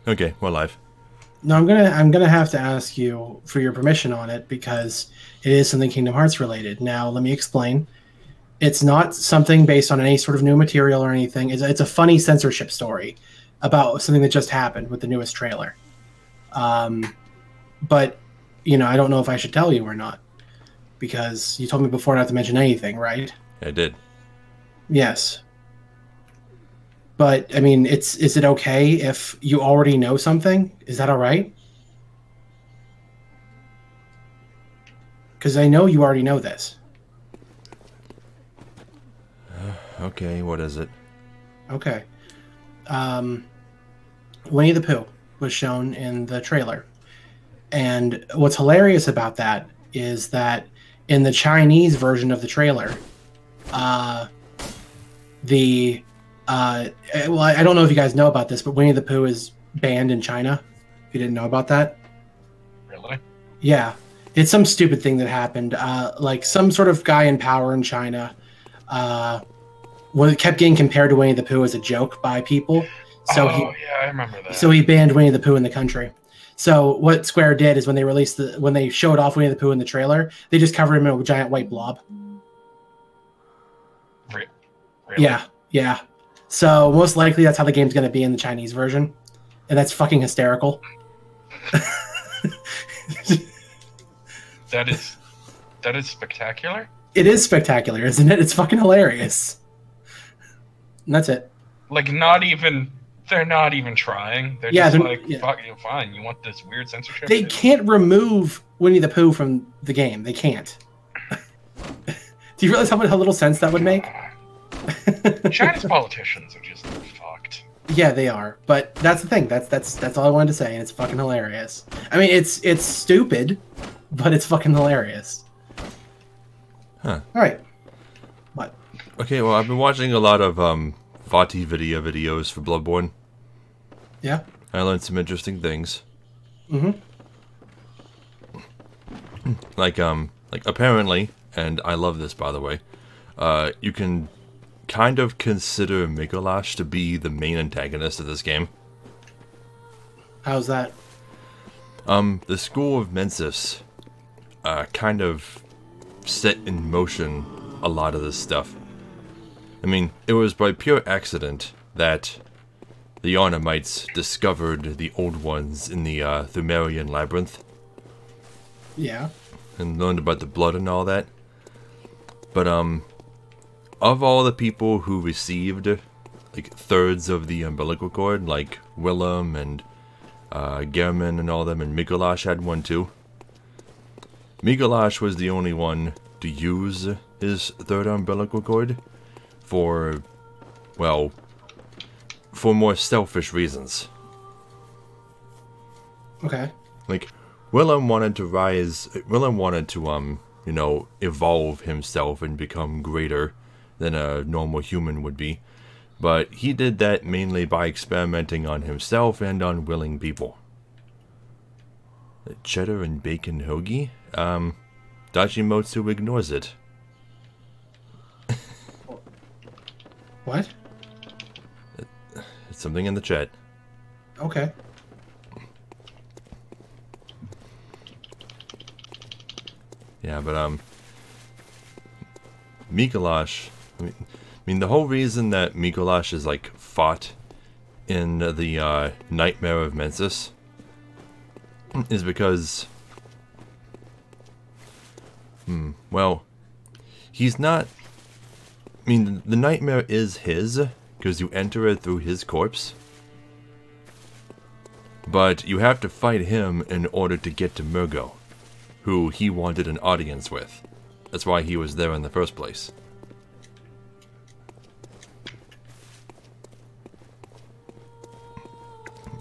Okay, we're live. No, I'm gonna have to ask you for your permission on it because it is something Kingdom Hearts related. Now, let me explain. It's not something based on any sort of new material or anything. It's a funny censorship story about something that just happened with the newest trailer. Um, but I don't know if I should tell you or not because you told me before not to mention anything, right? I did. Yes. But I mean, is it okay if you already know something? Is that all right? Because I know you already know this. Okay, what is it? Okay. Um, Winnie the Pooh was shown in the trailer. And what's hilarious about that is that in the Chinese version of the trailer, uh, the well, I don't know if you guys know about this, but Winnie the Pooh is banned in China. If you didn't know about that, Really? yeah, it's some stupid thing that happened. Like some sort of guy in power in China, kept getting compared to Winnie the Pooh as a joke by people. So Yeah, I remember that. he banned Winnie the Pooh in the country. So what Square did is when they showed off Winnie the Pooh in the trailer, they just covered him in a giant white blob. Really? Yeah, yeah. So most likely that's how the game's going to be in the Chinese version, and that's fucking hysterical. That is spectacular. It is spectacular, isn't it? It's fucking hilarious. And that's it. Like, they're not even trying. They're just like, fuck you, fine. You want this weird censorship? They can't remove Winnie the Pooh from the game. They can't. Do you realize how little sense that would make? China's politicians are just fucked. Yeah, they are. But that's the thing. That's all I wanted to say, and it's fucking hilarious. I mean, it's stupid, but it's fucking hilarious. Huh. All right. What? Okay, well, I've been watching a lot of Vati videos for Bloodborne. Yeah. I learned some interesting things. Mm-hmm. Like apparently, and I love this by the way, you can kind of consider Mikolash to be the main antagonist of this game. How's that? The School of Mensis kind of set in motion a lot of this stuff. I mean, it was by pure accident that the Arnamites discovered the Old Ones in the Thumerian Labyrinth. Yeah. And learned about the blood and all that. But, of all the people who received, like, thirds of the umbilical cord, like Willem and Gehrman and all them, and Mikolash had one too. Mikolash was the only one to use his third umbilical cord for, well, for more selfish reasons. Okay. Like, Willem wanted to evolve himself and become greater than a normal human would be. But he did that mainly by experimenting on himself and on willing people. Cheddar and bacon hoagie? Dachimotsu ignores it. What? It's something in the chat. Okay. Yeah, but, Mikolash, I mean, the whole reason that Mikolash is, like, fought in the, Nightmare of Mensis is because, well, he's not, I mean, the nightmare is his, because you enter it through his corpse, but you have to fight him in order to get to Murgo, who he wanted an audience with. That's why he was there in the first place.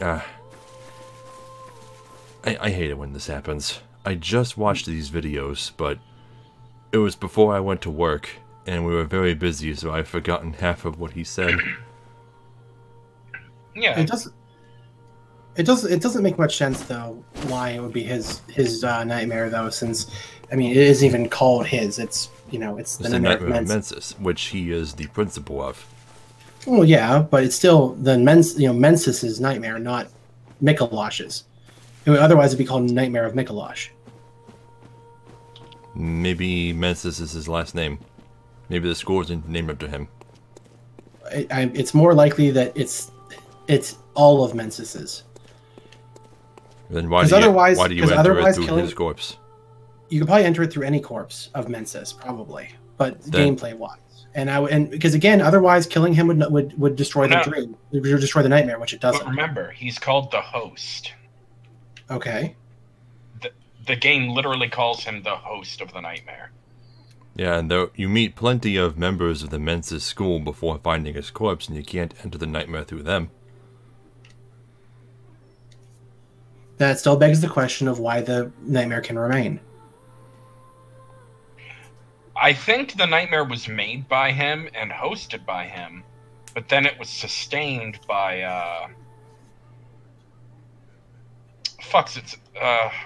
I hate it when this happens. I just watched these videos, but it was before I went to work, and we were very busy, so I've forgotten half of what he said. Yeah. It doesn't make much sense though why it would be his nightmare though, since I mean it isn't even called his. It's it's the Nightmare of Mensis, which he is the principal of. Well, yeah, but it's still the Mensis's nightmare, not Mikolash's. Otherwise, it'd be called Nightmare of Mikolash. Maybe Mensis is his last name. Maybe the school isn't named after him. It's more likely that it's all of Mensis's. Then why do you enter it through his corpse? You could probably enter it through any corpse of Mensis, probably, but gameplay-wise. And because again, otherwise killing him would destroy the dream. It would destroy the nightmare, which it doesn't. But remember, he's called the host. Okay. The game literally calls him the host of the nightmare. Yeah, and though you meet plenty of members of the Mensis school before finding his corpse, and you can't enter the nightmare through them. That still begs the question of why the nightmare can remain. I think the nightmare was made by him and hosted by him, but then it was sustained by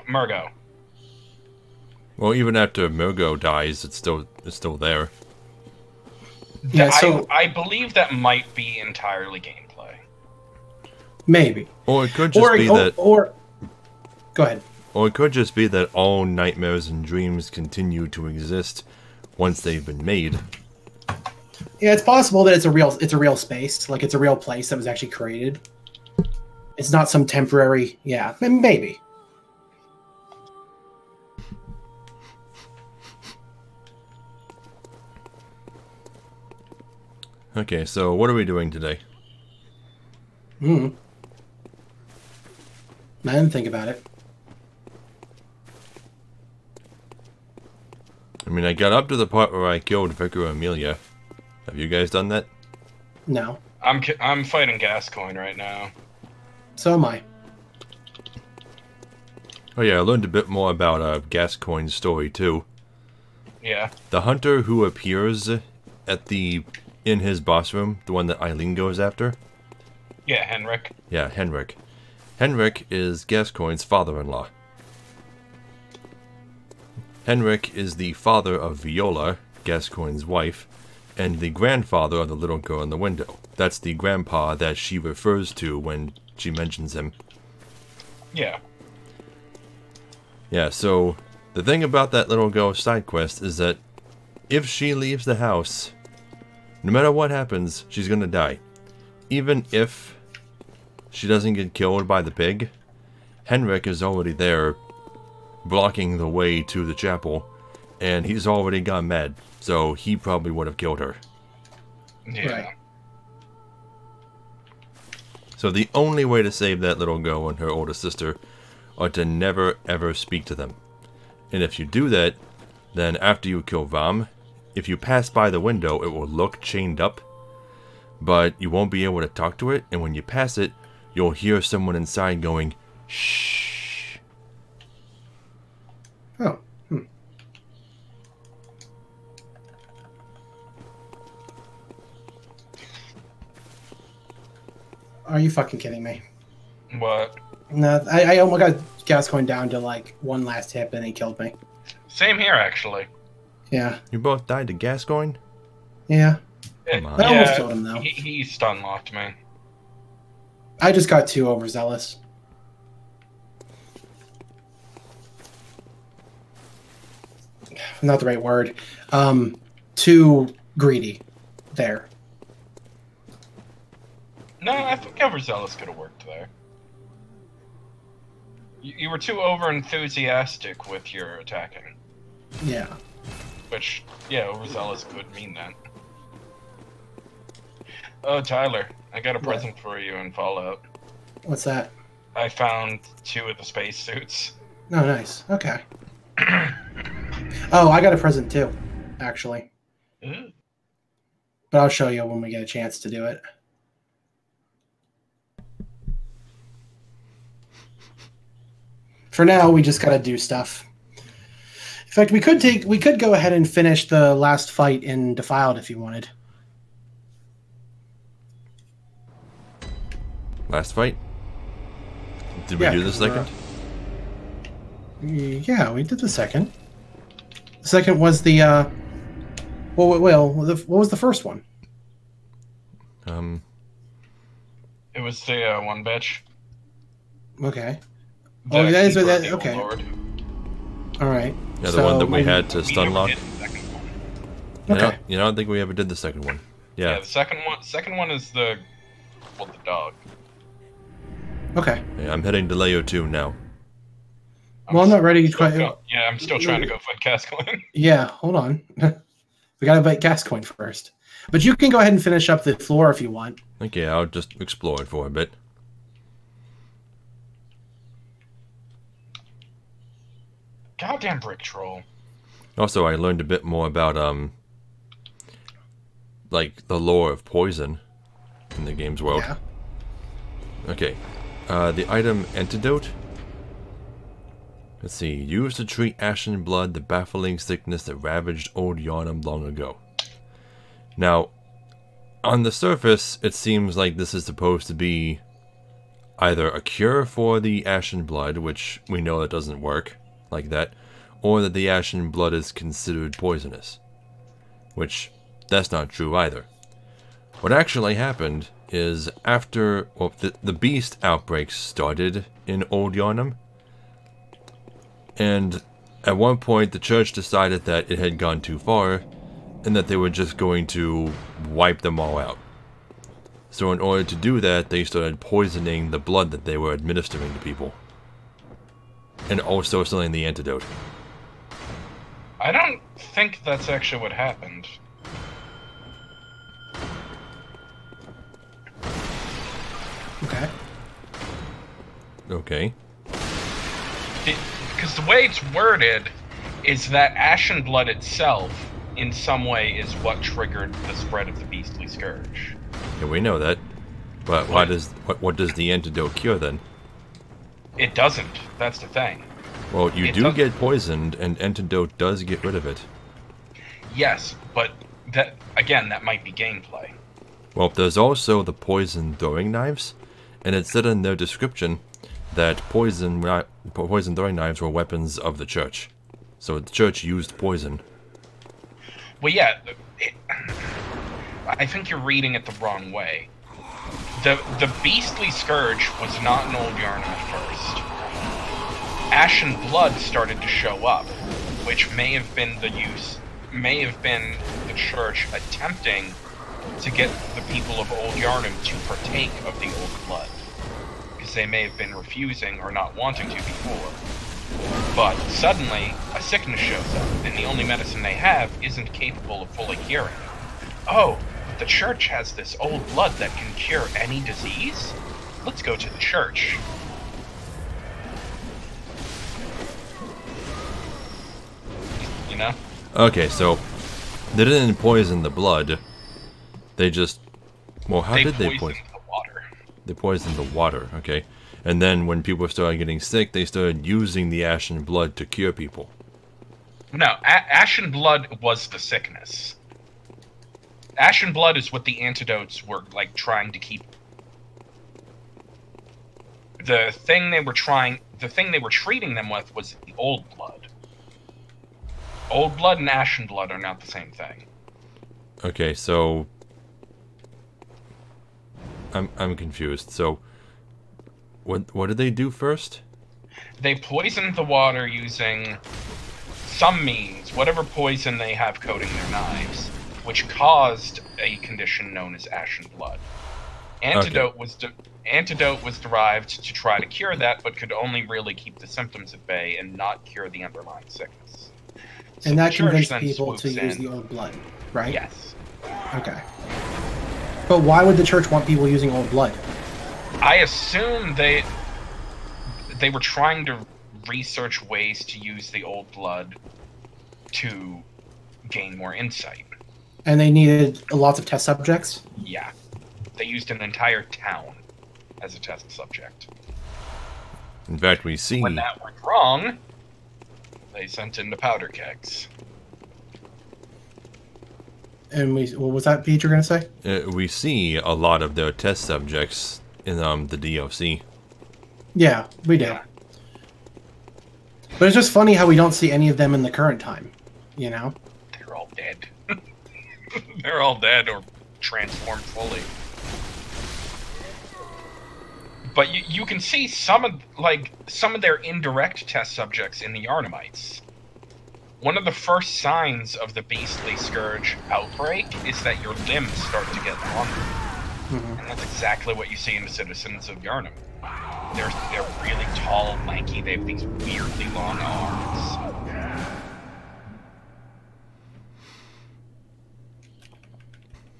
Murgo. Well, even after Murgo dies, it's still there. Yeah, so I believe that might be entirely gameplay. Maybe. Or it could just be that. Or go ahead. Or it could just be that all nightmares and dreams continue to exist once they've been made. Yeah, it's possible that it's a real space, like it's a real place that was actually created. It's not some temporary. Yeah, maybe. Okay, so what are we doing today? I didn't think about it. I mean, I got up to the part where I killed Vicar Amelia. Have you guys done that? No. I'm fighting Gascoigne right now. So am I. Oh yeah, I learned a bit more about Gascoigne's story too. Yeah. The hunter who appears in his boss room, the one that Eileen goes after. Yeah, Henrik. Yeah, Henrik. Henrik is Gascoigne's father-in-law. Henrik is the father of Viola, Gascoigne's wife, and the grandfather of the little girl in the window. That's the grandpa that she refers to when she mentions him. Yeah. Yeah, so the thing about that little girl's side quest is that if she leaves the house, no matter what happens, she's gonna die. Even if she doesn't get killed by the pig, Henrik is already there blocking the way to the chapel, and he's already gone mad, so he probably would have killed her. Yeah. Right. So the only way to save that little girl and her older sister are to never ever speak to them. And if you do that, then after you kill Vam, if you pass by the window, it will look chained up, but you won't be able to talk to it, and when you pass it, you'll hear someone inside going, shh. Oh. Are you fucking kidding me? What? No, I almost got Gascoigne down to like one last hit and he killed me. Same here, actually. Yeah. You both died to Gascoigne? Yeah. Come on. I almost killed him though. He stun locked me. I just got too overzealous. Not the right word. Too greedy there. No, I think overzealous could have worked there. You were too over-enthusiastic with your attacking. Yeah. Which, yeah, overzealous could mean that. Oh, Tyler, I got a present for you in Fallout. What's that? I found 2 of the spacesuits. Oh, nice. Okay. Oh, I got a present too, actually. Ooh. But I'll show you when we get a chance to do it. For now, we just gotta do stuff. In fact, we could go ahead and finish the last fight in Defiled if you wanted. Last fight? Did we do the second? Yeah, we did the second. The second was the what was the first one? It was the one bitch. Okay. The Oh, that is Keeper what of that. the Old Okay. Lord. All right. Yeah, the one that we had to We stun never lock. did the second one. Okay. You know, I don't think we ever did the second one. Yeah, Yeah. the second one is the dog. Okay. Yeah, I'm heading to Layo 2 now. Well, I'm not ready to still quite. Yeah, I'm still trying to go fight Cascoin. Yeah. Hold on. We gotta bite Gascoigne first. But you can go ahead and finish up the floor if you want. Okay, I'll just explore it for a bit. Goddamn brick troll. Also, I learned a bit more about, like, the lore of poison in the game's world. Yeah. Okay, the item Antidote. Let's see. Used to treat ashen blood, the baffling sickness that ravaged Old Yarnum long ago. Now, on the surface, it seems like this is supposed to be either a cure for the ashen blood, which we know that doesn't work like that, or that the ashen blood is considered poisonous, which that's not true either. What actually happened is after the beast outbreaks started in Old Yarnum, and at one point the church decided that it had gone too far and that they were just going to wipe them all out. So in order to do that, they started poisoning the blood that they were administering to people. And also selling the antidote. I don't think that's actually what happened. Okay. Okay. Because the way it's worded is that ashen blood itself, in some way, is what triggered the spread of the beastly scourge. Yeah, we know that. But what does the antidote cure then? It doesn't. That's the thing. Well, you It do doesn't- get poisoned, and antidote does get rid of it. Yes, but that again, that might be gameplay. Well, there's also the poison throwing knives, and it said in their description that poison throwing knives were weapons of the church. So the church used poison. Well, yeah, I think you're reading it the wrong way. The beastly scourge was not an Old Yarn at first. Ashen blood started to show up, which may have been the church attempting to get the people of Old Yarnum to partake of the old blood, because they may have been refusing or not wanting to before. But suddenly, a sickness shows up, and the only medicine they have isn't capable of fully curing. Oh, but the church has this old blood that can cure any disease? Let's go to the church. You know? Okay, so they didn't poison the blood. They just... Well, how did they poison? The water. They poisoned the water, okay. And then when people started getting sick, they started using the ashen blood to cure people. No, ashen blood was the sickness. Ashen blood is what the antidotes were, like, trying to keep. The thing they were treating them with was the old blood. Old blood and ashen blood are not the same thing. Okay, so... I'm confused. So, what did they do first? They poisoned the water using some means, whatever poison they have coating their knives, which caused a condition known as ashen blood. Antidote was derived to try to cure that, but could only really keep the symptoms at bay and not cure the underlying sickness. So And that the church convinced then people to swoops use in. the old blood, right? Yes. Okay. But why would the church want people using old blood? I assume they were trying to research ways to use the old blood to gain more insight. And they needed lots of test subjects? Yeah. They used an entire town as a test subject. In fact, we see... When that went wrong, they sent in the powder kegs. And what was that, Pete, you're going to say? we see a lot of their test subjects in the DLC. Yeah, we do. Yeah. But it's just funny how we don't see any of them in the current time, you know? They're all dead. They're all dead or transformed fully. But you can see some of their indirect test subjects in the Yharnamites. One of the first signs of the beastly scourge outbreak is that your limbs start to get longer. Mm-hmm. And that's exactly what you see in the citizens of Yharnam. They're really tall, lanky, they have these weirdly long arms.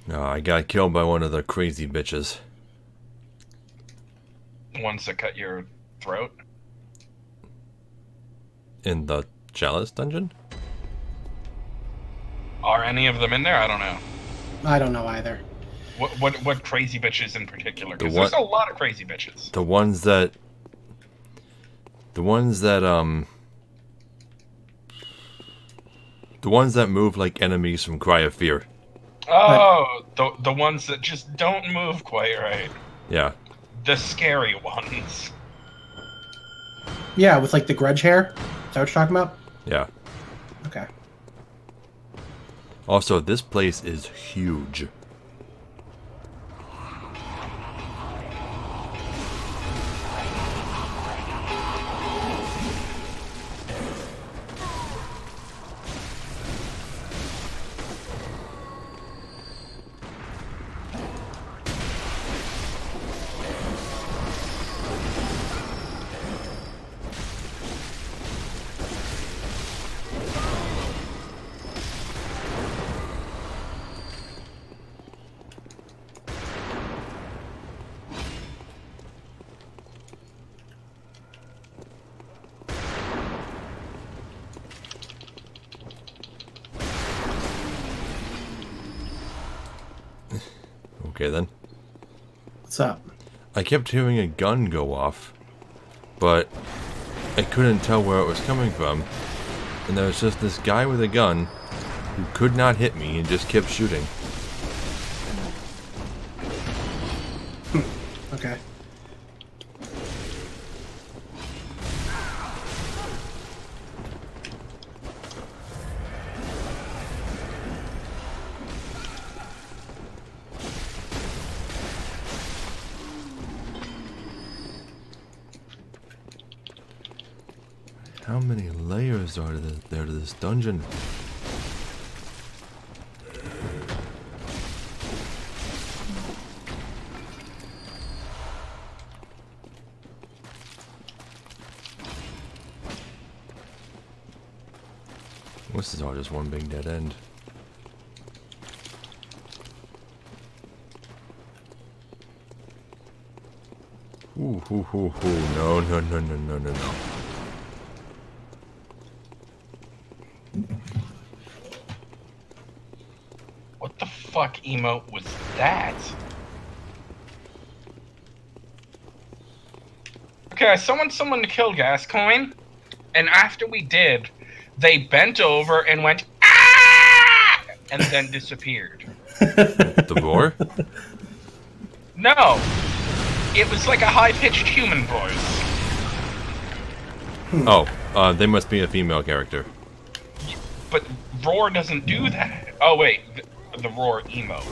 No, I got killed by one of the crazy bitches. The ones that cut your throat? In the Chalice dungeon? Are any of them in there? I don't know. I don't know either. What crazy bitches in particular? Because there's a lot of crazy bitches. The ones that move like enemies from Cry of Fear. Oh, the ones that just don't move quite right. Yeah. The scary ones. Yeah, with like the grudge hair. Is that what you're talking about? Yeah. Okay. Also, this place is huge. Okay then. What's up? I kept hearing a gun go off, but I couldn't tell where it was coming from. And there was just this guy with a gun who could not hit me and just kept shooting. Okay. How many layers are there to this dungeon? This is all just one big dead end. Ooh, no, no, no, no, no, no, no. What the fuck emote was that? Okay, I summoned someone to kill Gascoigne, and after we did, they bent over and went, "Ah!" and then disappeared. The roar? No! It was like a high-pitched human voice. Oh, they must be a female character. But roar doesn't do that. Oh wait, the roar emote.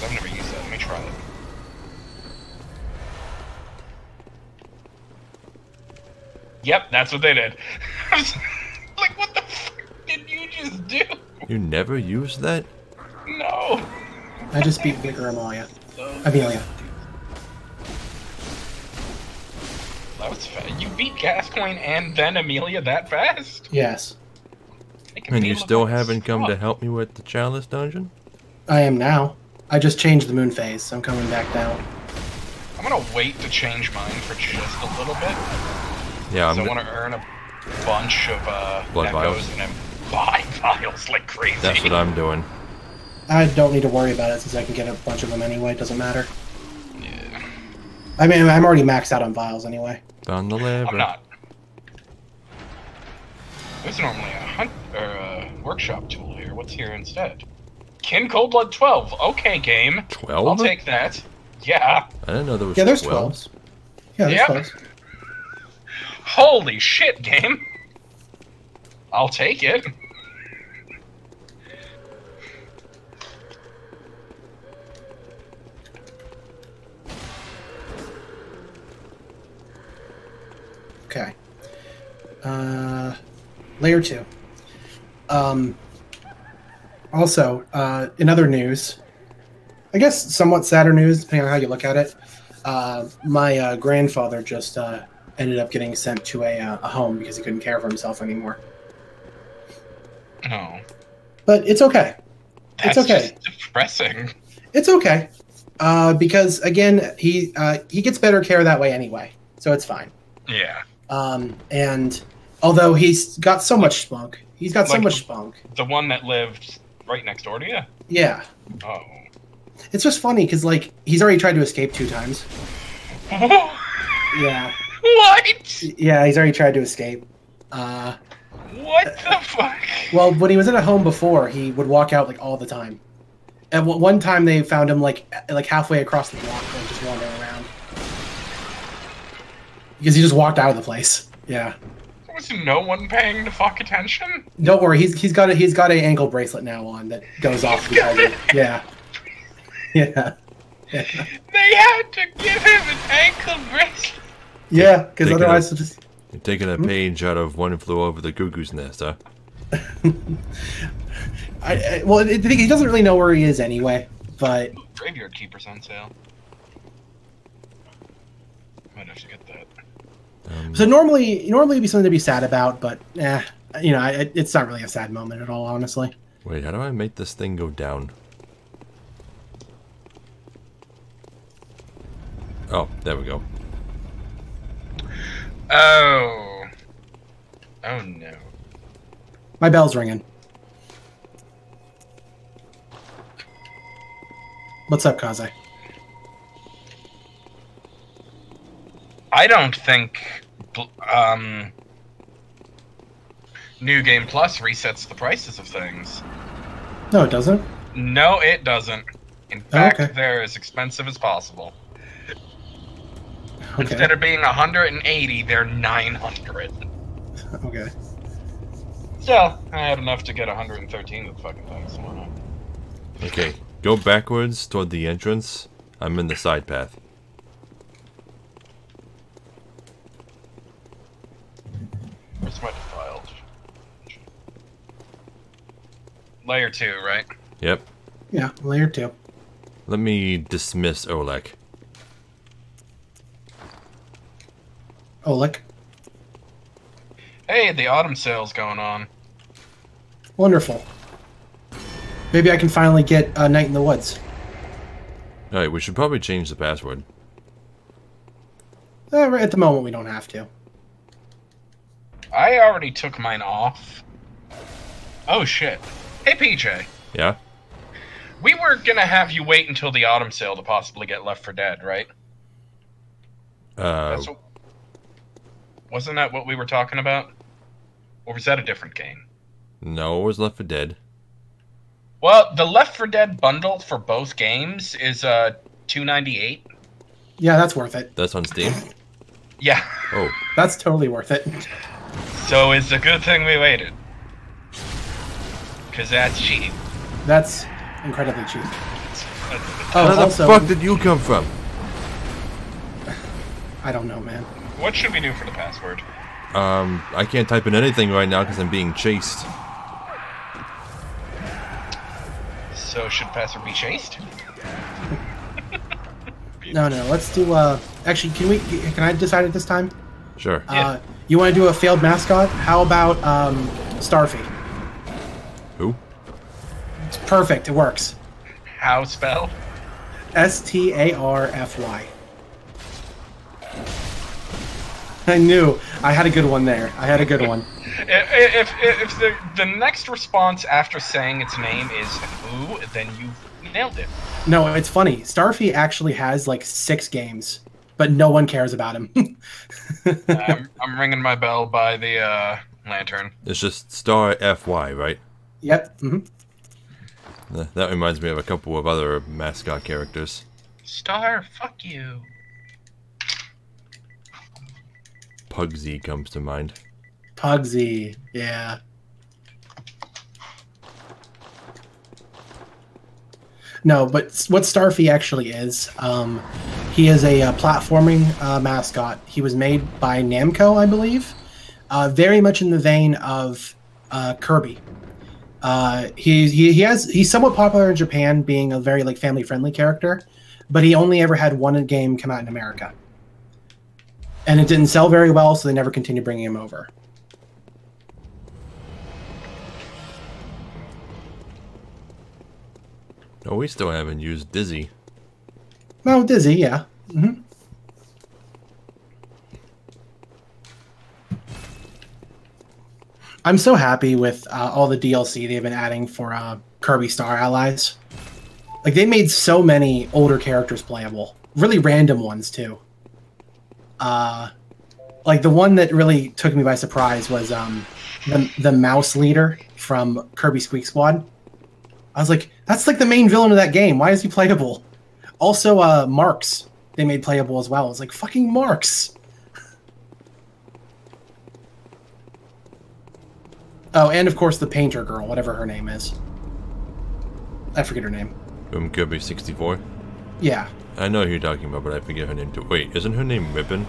I've never used that. Let me try it. Yep, that's what they did. I was like, what the fuck did you just do? You never used that? No. I just beat Vigor Amelia. Amelia. That was fast. You beat Gascoigne and then Amelia that fast? Yes. And you still haven't come to help me with the Chalice dungeon? I am now. I just changed the moon phase, so I'm coming back down. I'm gonna wait to change mine for just a little bit. Yeah, I want to earn a bunch of blood vials and then buy vials like crazy. That's what I'm doing. I don't need to worry about it since I can get a bunch of them anyway. It doesn't matter. Yeah. I mean, I'm already maxed out on vials anyway. Found the lever. I'm not. There's normally a hunt or a workshop tool here. What's here instead? Kin Coldblood 12. Okay, game. 12? I'll take that. Yeah. I didn't know there was 12. Yeah, there's 12s. Yeah, there's Yep. 12s. Holy shit, game. I'll take it. Okay. Layer 2. Also, in other news, I guess somewhat sadder news, depending on how you look at it, my grandfather just ended up getting sent to a home because he couldn't care for himself anymore. No. But it's okay. That's It's okay. just depressing. It's okay. Because, again, he gets better care that way anyway, so it's fine. Yeah. And although he's got so much spunk, The one that lived right next door to you? Yeah. Oh. It's just funny because, like, he's already tried to escape 2 times. Yeah. What? Yeah, he's already tried to escape. What the fuck? Well, when he was at a home before, he would walk out, like, all the time. And one time they found him, like halfway across the block, like, just wandering around. Because he just walked out of the place. Yeah. Was no one paying the fuck attention? Don't worry, he's got a ankle bracelet now on that goes off. Yeah. Yeah. They had to give him an ankle bracelet. Yeah, because otherwise it'll just... You're taking a page out of One Flew Over the Cuckoo's Nest, huh? Well, he doesn't really know where he is anyway, but... Graveyard Keeper's on sale. Might have to get that. So normally it'd be something to be sad about, but it's not really a sad moment at all, honestly. Wait, how do I make this thing go down? Oh, there we go. Oh. Oh no. My bell's ringing. What's up, Kaze? I don't think New Game Plus resets the prices of things. No, it doesn't. No, it doesn't. In fact, okay. they're as expensive as possible. Okay. Instead of being 180, they're 900. Okay. Still, I had enough to get 113 of the fucking things. So why not? Okay, go backwards toward the entrance. I'm in the side path. Where's my defiled? Layer 2, right? Yep. Yeah, layer 2. Let me dismiss Oleg. Oleg. Hey, the autumn sale's going on. Wonderful. Maybe I can finally get a Night in the Woods. Alright, we should probably change the password. Right at the moment, we don't have to. I already took mine off. Oh shit. Hey PJ. Yeah? We were gonna have you wait until the autumn sale to possibly get Left 4 Dead, right? Wasn't that what we were talking about? Or was that a different game? No, it was Left 4 Dead. Well, the Left 4 Dead bundle for both games is $2.98. Yeah, that's worth it. That's on Steam? Yeah. Oh. That's totally worth it. So it's a good thing we waited. Because that's cheap. That's incredibly cheap. Where the also, fuck did you come from? I don't know, man. What should we do for the password? I can't type in anything right now because I'm being chased. So should password be chased? No, let's do, actually, can I decide it this time? Sure. Yeah. You want to do a failed mascot? How about, Starfy? Who? It's perfect, it works. How spell? Starfy. I knew. I had a good one there. I had a good one. If the next response after saying its name is who, then you've nailed it. No, it's funny. Starfy actually has like 6 games, but no one cares about him. I'm ringing my bell by the lantern. It's just Star FY, right? Yep. Mm-hmm. That reminds me of a couple of other mascot characters. Star, fuck you. Pugsy comes to mind. Pugsy, yeah. No, but what Starfy actually is, He is a platforming mascot. He was made by Namco, I believe. Very much in the vein of Kirby. He's somewhat popular in Japan, being a very like family friendly character, but he only ever had one game come out in America, and it didn't sell very well, so they never continued bringing him over. No, we still haven't used Dizzy. No, Dizzy, yeah. Mm-hmm. I'm so happy with all the DLC they've been adding for Kirby Star Allies. Like, they made so many older characters playable. Really random ones, too. Like, the one that really took me by surprise was the mouse leader from Kirby Squeak Squad. I was like, that's like the main villain of that game. Why is he playable? Also, Marks, they made playable as well. It's like, fucking Marks! Oh, and of course the painter girl, whatever her name is. I forget her name. From Kirby 64? Yeah. I know who you're talking about, but I forget her name too. Wait, isn't her name Ribbon?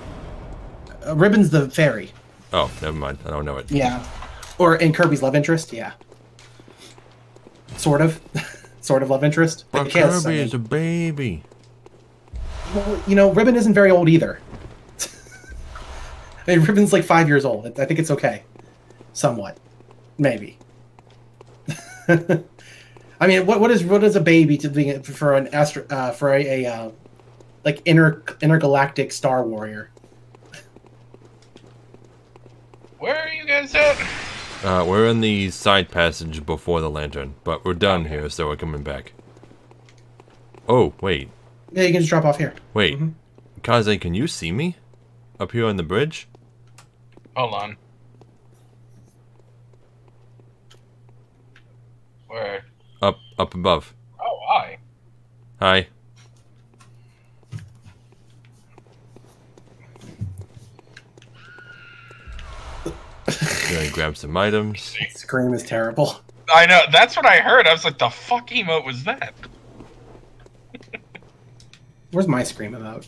Ribbon's the fairy. Oh, never mind. I don't know it. Yeah. Or in Kirby's love interest, yeah. Sort of. Sort of love interest. But Kirby is a baby. Well, you know, Ribbon isn't very old either. I mean, Ribbon's like 5 years old. I think it's okay. Somewhat. Maybe. I mean, what is a baby to be for an like intergalactic Star Warrior? Where are you guys at? We're in the side passage before the lantern, but we're done here, so we're coming back. Oh, wait. Yeah, you can just drop off here. Wait. Kaze, can you see me? Up here on the bridge? Hold on. Where? Up above. Oh, hi. Hi. Gonna grab some items. Scream is terrible. I know, that's what I heard. I was like, the fuck emote was that? Where's my scream emote?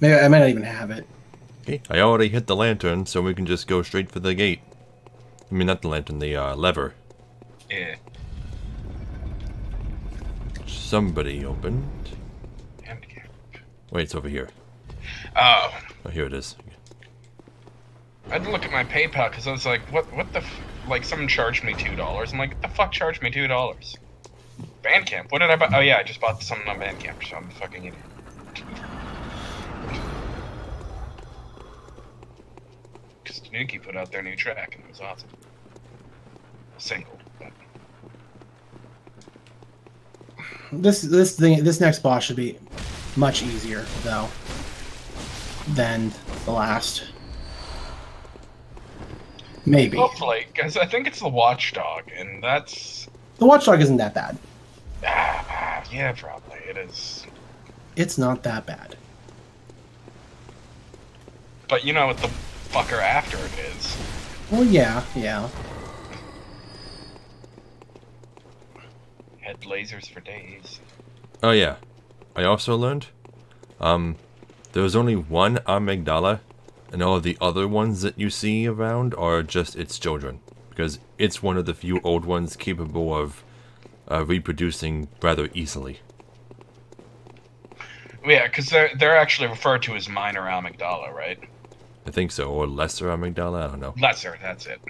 Maybe I might not even have it. Okay, I already hit the lantern, so we can just go straight for the gate. I mean, not the lantern, the lever. Yeah. Somebody opened. Handicap. Wait, it's over here. Oh. Oh, here it is. I had to look at my PayPal because I was like, what the like, someone charged me $2. I'm like, what the fuck charged me $2? Bandcamp. What did I buy? Oh yeah, I just bought something on Bandcamp, so I'm a fucking idiot. Because Tanuki put out their new track and it was awesome. Single. But... This next boss should be much easier though than the last. Maybe. Hopefully, because I think it's the Watchdog, and that's... The Watchdog isn't that bad. Yeah, probably. It is. It's not that bad. But you know what the fucker after it is. Well, yeah, yeah. Had lasers for days. Oh yeah, I also learned, there was only one amygdala, and all of the other ones that you see around are just its children, because it's one of the few old ones capable of reproducing rather easily. Yeah, because they're actually referred to as minor amygdala, right? I think so, or lesser amygdala, I don't know. Lesser, that's it.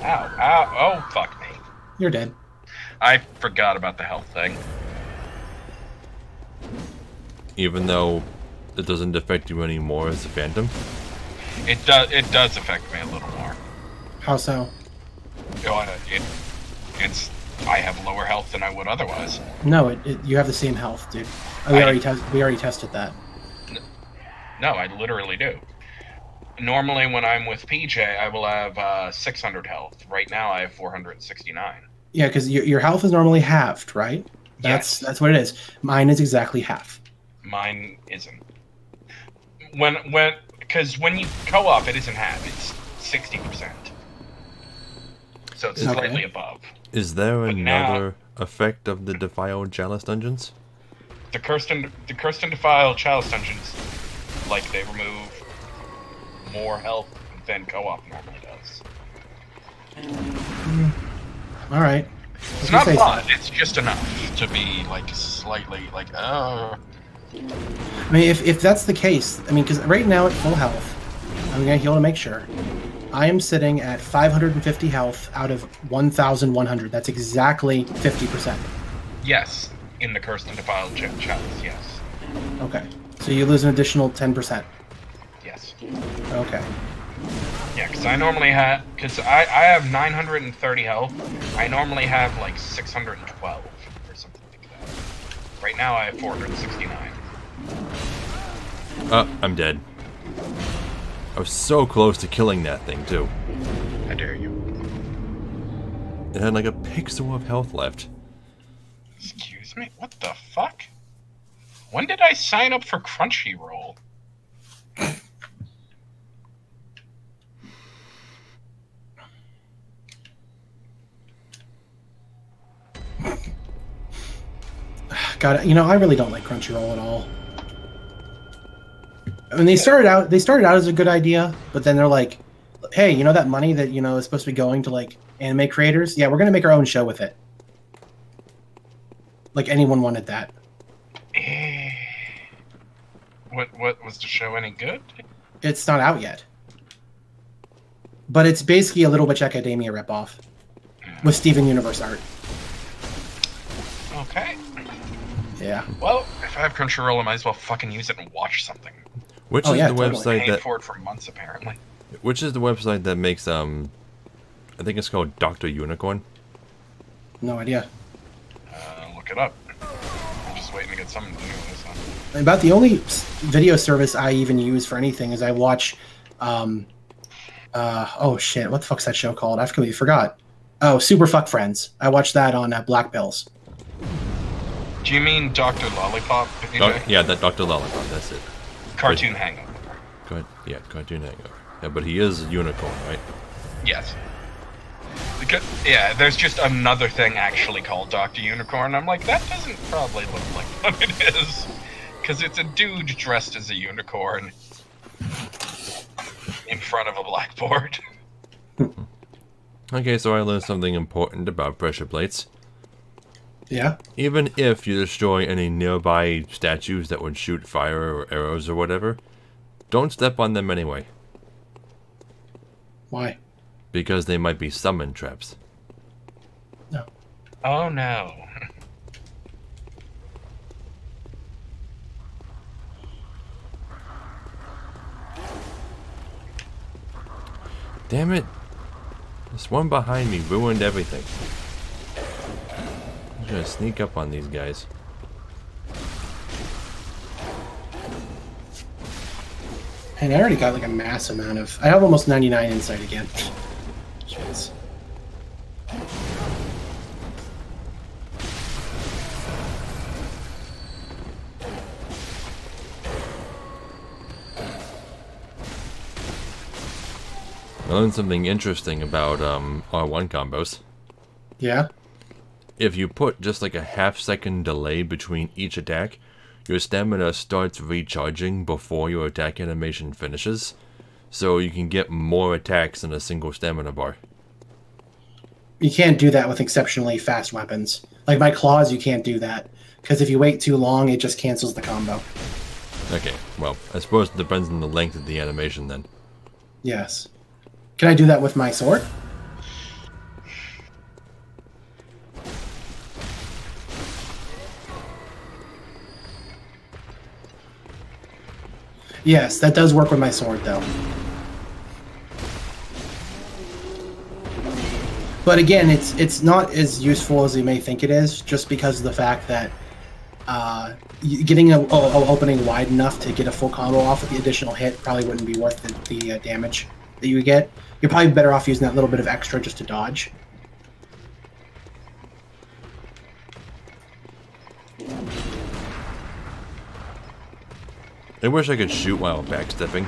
Ow, ow, oh, fuck me. You're dead. I forgot about the health thing. Even though it doesn't affect you anymore as a phantom? It does affect me a little more. How so? It's I have lower health than I would otherwise. No, you have the same health, dude. We already tested that. No, I literally do. Normally, when I'm with PJ, I will have 600 health. Right now, I have 469. Yeah, because your health is normally halved, right? That's what it is. Mine is exactly half. Mine isn't. because when you co-op, it isn't half. It's 60%. So it's slightly above. Is there But another effect of the Defiled Chalice dungeons? The Cursed and Defiled Chalice dungeons, like, they remove more health than co-op normally does. All right. It's not fun. It's just enough to be like slightly like I mean, if that's the case, I mean, because right now at full health, I'm gonna heal to make sure. I am sitting at 550 health out of 1,100. That's exactly 50%. Yes, in the Cursed and Defiled Chalice, yes. Okay, so you lose an additional 10%. Yes. Okay. Yeah, because I normally have, because I have 930 health. I normally have like 612 or something like that. Right now I have 469. I'm dead. I was so close to killing that thing too. I dare you. It had like a pixel of health left. Excuse me? What the fuck? When did I sign up for Crunchyroll? God, you know, I really don't like Crunchyroll at all. I mean, they started out as a good idea, but then they're like, "Hey, you know that money that is supposed to be going to like anime creators? Yeah, we're gonna make our own show with it." Like anyone wanted that. What was the show any good? It's not out yet, but it's basically a Little Witch Academia ripoff with Steven Universe art. Okay. Yeah. Well, if I have Crunchyroll, I might as well fucking use it and watch something. Which is the website I've paid for it for months, apparently. Which is the website that makes I think it's called Dr. Unicorn. No idea. Look it up. I'm just waiting to get something to do with this. About the only video service I even use for anything is I watch, oh shit, what the fuck's that show called? I completely forgot. Oh, Super Fuck Friends. I watch that on Black Pills. Do you mean Dr. Lollipop? Yeah, that Dr. Lollipop, that's it. Cartoon Hangover. Yeah, Cartoon Hangover. Yeah, but he is a unicorn, right? Yes. Because, yeah, there's just another thing actually called Dr. Unicorn. I'm like, that doesn't probably look like what it is. Because it's a dude dressed as a unicorn in front of a blackboard. Okay, so I learned something important about pressure plates. Yeah? Even if you destroy any nearby statues that would shoot fire or arrows or whatever, don't step on them anyway. Why? Because they might be summon traps. No. Oh no. Damn it. This one behind me ruined everything. I'm gonna sneak up on these guys. And I already got like a mass amount of... I have almost 99 insight again. Jeez. I learned something interesting about R1 combos. Yeah? If you put just like a half-second delay between each attack, your stamina starts recharging before your attack animation finishes, so you can get more attacks in a single stamina bar. You can't do that with exceptionally fast weapons. Like my claws, you can't do that. Because if you wait too long, it just cancels the combo. Okay, well, I suppose it depends on the length of the animation then. Yes. Can I do that with my sword? Yes, that does work with my sword, though. But again, it's not as useful as you may think it is, just because of the fact that getting an opening wide enough to get a full combo off with the additional hit probably wouldn't be worth the damage that you would get. You're probably better off using that little bit of extra just to dodge. I wish I could shoot while backstepping.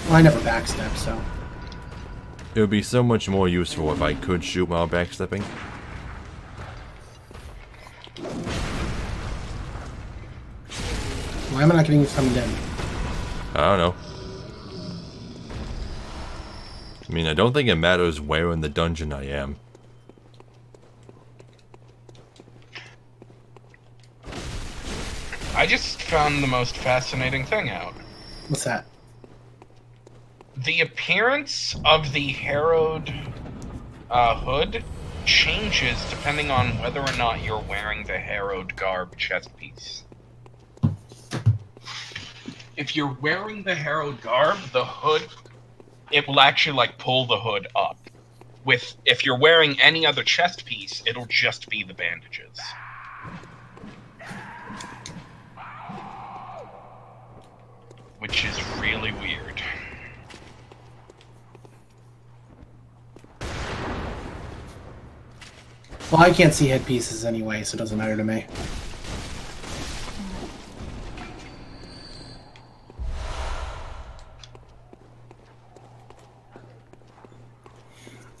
Well, I never backstep, so. It would be so much more useful if I could shoot while backstepping. Why am I not getting summoned in? I don't know. I mean, I don't think it matters where in the dungeon I am. I just found the most fascinating thing out. What's that? The appearance of the harrowed hood changes depending on whether or not you're wearing the harrowed garb chest piece. If you're wearing the harrowed garb, the hood, it will actually like pull the hood up. If you're wearing any other chest piece, it'll just be the bandages. Which is really weird. Well, I can't see headpieces anyway, so it doesn't matter to me.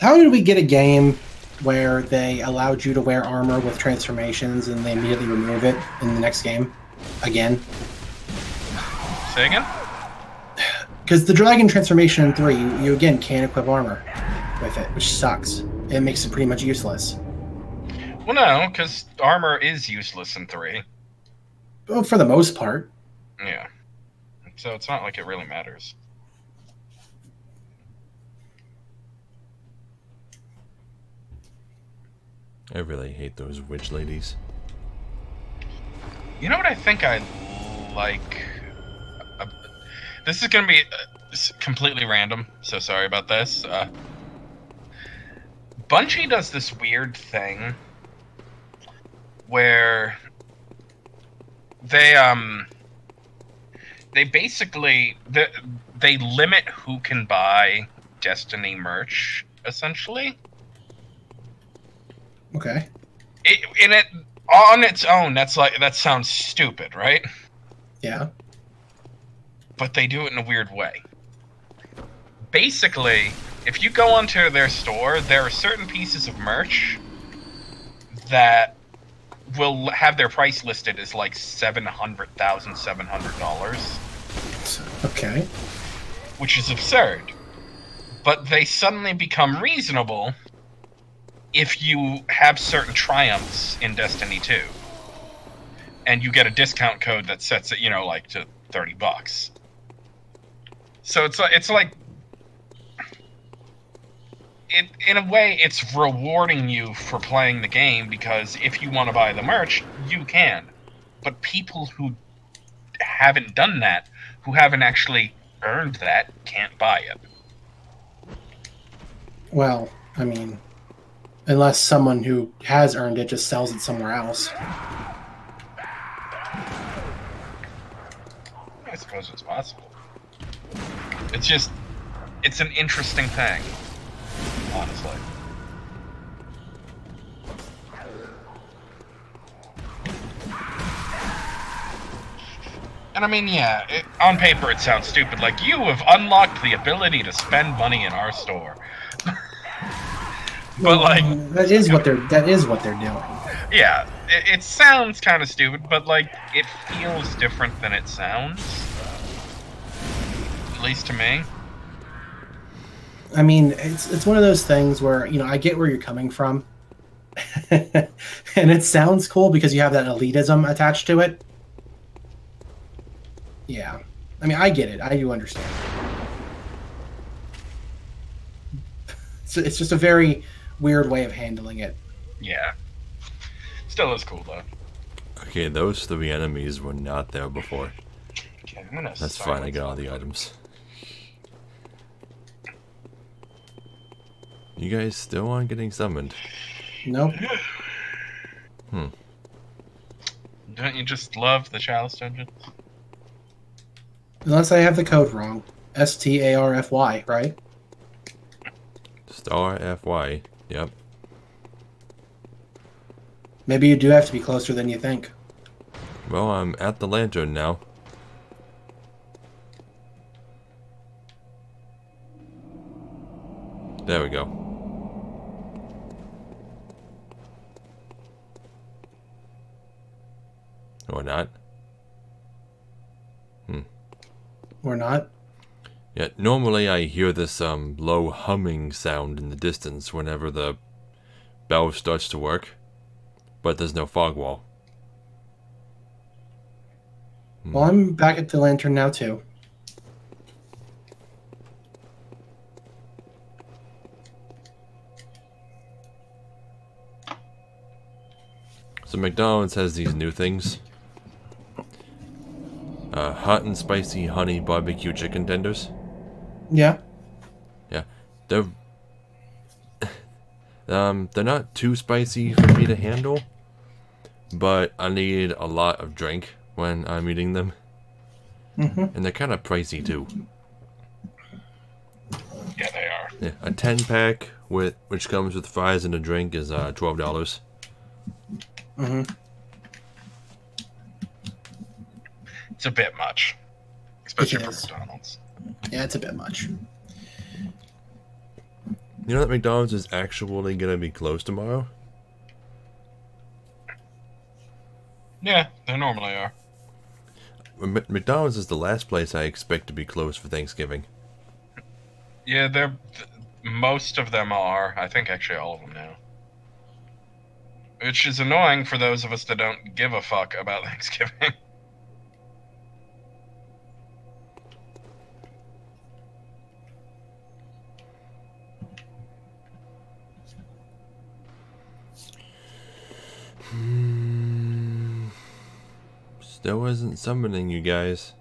How did we get a game where they allowed you to wear armor with transformations and they immediately remove it in the next game? Again? Say again? Because the dragon transformation in 3, you again can't equip armor with it, which sucks. It makes it pretty much useless. Well, no, because armor is useless in 3. Well, for the most part. Yeah. So it's not like it really matters. I really hate those witch ladies. You know what I think I like? This is going to be completely random, so sorry about this. Bungie does this weird thing where they basically they limit who can buy Destiny merch, essentially. Okay. On its own, that sounds stupid, right? Yeah. But they do it in a weird way. Basically, if you go onto their store, there are certain pieces of merch that will have their price listed as like $700,700. Okay. Which is absurd. But they suddenly become reasonable if you have certain triumphs in Destiny 2. And you get a discount code that sets it, like to $30. So it's like in a way, it's rewarding you for playing the game, because if you want to buy the merch, you can. But people who haven't done that, who haven't actually earned that, can't buy it. Well, I mean, unless someone who has earned it just sells it somewhere else. I suppose it's possible. It's an interesting thing, honestly. And I mean, yeah, on paper it sounds stupid. Like, you have unlocked the ability to spend money in our store. But like, that is what they're doing. Yeah, it sounds kind of stupid, but like, it feels different than it sounds. At least to me. I mean, it's one of those things where, I get where you're coming from. And it sounds cool because you have that elitism attached to it. Yeah. I mean, I get it. I do understand. So it's just a very weird way of handling it. Yeah. Still is cool, though. Okay, those 3 enemies were not there before. Okay, I'm gonna That's fine, I got all the items. You guys still aren't getting summoned? Nope. Don't you just love the Chalice Dungeon? Unless I have the code wrong. STARFY, right? Star FY, yep. Maybe you do have to be closer than you think. Well, I'm at the lantern now. There we go. Or not. Or not? Yeah, normally I hear this low humming sound in the distance whenever the bell starts to work. But there's no fog wall. Well, I'm back at the lantern now, too. So McDonald's has these new things. Hot and spicy honey barbecue chicken tenders. Yeah. Yeah. They're not too spicy for me to handle, but I need a lot of drink when I'm eating them. And they're kind of pricey too. Yeah, they are. Yeah, a 10-pack which comes with fries and a drink is $12. It's a bit much, especially for is. McDonald's. Yeah, it's a bit much. You know that McDonald's is actually gonna be closed tomorrow? Yeah, they normally are. McDonald's is the last place I expect to be closed for Thanksgiving. Yeah, most of them are. I think actually all of them now. Which is annoying for those of us that don't give a fuck about Thanksgiving. Still isn't summoning you guys.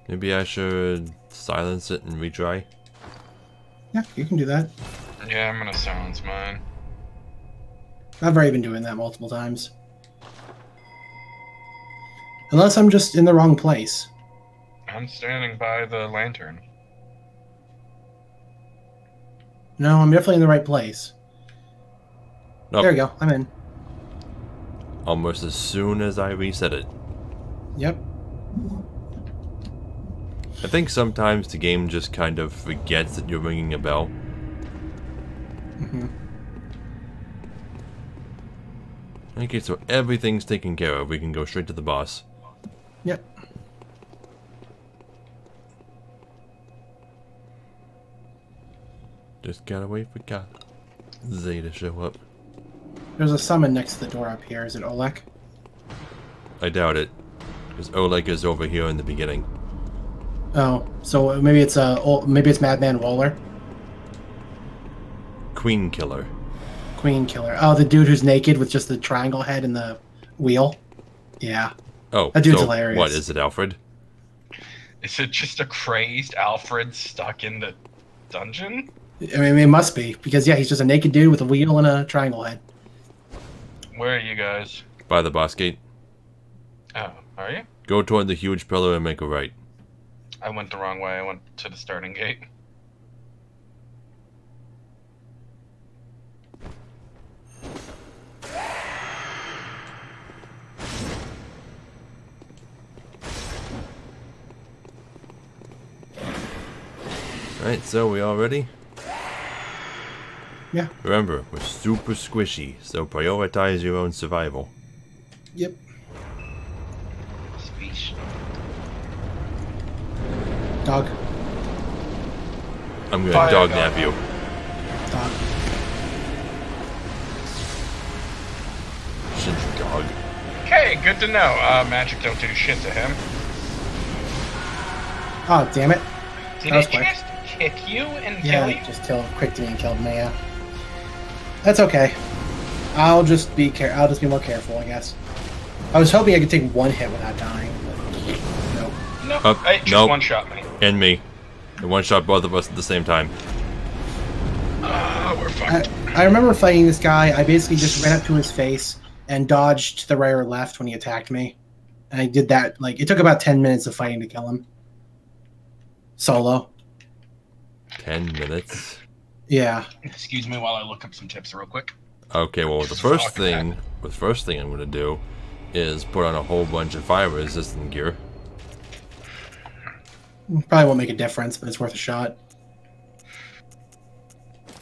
Maybe I should silence it and retry. Yeah, you can do that. Yeah, I'm gonna silence mine. I've already been doing that multiple times. Unless I'm just in the wrong place. I'm standing by the lantern. No, I'm definitely in the right place. Nope. There we go. I'm in. Almost as soon as I reset it. Yep. I think sometimes the game just kind of forgets that you're ringing a bell. Okay, so everything's taken care of. We can go straight to the boss. Yep. Just gotta wait for Zay to show up. There's a summon next to the door up here. Is it Oleg? I doubt it, because Oleg is over here in the beginning. Oh, so maybe it's Madman Roller, Queen Killer. Queen Killer. Oh, the dude who's naked with just the triangle head and the wheel. Yeah. Oh, That dude's so hilarious. what, is it Alfred? Is it just a crazed Alfred stuck in the dungeon? I mean, it must be because yeah, he's just a naked dude with a wheel and a triangle head. Where are you guys? By the boss gate. Oh, are you? Go toward the huge pillar and make a right. I went the wrong way. I went to the starting gate. Alright, so we all ready? Yeah. Remember, we're super squishy, so prioritize your own survival. Yep. Speech. Dog. I'm gonna Fire dog dog. nap you. Dog. Shit, dog. Okay, good to know. Magic don't do shit to him. Oh, damn it. Did That was it quick. just kick you and Yeah, kill you? it just quick to me and killed me. Yeah. That's okay. I'll just be more careful, I guess. I was hoping I could take one hit without dying, but nope. No, it just nope. one-shot me. And me. And one shot both of us at the same time. We're fucked. I remember fighting this guy. I basically just ran up to his face and dodged to the right or left when he attacked me. And I did that, like, it took about 10 minutes of fighting to kill him. Solo. 10 minutes. Yeah. Excuse me while I look up some tips real quick. Okay, well the first thing I'm gonna do is put on a whole bunch of fire-resistant gear. Probably won't make a difference, but it's worth a shot.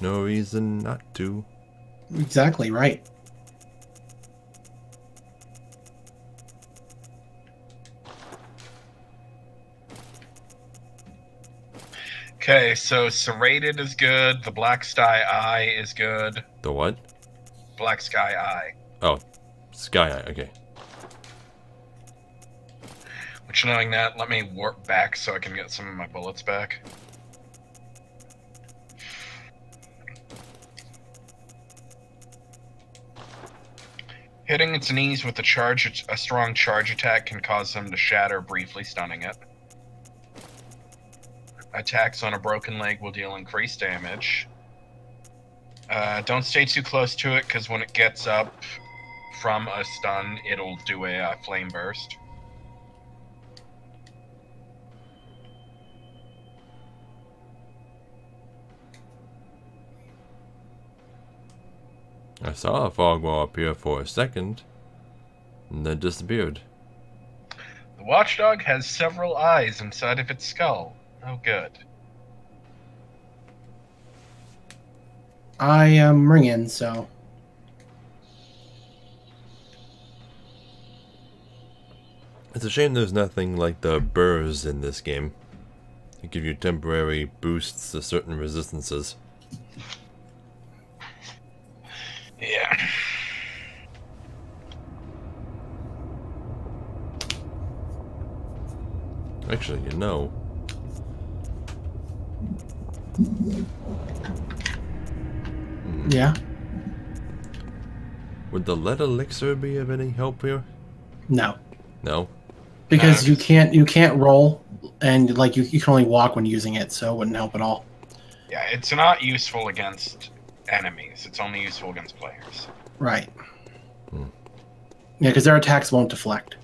No reason not to. Exactly right. Okay, so Serrated is good. The Black Sky Eye is good. The what? Black Sky Eye. Oh, Sky Eye, okay. Which, knowing that, let me warp back so I can get some of my bullets back. Hitting its knees with a strong charge attack can cause them to shatter, briefly stunning it. Attacks on a broken leg will deal increased damage. Don't stay too close to it, because when it gets up from a stun, it'll do a flame burst. I saw a fog wall appear for a second, and then disappeared. The watchdog has several eyes inside of its skull. Oh, good. I am ringing, so... It's a shame there's nothing like the burrs in this game. They give you temporary boosts to certain resistances. Yeah. Actually, you know. Yeah? Would the lead elixir be of any help here? No. No? Because you can't roll, and like you can only walk when using it, so it wouldn't help at all. Yeah, it's not useful against enemies. It's only useful against players. Right. Yeah, because their attacks won't deflect.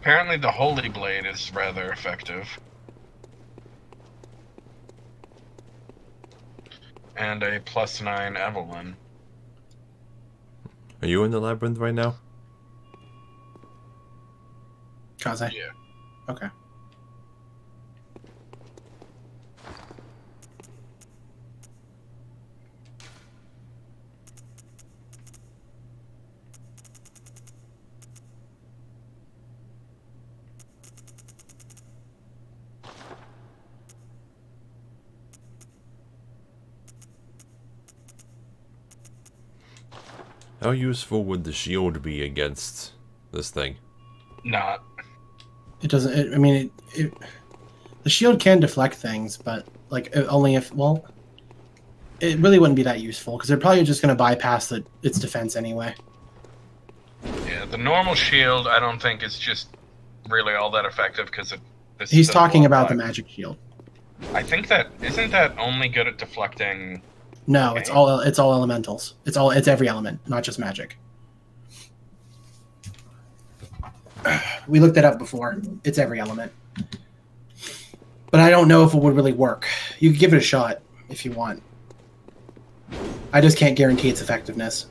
Apparently the Holy Blade is rather effective. And a +9 Evelyn. Are you in the labyrinth right now? Kaze? Yeah. Okay. How useful would the shield be against this thing? Not. It doesn't. I mean, the shield can deflect things, but like only if it really wouldn't be that useful because they're probably just going to bypass its defense anyway. Yeah, the normal shield I don't think is just really all that effective because He's talking about the magic shield. I think that isn't that only good at deflecting. No, Okay. it's all elementals. It's every element, not just magic. We looked it up before. It's every element. But I don't know if it would really work. You could give it a shot if you want. I just can't guarantee its effectiveness.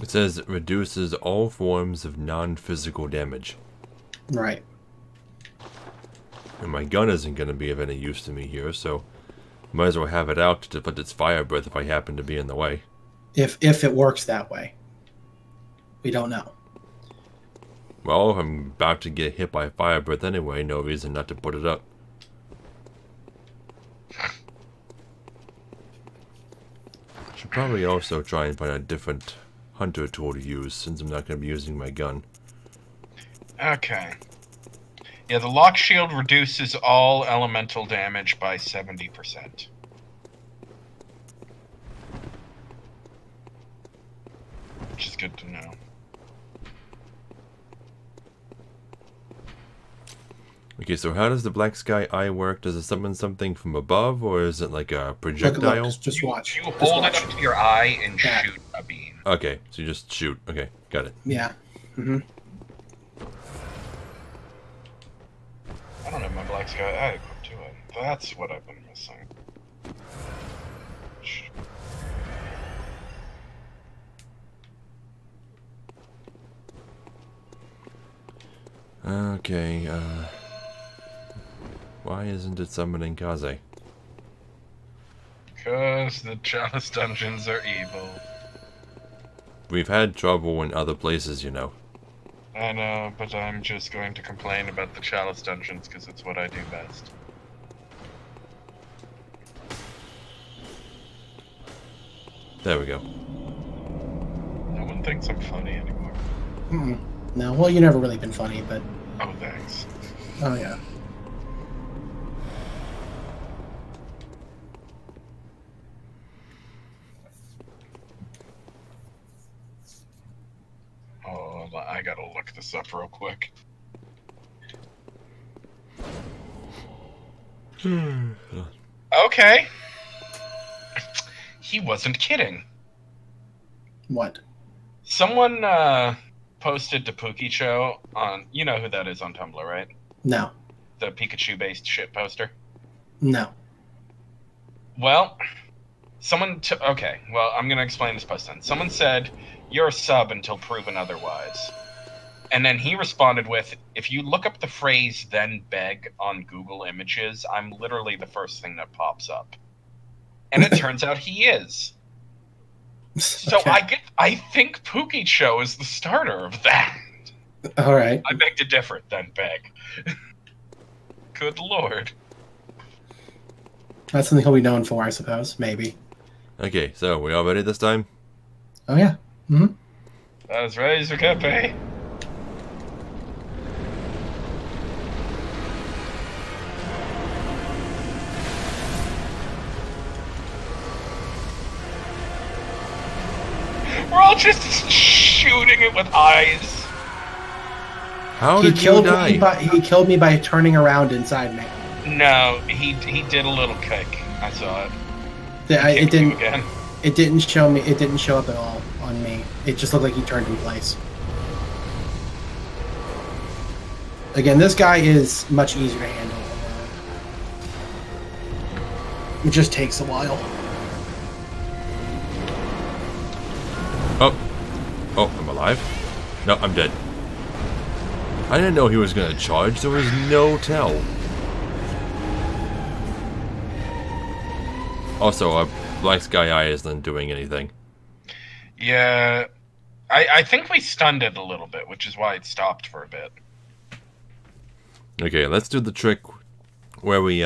It says it reduces all forms of non-physical damage. Right. And my gun isn't going to be of any use to me here, so might as well have it out to deflect its fire breath if I happen to be in the way. If it works that way. We don't know. Well, if I'm about to get hit by fire breath anyway, no reason not to put it up. Should probably also try and find a different hunter tool to use, since I'm not going to be using my gun. Okay. Yeah, the lock shield reduces all elemental damage by 70%. Which is good to know. Okay, so how does the Black Sky Eye work? Does it summon something from above, or is it like a projectile? Just watch. You Just hold watch. it up to your eye and Yeah. shoot a beam. Okay, so you just shoot. Okay, got it. Yeah. Mm-hmm. I don't have my black sky eye equipped to it. That's what I've been missing. Okay, why isn't it summoning Kaze? Because the Chalice dungeons are evil. We've had trouble in other places, you know. I know, but I'm just going to complain about the Chalice dungeons because it's what I do best. There we go. No one thinks I'm funny anymore. Mm-mm. No, well, you've never really been funny, but... Oh, thanks. Oh, yeah. Oh, I gotta look this up real quick. Okay. He wasn't kidding. What? Someone posted to Pookie Show on... You know who that is on Tumblr, right? No. The Pikachu-based shit poster? No. Well, someone... Okay, well, I'm going to explain this post then. Someone said, "You're a sub until proven otherwise." And then he responded with, "If you look up the phrase 'then beg' on Google Images, I'm literally the first thing that pops up." And it turns out he is. So Okay. I think Pookie Show is the starter of that. All right. I beg to differ, then beg. Good lord. That's something he'll be known for, I suppose. Maybe. Okay, so we all ready this time? Oh, yeah. Mm-hmm. As ready as we can be. We're all just shooting it with eyes. How He did you killed die? he killed me by turning around inside me. No, he did a little kick. I saw it. It Kicked you didn't. again. It didn't show me. It didn't show up at all on me. It just looked like he turned in place. Again, this guy is much easier to handle. It just takes a while. Oh, I'm alive? No, I'm dead. I didn't know he was gonna charge. There was no tell. Also, Black Sky Eye isn't doing anything. Yeah, I think we stunned it a little bit, which is why it stopped for a bit. Okay, let's do the trick where we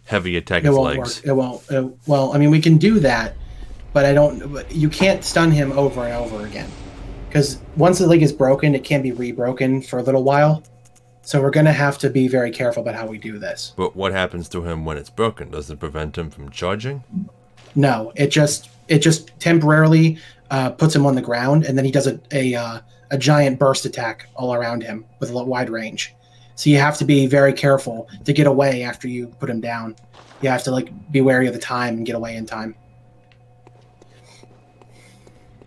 heavy attack It its won't legs. work. It won't. Well, I mean, we can do that, but I don't. But you can't stun him over and over again, because once the leg is broken, it can be rebroken for a little while. So we're gonna have to be very careful about how we do this. But what happens to him when it's broken? Does it prevent him from charging? No, it just temporarily puts him on the ground, and then he does a giant burst attack all around him with a wide range. So you have to be very careful to get away after you put him down. You have to be wary of the time and get away in time.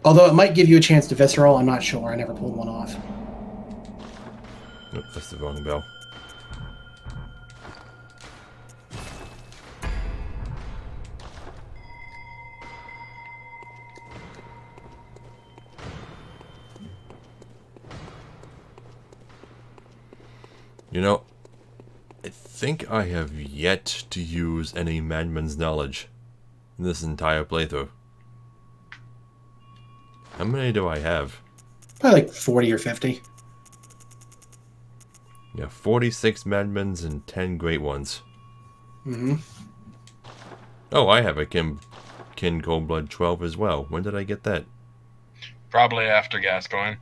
Although it might give you a chance to visceral, I'm not sure. I never pulled one off. Nope, that's the wrong bell. You know, I think I have yet to use any Madman's knowledge in this entire playthrough. How many do I have? Probably 40 or 50. Yeah, 46 Madmans and 10 Great Ones. Mm-hmm. Oh, I have a Kin Coldblood 12 as well. When did I get that? Probably after Gascoigne.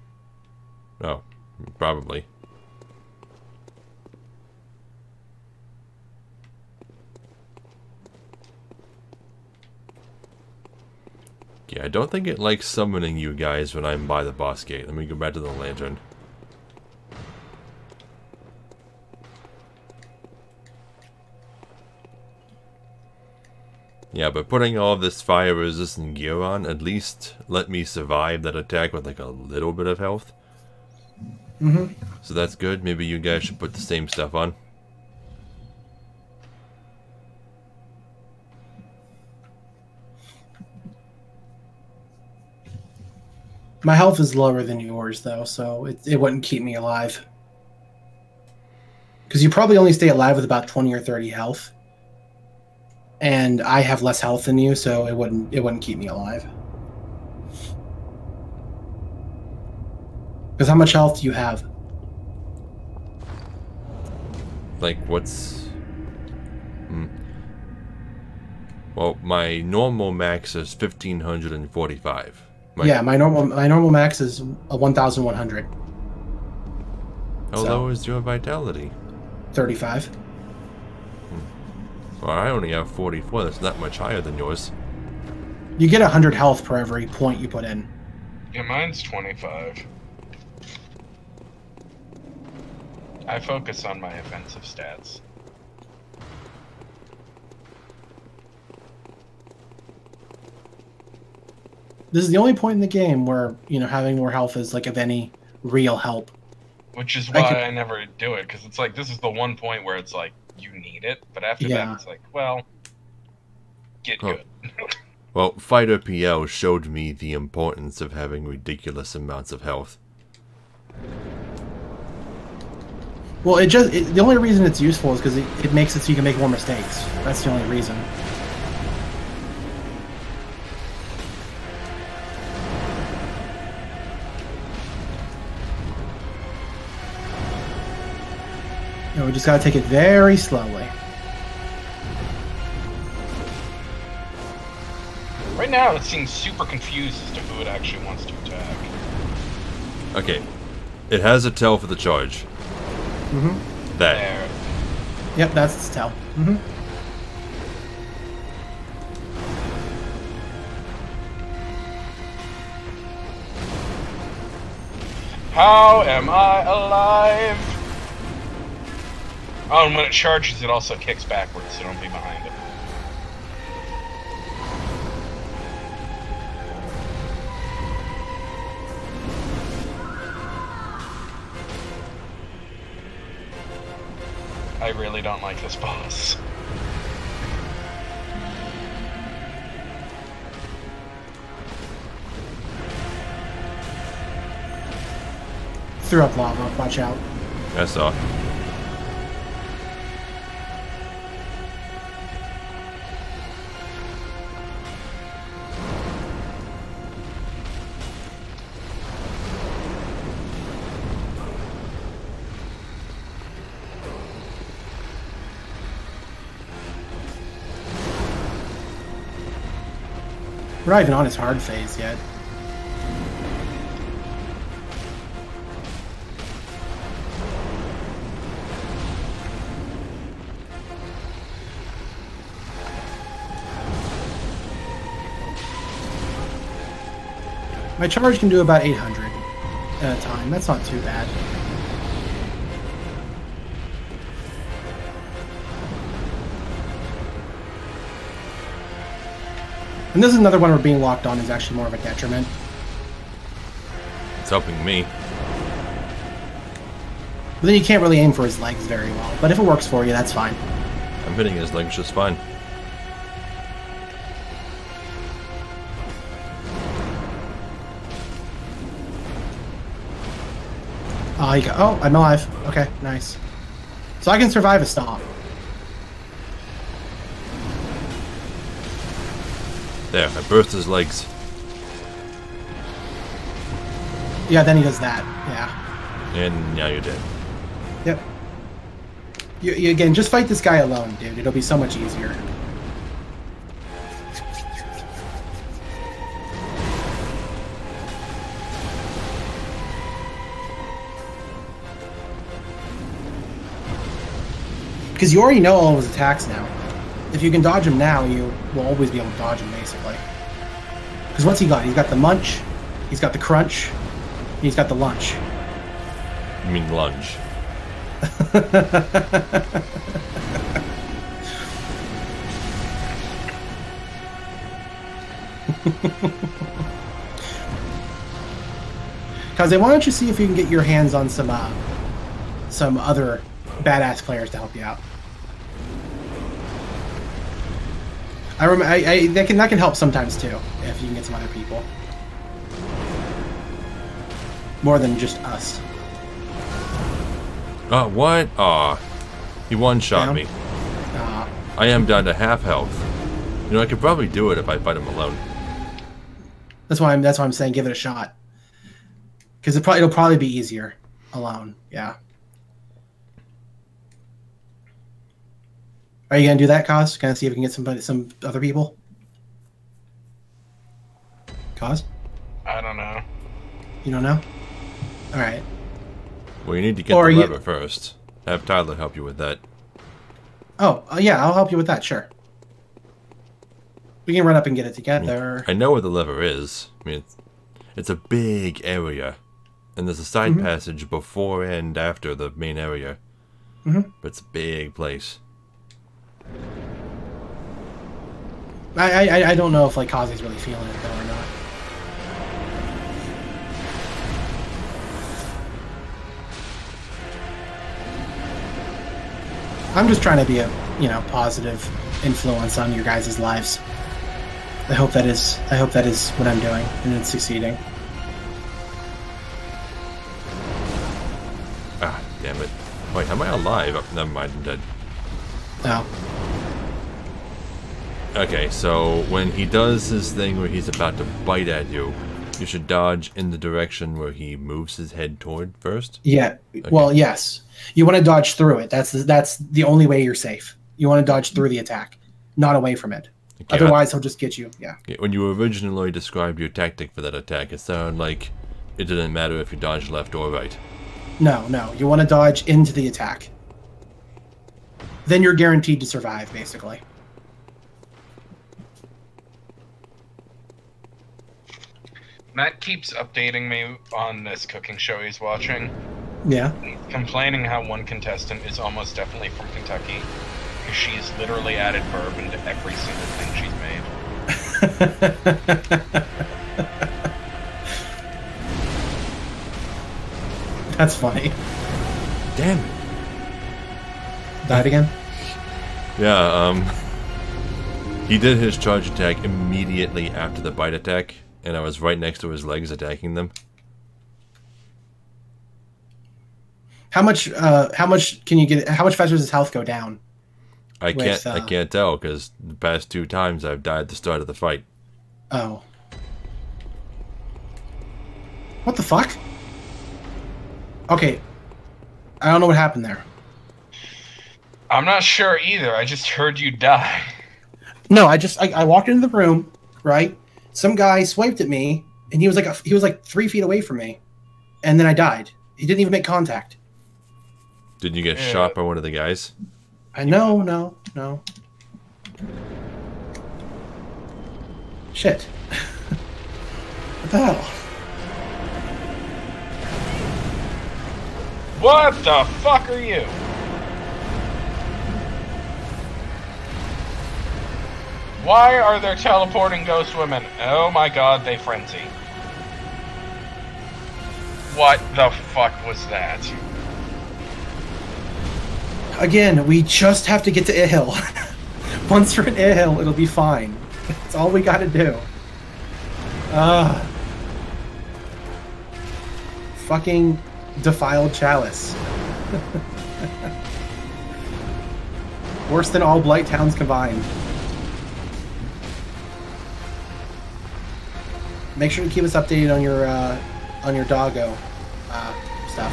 Oh, probably. Yeah, I don't think it likes summoning you guys when I'm by the boss gate. Let me go back to the lantern. Yeah, but putting all this fire-resistant gear on at least let me survive that attack with like a little bit of health. Mm-hmm. So that's good. Maybe you guys should put the same stuff on. My health is lower than yours, though, so it wouldn't keep me alive. Because you probably only stay alive with about 20 or 30 health. And I have less health than you, so it wouldn't keep me alive. Because how much health do you have? Like, what's... Well, my normal max is 1,545. Yeah, my normal max is 1,100. How low is your vitality? 35. Well, I only have 44. That's not much higher than yours. You get 100 health per every point you put in. Yeah, mine's 25. I focus on my offensive stats. This is the only point in the game where, having more health is, like, of any real help. Which is why I never do it, because it's like, this is the one point where it's like, you need it, but after that, it's like, well, get good. Well, Fighter PL showed me the importance of having ridiculous amounts of health. Well, the only reason it's useful is because it makes it so you can make more mistakes. That's the only reason. We just gotta take it very slowly. Right now, it seems super confused as to who it actually wants to attack. Okay. It has a tell for the charge. Mm-hmm. That. There. Yep, that's its tell. Mm-hmm. How am I alive? Oh, and when it charges, it also kicks backwards, so don't be behind it. I really don't like this boss. Threw up lava. Watch out. I saw. We're not even on his hard phase yet. My charge can do about 800 at a time. That's not too bad. And this is another one where being locked on is actually more of a detriment. It's helping me. But then you can't really aim for his legs very well. But if it works for you, that's fine. I'm hitting his legs just fine. Oh, I'm alive. Okay, nice. So I can survive a stomp. There, I burst his legs. Yeah, then he does that. Yeah. And now you're dead. Yep. You again, just fight this guy alone, dude. It'll be so much easier. Because you already know all of his attacks now. If you can dodge him now, you will always be able to dodge him, basically. Because what's he got? He's got the munch, he's got the crunch, and he's got the lunch. You mean lunge. Because why don't you see if you can get your hands on some other badass players to help you out. I remember that can help sometimes too if you can get some other people, more than just us. Oh, what? Aw. He one-shot Down? me. I am down to half health. You know, I could probably do it if I fight him alone. That's why I'm saying give it a shot. Because it'll probably be easier alone. Yeah. Are you gonna do that, Kaz? Gonna see if we can get some other people? Kaz? I don't know. You don't know? All right. Well, you need to get the lever first. Have Tyler help you with that. Oh, yeah, I'll help you with that, sure. We can run up and get it together. I know where the lever is. I mean, it's a big area. And there's a side passage before and after the main area. But it's a big place. I don't know if, like, Kazi's really feeling it, though, or not. I'm just trying to be a, positive influence on your guys' lives. I hope that is what I'm doing, and it's succeeding. Ah, damn it. Wait, am I alive? Oh, never mind, I'm dead. Oh. Okay, so when he does his thing where he's about to bite at you, you should dodge in the direction where he moves his head toward first? Yeah. Okay. Well, yes. You want to dodge through it. That's the only way you're safe. You want to dodge through the attack, not away from it. Okay, otherwise, he'll just get you. Yeah. When you originally described your tactic for that attack, it sounded like it didn't matter if you dodged left or right. No. You want to dodge into the attack. Then you're guaranteed to survive, basically. Matt keeps updating me on this cooking show he's watching. Yeah. He's complaining how one contestant is almost definitely from Kentucky, because she's literally added bourbon to every single thing she's made. That's funny. Damn it. Died again? Yeah, he did his charge attack immediately after the bite attack, and I was right next to his legs attacking them. How much can you get? How much faster does his health go down? I can't tell, because the past 2 times I've died at the start of the fight. Oh. What the fuck? Okay. I don't know what happened there. I'm not sure either. I just heard you die. No, I walked into the room, right? Some guy swiped at me, and he was like 3 feet away from me, and then I died. He didn't even make contact. Did you get shot by one of the guys? No. Shit. What the hell? What the fuck are you? Why are there teleporting ghost women? Oh my god, they frenzy. What the fuck was that? Again, we just have to get to Ihill. Once we're in Ihill, it'll be fine. That's all we gotta do. Fucking defiled chalice. Worse than all Blight towns combined. Make sure to keep us updated on your doggo stuff.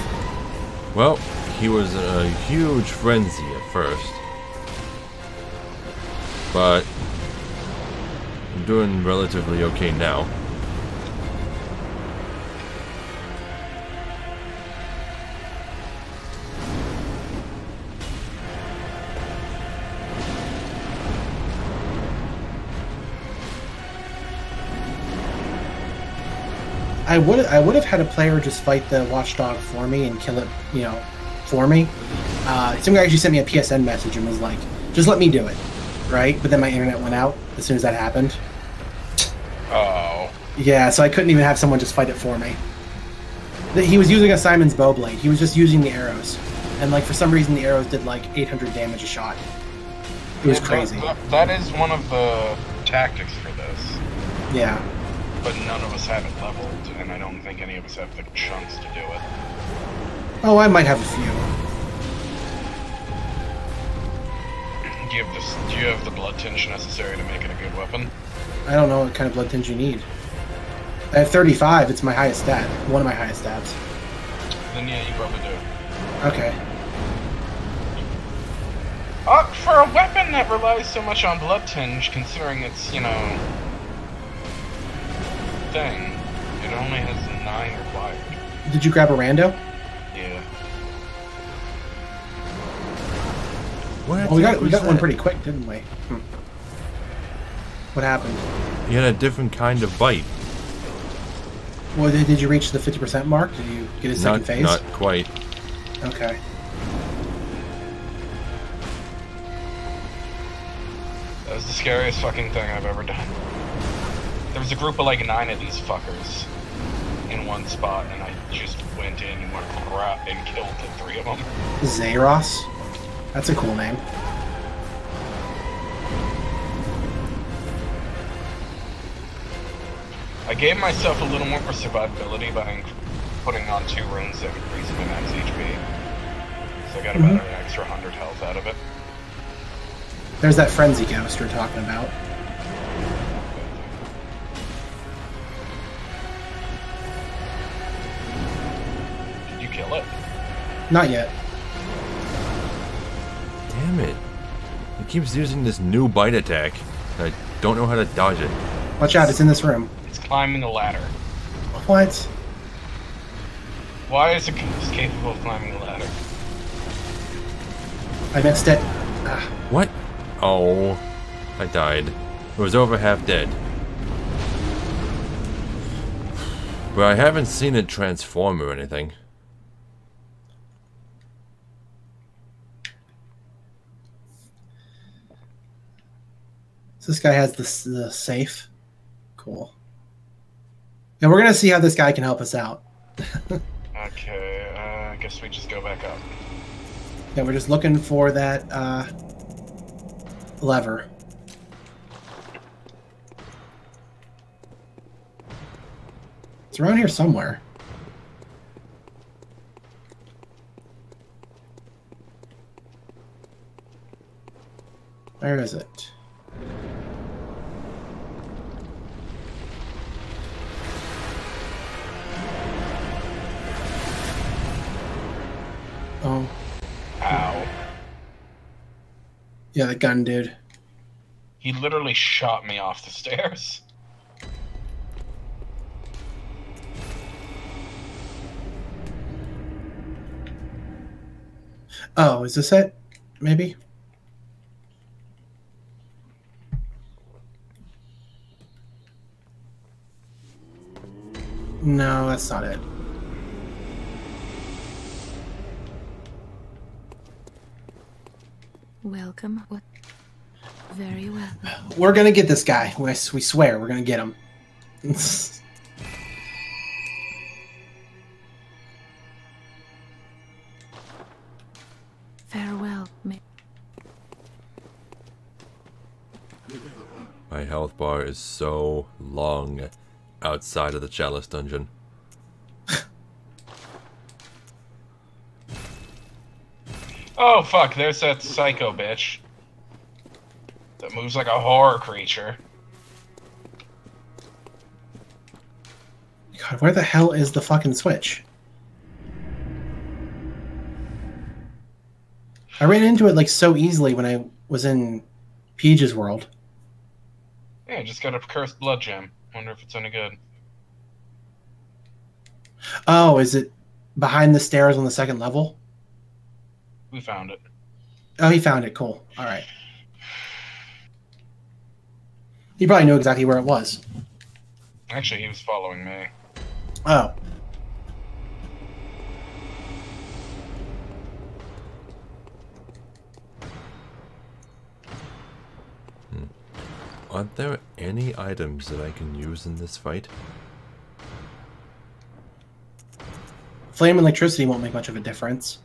Well, he was in a huge frenzy at first, but I'm doing relatively okay now. I would have had a player just fight the watchdog for me and kill it, for me. Some guy actually sent me a PSN message and was like, "Just let me do it," right? But then my internet went out as soon as that happened. Oh. Yeah, so I couldn't even have someone just fight it for me. He was using a Simon's bow blade. He was just using the arrows. And, like, for some reason, the arrows did, like, 800 damage a shot. It was crazy. That is one of the tactics for this. Yeah. But none of us have it leveled, and I don't think any of us have the chunks to do it. Oh, I might have a few. Do you have the blood tinge necessary to make it a good weapon? I don't know what kind of blood tinge you need. I have 35. It's my highest stat. One of my highest stats. Then yeah, you probably do. Okay. For a weapon that relies so much on blood tinge, considering it's, you know, thing, it only has 9 required. Did you grab a rando? Yeah. Well, we got one pretty quick, didn't we? What happened? You had a different kind of bite. Well, did you reach the 50% mark? Did you get a second phase? Not quite. Okay. That was the scariest fucking thing I've ever done. There was a group of like 9 of these fuckers in one spot, and I just went in and went crap and killed the 3 of them. Zayros? That's a cool name. I gave myself a little more survivability by putting on 2 runes that increased my max HP. So I got about an extra 100 health out of it. There's that frenzy ghost you're talking about. Did you kill it? Not yet. Damn it. He keeps using this new bite attack. I don't know how to dodge it. Watch out, it's in this room. It's climbing a ladder. What? Why is it capable of climbing a ladder? I missed it. Ah. What? Oh, I died. It was over half dead. But I haven't seen it transform or anything. So this guy has the safe. Cool. And we're going to see how this guy can help us out. Okay, I guess we just go back up. Yeah, we're just looking for that lever. It's around here somewhere. Where is it? Oh. Ow. Yeah, the gun dude. He literally shot me off the stairs. Oh, is this it? Maybe? No, that's not it. Welcome. What? Very well. We're gonna get this guy. We swear we're gonna get him. Farewell. My health bar is so long outside of the Chalice dungeon. Oh fuck, there's that psycho bitch. That moves like a horror creature. God, where the hell is the fucking switch? I ran into it like so easily when I was in Peach's world. Yeah, just got a cursed blood gem. Wonder if it's any good. Oh, is it behind the stairs on the second level? We found it. Oh, he found it. Cool. All right. He probably knew exactly where it was. Actually, he was following me. Oh. Aren't there any items that I can use in this fight? Flame and electricity won't make much of a difference.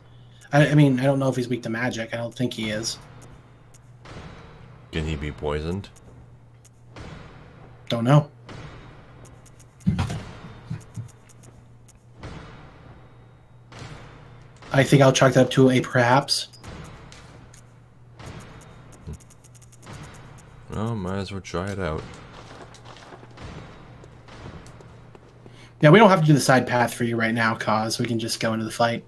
I mean, I don't know if he's weak to magic. I don't think he is. Can he be poisoned? Don't know. I think I'll chalk that up to a perhaps. Well, might as well try it out. Yeah, we don't have to do the side path for you right now, Cause. We can just go into the fight.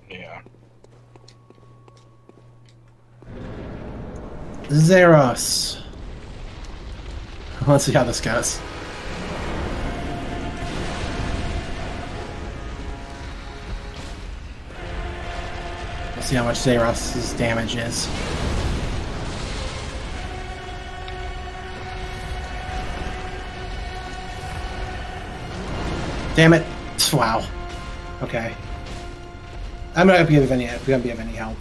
Yeah. Zeros. Let's see how this goes. Let's see how much Zeros' damage is. Damn it. Wow. Okay. I'm not gonna be of any help.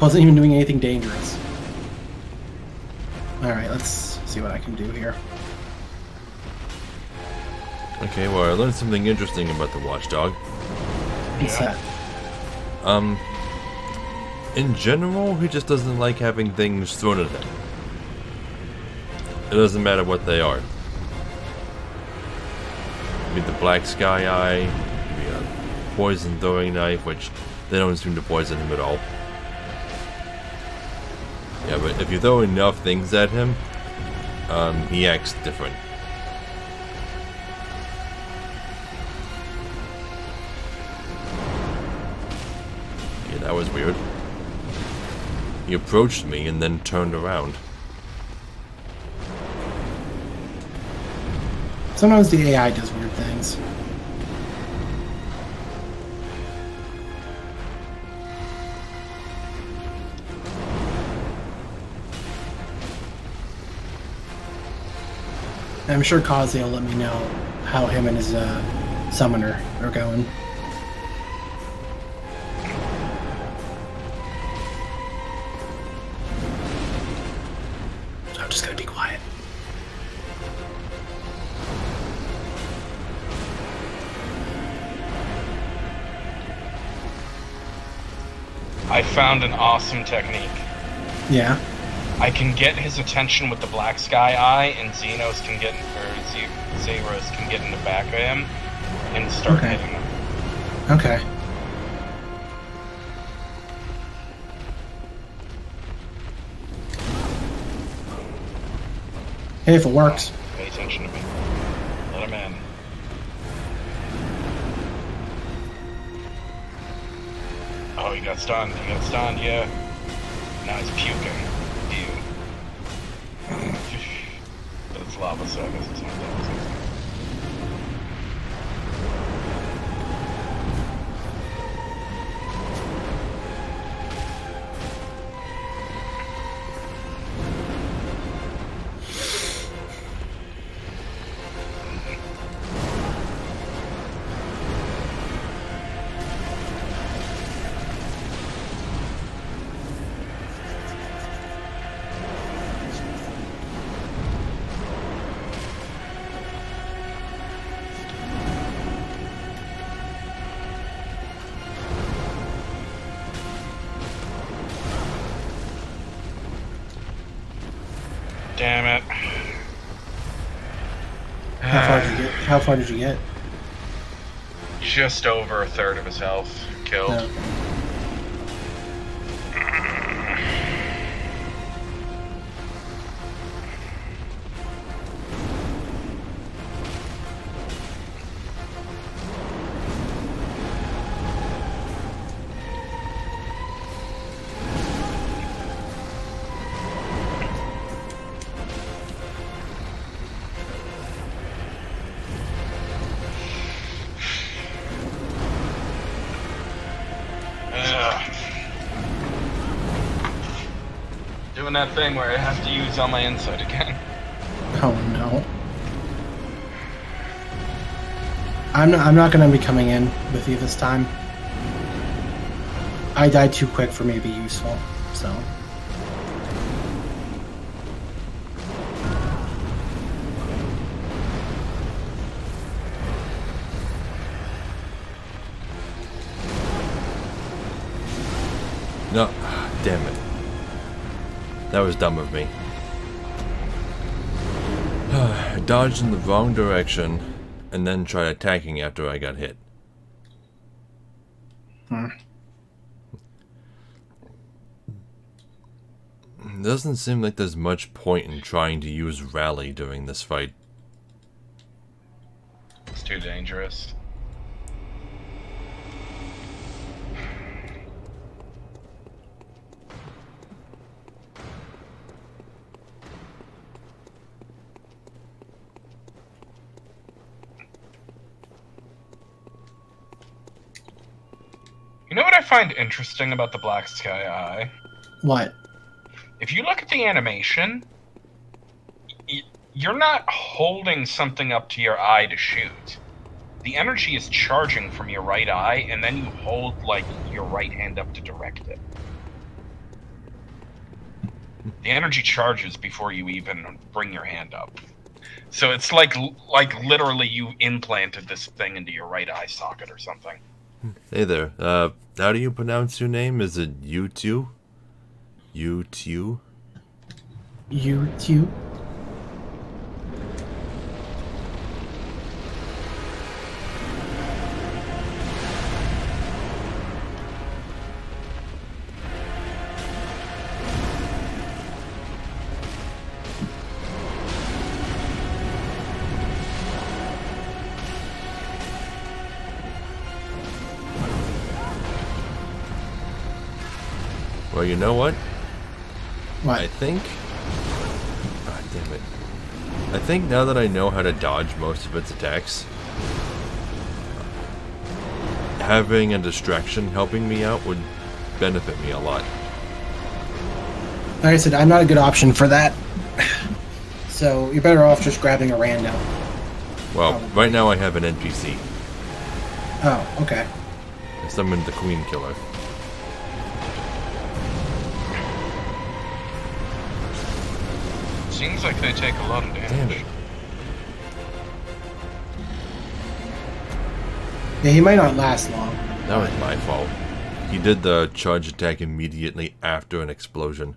Wasn't even doing anything dangerous. Alright, let's see what I can do here. Okay, well, I learned something interesting about the watchdog. What's that? In general, he just doesn't like having things thrown at him. It doesn't matter what they are. Be the black sky eye, be a poison throwing knife, which they don't seem to poison him at all. Yeah, but if you throw enough things at him, he acts different. Yeah, that was weird. He approached me and then turned around. Sometimes the AI does weird things. I'm sure Kaze will let me know how him and his summoner are going. So I'm just gonna be quiet. I found an awesome technique. Yeah. I can get his attention with the black sky eye, and Zeros can get in the back of him and start Okay. hitting him. Okay. Hey, if it works. Pay attention to me. Let him in. Oh, he got stunned. He got stunned, yeah. Now he's puking. Ew. But it's lava, so I guess it's not that. Damn it. How far did you get? Just over a third of his health killed. No. Doing that thing where I have to use all my insight again. I'm not going to be coming in with you this time. I died too quick for me to be useful, so. No, damn it. That was dumb of me. I dodged in the wrong direction and then tried attacking after I got hit. Doesn't seem like there's much point in trying to use rally during this fight. It's too dangerous. You know what I find interesting about the Black Sky Eye? What? If you look at the animation, you're not holding something up to your eye to shoot. The energy is charging from your right eye, and then you hold, like, your right hand up to direct it. The energy charges before you even bring your hand up. So it's like literally you implanted this thing into your right eye socket or something. Hey there, how do you pronounce your name? Is it U2? U2? U2? Well, you know what? What? I think... God damn it. I think now that I know how to dodge most of its attacks, having a distraction helping me out would benefit me a lot. Like I said, I'm not a good option for that. So you're better off just grabbing a rando. Well, right now I have an NPC. Oh, okay. I summoned the Queen Killer. Seems like they take a lot of damage. Damn it. Yeah, he might not last long. That was my fault. He did the charge attack immediately after an explosion.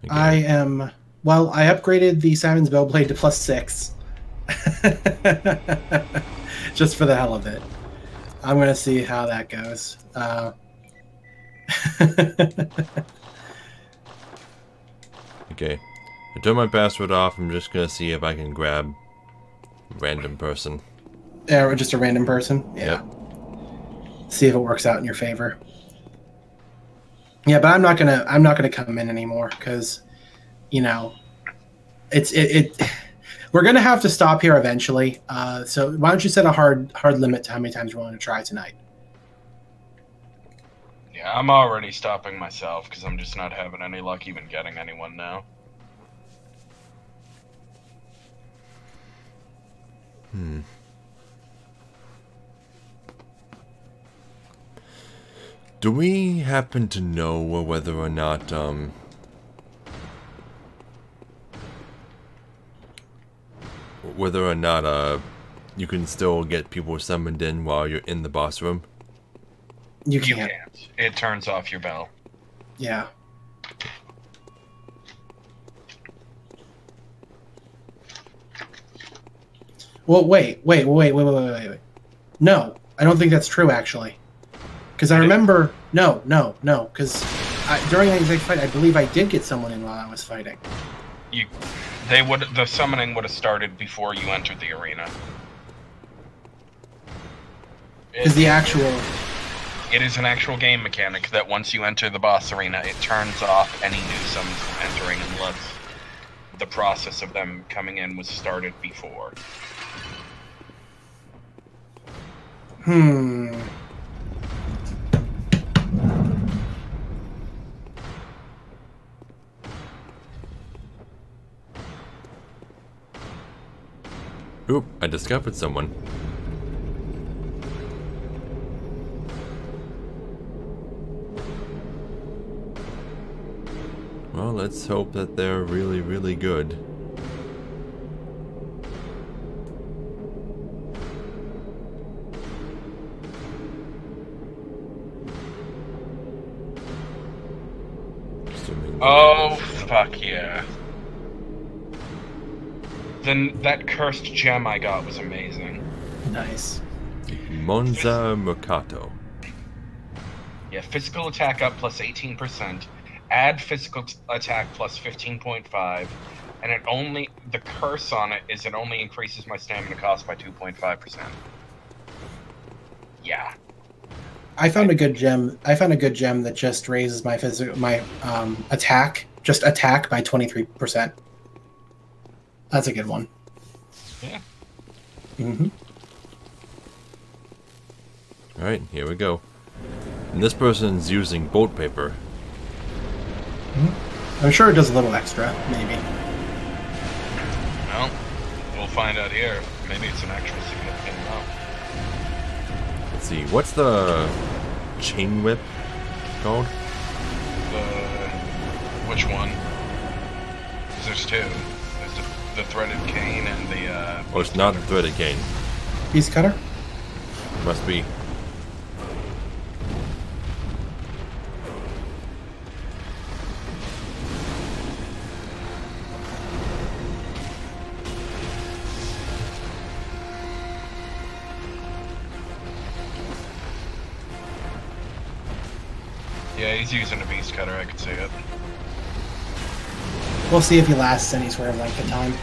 Okay. Well, I upgraded the Simon's Bellblade to +6. Just for the hell of it. I'm going to see how that goes. Okay. I turned my password off. I'm just going to see if I can grab random person. Yeah, or just a random person? Yeah. Yep. See if it works out in your favor. Yeah, but I'm not gonna come in anymore because, you know, we're gonna have to stop here eventually. So why don't you set a hard limit to how many times you're willing to try tonight? Yeah, I'm already stopping myself because I'm just not having any luck even getting anyone now. Do we happen to know whether or not, you can still get people summoned in while you're in the boss room? You You can't. can't. It turns off your bell. Yeah. Well, wait. No, I don't think that's true, actually. Because I remember... No, because during the exact fight, I believe I did get someone in while I was fighting. The summoning would have started before you entered the arena. Because the actual... It is an actual game mechanic that once you enter the boss arena, it turns off any new summons from entering unless the process of them coming in was started before. Oop, I discovered someone. Well, let's hope that they're really, really good. Oh, fuck yeah. Then that cursed gem I got was amazing. Nice. Monza Mercato. Yeah, physical attack up plus 18%, add physical attack plus 15.5, and it only, the curse on it is it only increases my stamina cost by 2.5%. Yeah. I found a good gem. I found a good gem that just raises my attack, just attack by 23%. That's a good one. Yeah. Mm-hmm. Alright, here we go. And this person's using bolt paper. Mm-hmm. I'm sure it does a little extra, maybe. Well, we'll find out here. Maybe it's an actual significant amount. Let's see, what's the chain whip called? Which one? 'Cause there's two. There's the threaded cane and the, Oh, it's not the threaded cane. Piece cutter? Must be. Yeah, he's using a beast cutter, I can see it. We'll see if he lasts any sort of length of time.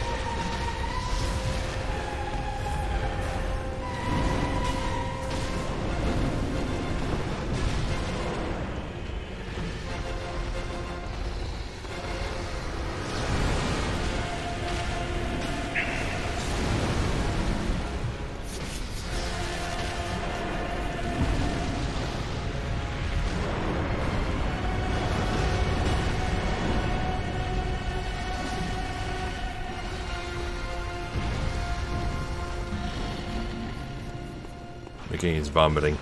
Okay, he's vomiting.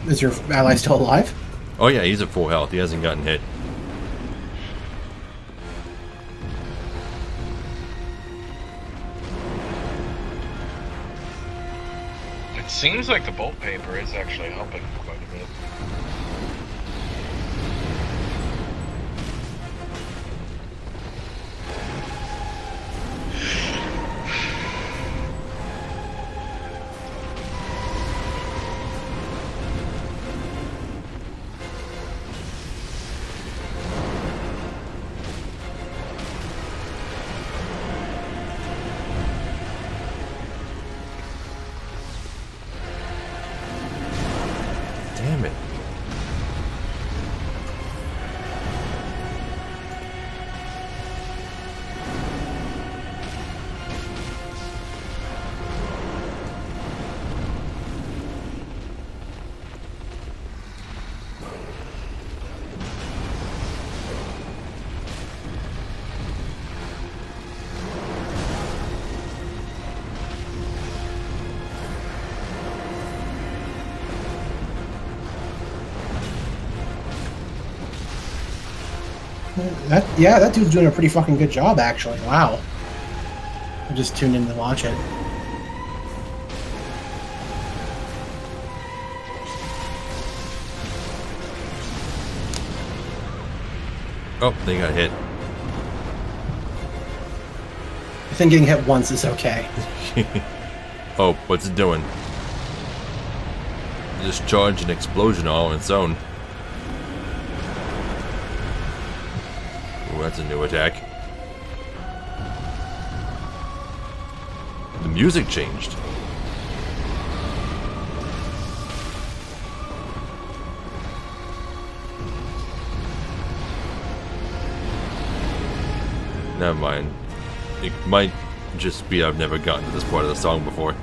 Is your ally still alive? Oh yeah, he's at full health. He hasn't gotten hit. It seems like the bolt paper is actually helping quite a bit. Damn it. That dude's doing a pretty fucking good job, actually. Wow. I just tuned in to watch it. Oh, they got hit. I think getting hit once is okay. Oh, what's it doing? Just charged an explosion all on its own. Ooh, that's a new attack. The music changed. Never mind. It might just be I've never gotten to this part of the song before.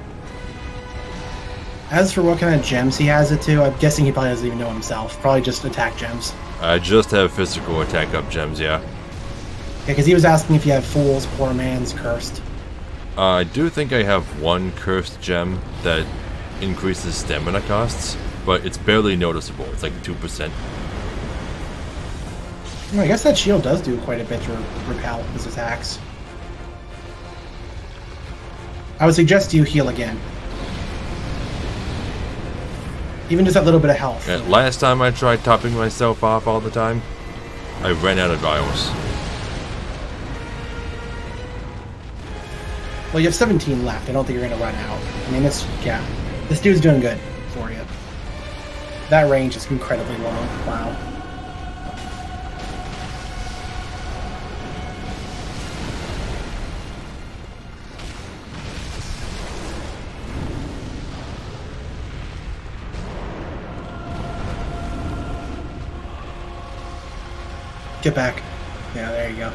As for what kind of gems he has it to, I'm guessing he probably doesn't even know himself. Probably just attack gems. I just have physical attack up gems, yeah. Yeah, because he was asking if you had Fool's, Poor Man's, Cursed. I do think I have one cursed gem that increases stamina costs, but it's barely noticeable. It's like 2%. I guess that shield does do quite a bit to repel his attacks. I would suggest you heal again. Even just that little bit of health. Yeah, last time I tried topping myself off all the time, I ran out of vials. Well, you have 17 left. I don't think you're going to run out. I mean, yeah. This dude's doing good for you. That range is incredibly long. Wow. Get back. Yeah, there you go.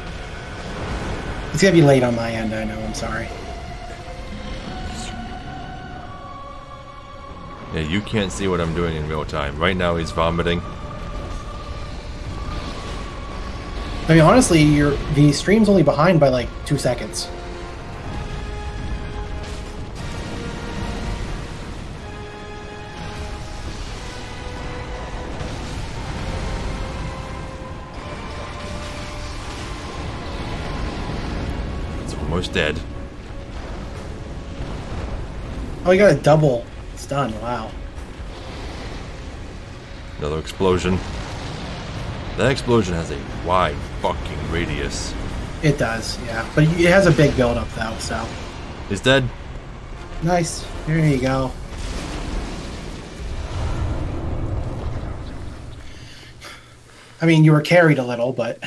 It's gonna be late on my end, I know, I'm sorry. Yeah, you can't see what I'm doing in real time. Right now he's vomiting. I mean, honestly, the stream's only behind by like 2 seconds. Almost dead. Oh, you got a double stun. Wow. Another explosion. That explosion has a wide fucking radius. It does, yeah. But it has a big build-up, though, so... He's dead. Nice. There you go. I mean, you were carried a little, but...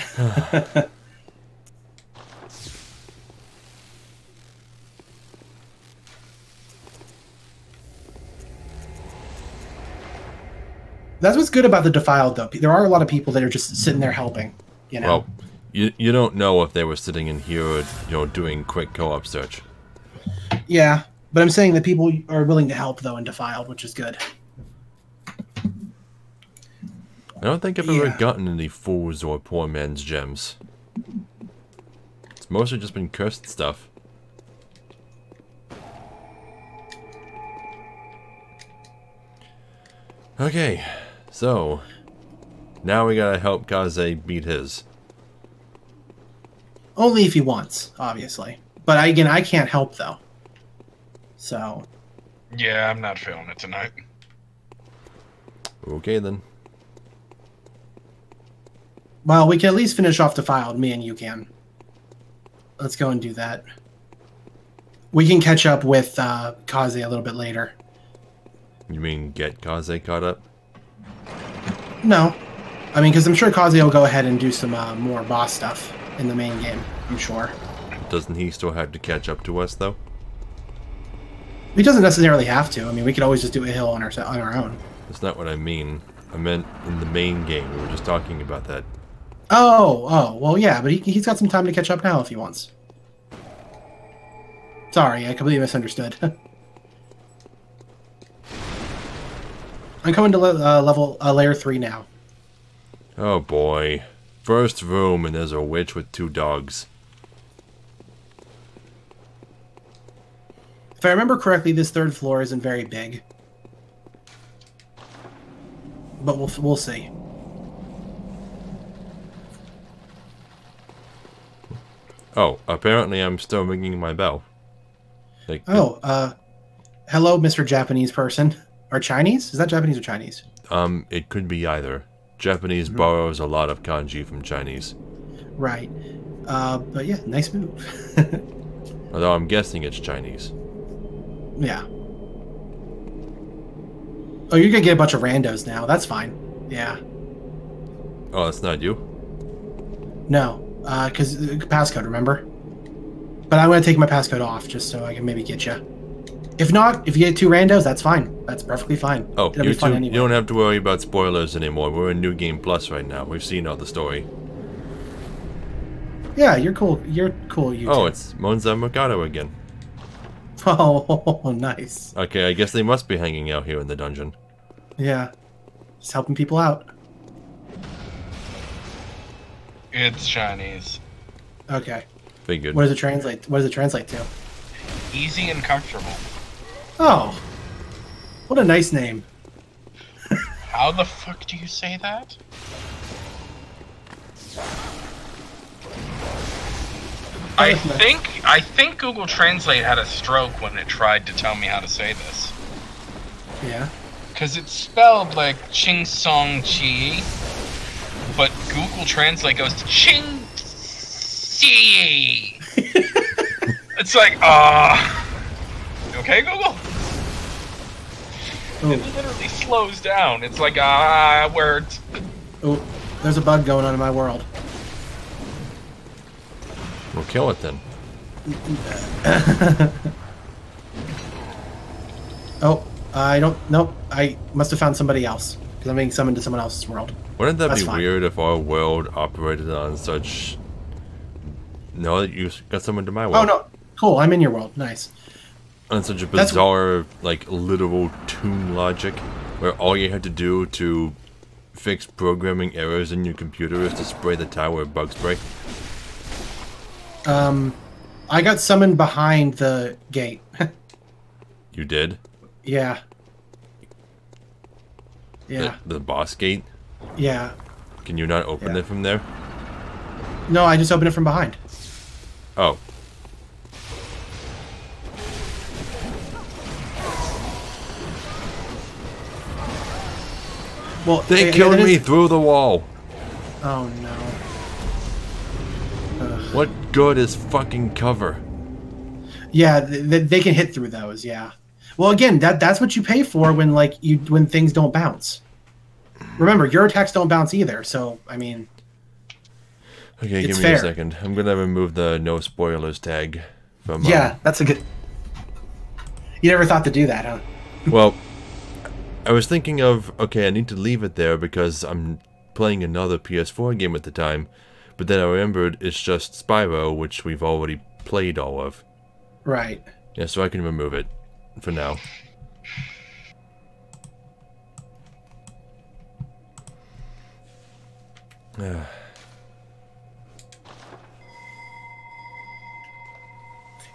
That's what's good about the Defiled, though. There are a lot of people that are just sitting there helping, you know? Well, you don't know if they were sitting in here or, doing quick co-op search. Yeah, but I'm saying that people are willing to help, though, in Defiled, which is good. I don't think I've ever gotten any fool's or poor man's gems. It's mostly just been cursed stuff. Okay, so now we gotta help Kaze beat his. Only if he wants, obviously. But again, I can't help, though. So... Yeah, I'm not feeling it tonight. Okay, then. Well, we can at least finish off Defiled. Me and you can. Let's go and do that. We can catch up with Kaze a little bit later. You mean get Kaze caught up? No. I mean, because I'm sure Kaze will go ahead and do some more boss stuff in the main game. I'm sure. Doesn't he still have to catch up to us, though? He doesn't necessarily have to. I mean, we could always just do a hill on our own. That's not what I mean. I meant in the main game. We were just talking about that. Oh, well, yeah, but he's got some time to catch up now if he wants. Sorry, I completely misunderstood. I'm coming to layer 3 now. Oh boy. First room and there's a witch with 2 dogs. If I remember correctly, this 3rd floor isn't very big. But we'll see. Oh, apparently I'm still ringing my bell. Like, hello, Mr. Japanese person. Or Chinese? Is that Japanese or Chinese? It could be either. Japanese borrows a lot of kanji from Chinese. Right. But yeah, nice move. Although I'm guessing it's Chinese. Yeah. Oh, you're gonna get a bunch of randos now. That's fine. Yeah. Oh, that's not you? No. Because passcode, remember? But I'm gonna take my passcode off just so I can maybe get you. If not, if you get 2 randos, that's fine. That's perfectly fine. Oh, it'll be fun anyway. You don't have to worry about spoilers anymore. We're in New Game Plus right now. We've seen all the story. Yeah, you're cool. You're cool, you Oh, it's Monza Mercado again. Oh, nice. Okay, I guess they must be hanging out here in the dungeon. Yeah. Just helping people out. It's Chinese. Okay. Figured. What does it translate? What does it translate to? Easy and comfortable. Oh, what a nice name. How the fuck do you say that? I think Google Translate had a stroke when it tried to tell me how to say this. Yeah. Because it's spelled like Ching Song Chi, but Google Translate goes to Ching Si. It's like, okay, Google? Ooh. It literally slows down. It's like, words. Oh, there's a bug going on in my world. We'll kill it then. Oh, I don't. Nope. I must have found somebody else because I'm being summoned to someone else's world. Wouldn't that That's be fine. weird if our world operated on such... No, you got someone to my world. Oh no, cool. I'm in your world. Nice. On such a That's- bizarre, like, literal tune logic, where all you had to do to fix programming errors in your computer is to spray the tower with bug spray. I got summoned behind the gate. You did? Yeah. Yeah. The boss gate? Yeah. Can you not open Yeah. it from there? No, I just opened it from behind. Oh. Well, They yeah, killed that me is- through the wall! Oh no. What good is fucking cover? Yeah, they can hit through those. Yeah. Well, again, that's what you pay for when when things don't bounce. Remember, your attacks don't bounce either. So I mean, Okay, It's give me fair. a second. I'm gonna remove the no spoilers tag from... yeah, that's a good. You never thought to do that, huh? Well, I was thinking of, okay, I need to leave it there because I'm playing another PS4 game at the time, but then I remembered it's just Spyro, which we've already played all of. Right. Yeah, so I can remove it for now.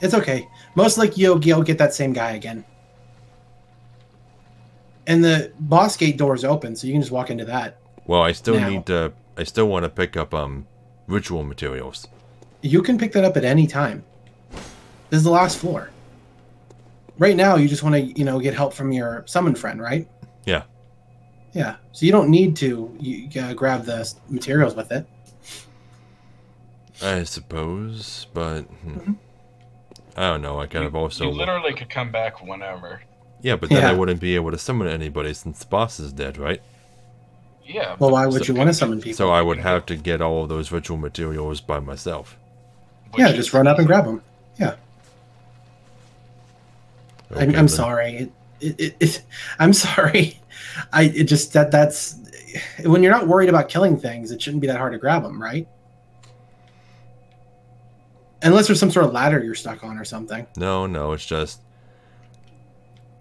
It's okay. Most likely you'll get that same guy again. And the boss gate door is open, so you can just walk into that. Well, I still Now. need to... I still want to pick up, ritual materials. You can pick that up at any time. This is the last floor. Right now, you just want to, get help from your summon friend, right? Yeah. Yeah. So you don't need to grab the materials with it. I suppose, but... I don't know, I kind of also... You literally could come back whenever. Yeah, but then I Yeah. wouldn't be able to summon anybody since the boss is dead, right? Yeah. Well, but- why would you want to summon people? So I would have to get all of those ritual materials by myself. Yeah, which just is- run up and grab them. Yeah. Okay, I'm then. sorry. I'm sorry. That's when you're not worried about killing things, it shouldn't be that hard to grab them, right? Unless there's some sort of ladder you're stuck on or something. No, it's just...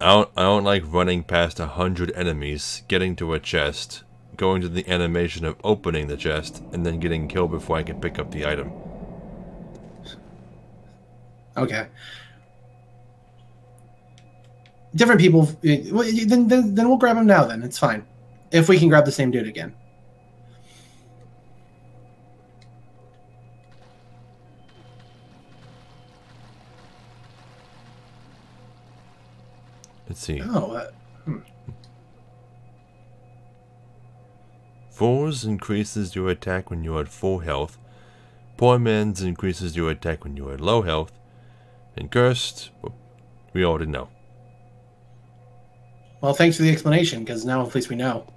I don't like running past 100 enemies, getting to a chest, going to the animation of opening the chest, and then getting killed before I can pick up the item. Okay. Different people. Well, then we'll grab him now. Then it's fine. If we can grab the same dude again. Let's see. Oh, Fours increases your attack when you're at full health. Poor Man's increases your attack when you're at low health. And Cursed, well, we already know. well, thanks for the explanation, because now at least we know.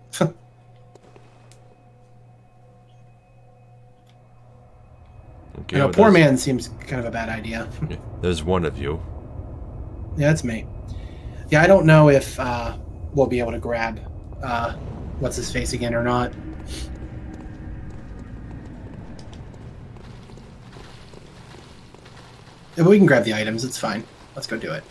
Okay, You know, well, poor there's- man seems kind of a bad idea. yeah, there's one of you. Yeah, that's me. Yeah, I don't know if we'll be able to grab what's his face again or not. Yeah, but we can grab the items. It's fine. Let's go do it.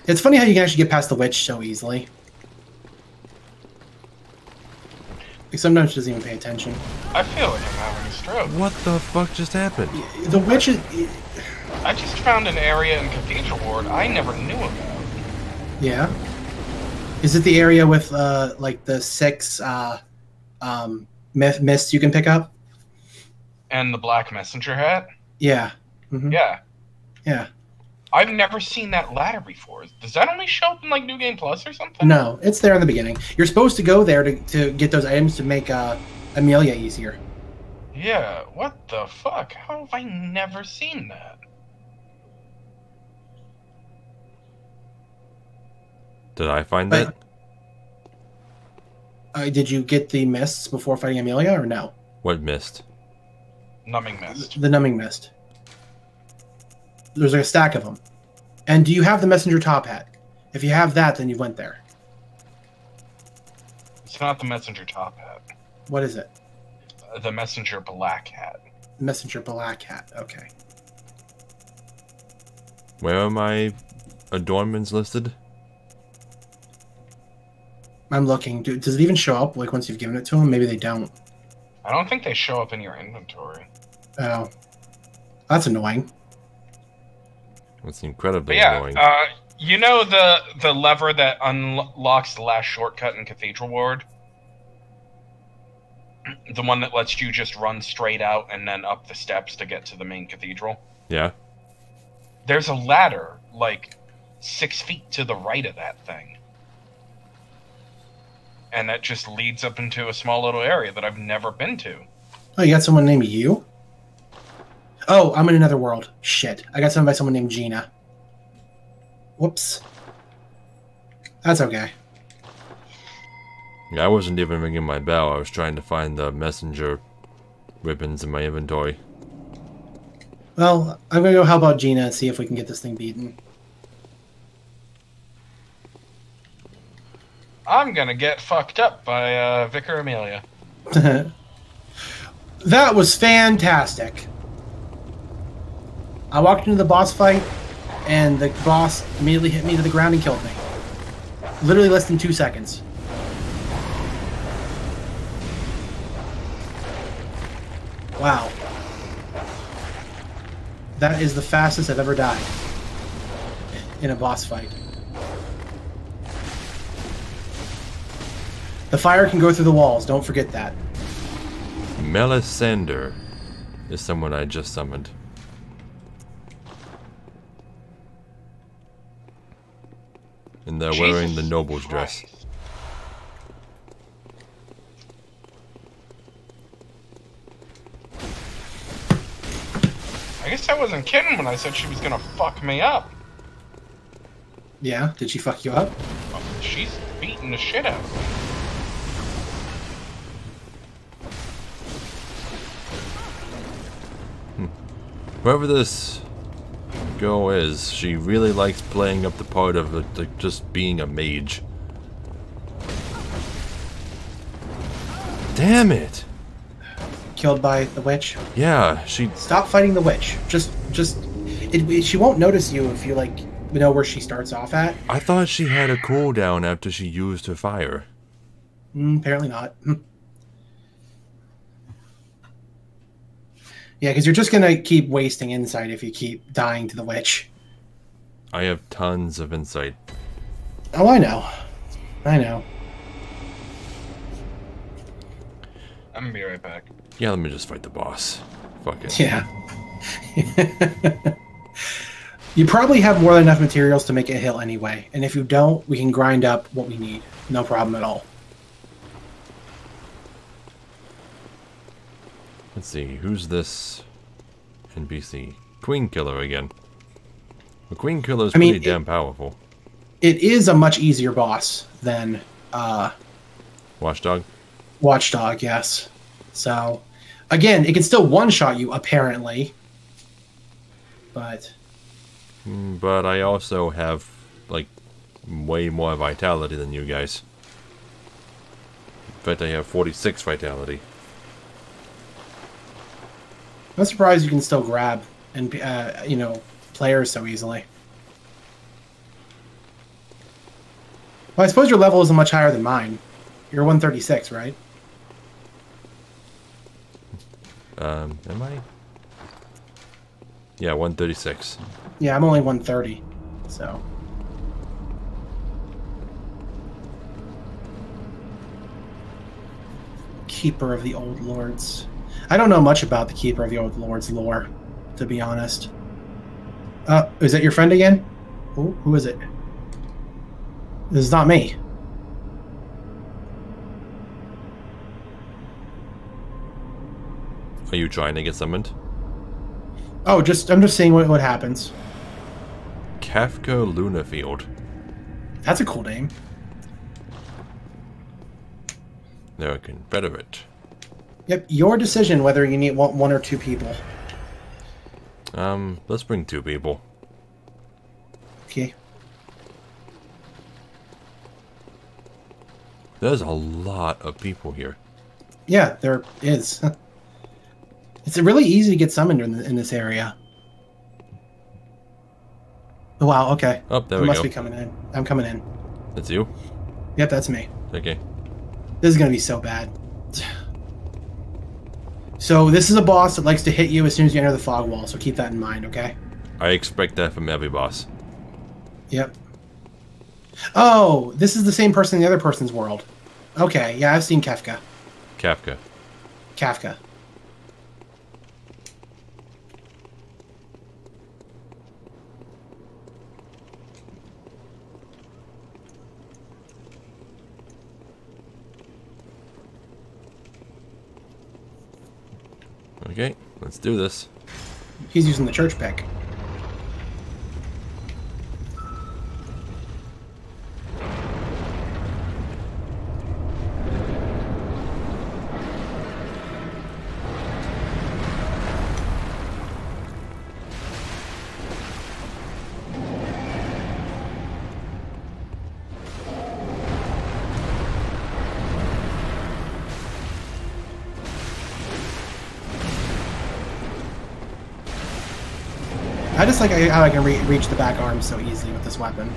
It's funny how you can actually get past the witch so easily. Like, sometimes she doesn't even pay attention. I feel like I'm having a stroke. What the fuck just happened? The witch is... I just found an area in Cathedral Ward I never knew about. Yeah. Is it the area with, like, the 6, mists you can pick up? And the Black Messenger hat? Yeah. Mm-hmm. Yeah. Yeah. I've never seen that ladder before. Does that only show up in, like, New Game Plus or something? No, it's there in the beginning. You're supposed to go there to get those items to make, Amelia easier. Yeah, what the fuck? How have I never seen that? Did I find that? Did you get the mists before fighting Amelia, or no? What mist? Numbing Mist. The numbing mist. There's like a stack of them. And do you have the messenger top hat? If you have that, then you went there. It's not the Messenger top hat. What is it? The Messenger black hat. The messenger black hat. Okay. Where are my adornments listed? I'm looking. Does it even show up like once you've given it to them? Maybe they don't. I don't think they show up in your inventory. Oh. That's annoying. That's incredibly But yeah, annoying. you know the lever that unlocks the last shortcut in Cathedral Ward? The one that lets you just run straight out and then up the steps to get to the main cathedral? Yeah? There's a ladder, like, 6 feet to the right of that thing. And that just leads up into a small little area that I've never been to. Oh, you got someone named you? Oh, I'm in another world. Shit. I got someone by someone named Gina. Whoops. That's okay. Yeah, I wasn't even ringing my bell. I was trying to find the messenger ribbons in my inventory. Well, I'm gonna go help out Gina and see if we can get this thing beaten. I'm gonna get fucked up by Vicar Amelia. That was fantastic. I walked into the boss fight, and the boss immediately hit me to the ground and killed me. Literally less than 2 seconds. Wow. That is the fastest I've ever died in a boss fight. The fire can go through the walls, don't forget that. Melisandre is someone I just summoned. And they're wearing the noble's dress. I guess I wasn't kidding when I said she was gonna fuck me up. Yeah? Did she fuck you up? She's beating the shit out of me. Whoever this girl is, she really likes playing up the part of just being a mage. Damn it! Killed by the witch? Yeah, she... Stop fighting the witch. She won't notice you if you, like, know where she starts off at. I thought she had a cooldown after she used her fire. Apparently not. Yeah, because you're just going to keep wasting insight if you keep dying to the witch. I have tons of insight. Oh, I know. I know. I'm gonna be right back. Yeah, let me just fight the boss. Fuck it. Yeah. You probably have more than enough materials to make a hill anyway. And if you don't, we can grind up what we need. No problem at all. Let's see, who's this NPC? Queen Killer again. The Queen Killer is pretty damn powerful. It is a much easier boss than Watchdog? Watchdog, yes. So, again, it can still one-shot you, apparently. But... But I also have, like, way more vitality than you guys. In fact, I have 46 vitality. I'm surprised you can still grab and you know, players so easily. Well, I suppose your level isn't much higher than mine. You're 136, right? Am I? Yeah, 136. Yeah, I'm only 130, so. Keeper of the Old Lords. I don't know much about the Keeper of the Old Lords lore, to be honest. Is that your friend again? Who is it? This is not me. Are you trying to get summoned? Oh, I'm just seeing what happens. Kafka Lunafield. That's a cool name. No, I can better it. Yep, your decision whether you need one or two people. Let's bring 2 people. Okay. There's a lot of people here. Yeah, there is. It's really easy to get summoned in this area. Oh, wow, okay. Oh, there I we must go. be coming in. I'm coming in. That's you? Yep, that's me. Okay. This is going to be so bad. So this is a boss that likes to hit you as soon as you enter the fog wall, so keep that in mind, okay? I expect that from every boss. Yep. Oh, this is the same person in the other person's world. Okay, yeah, I've seen Kafka. Kafka. Kafka. Okay, let's do this. He's using the church pick. I just like how I can reach the back arm so easily with this weapon.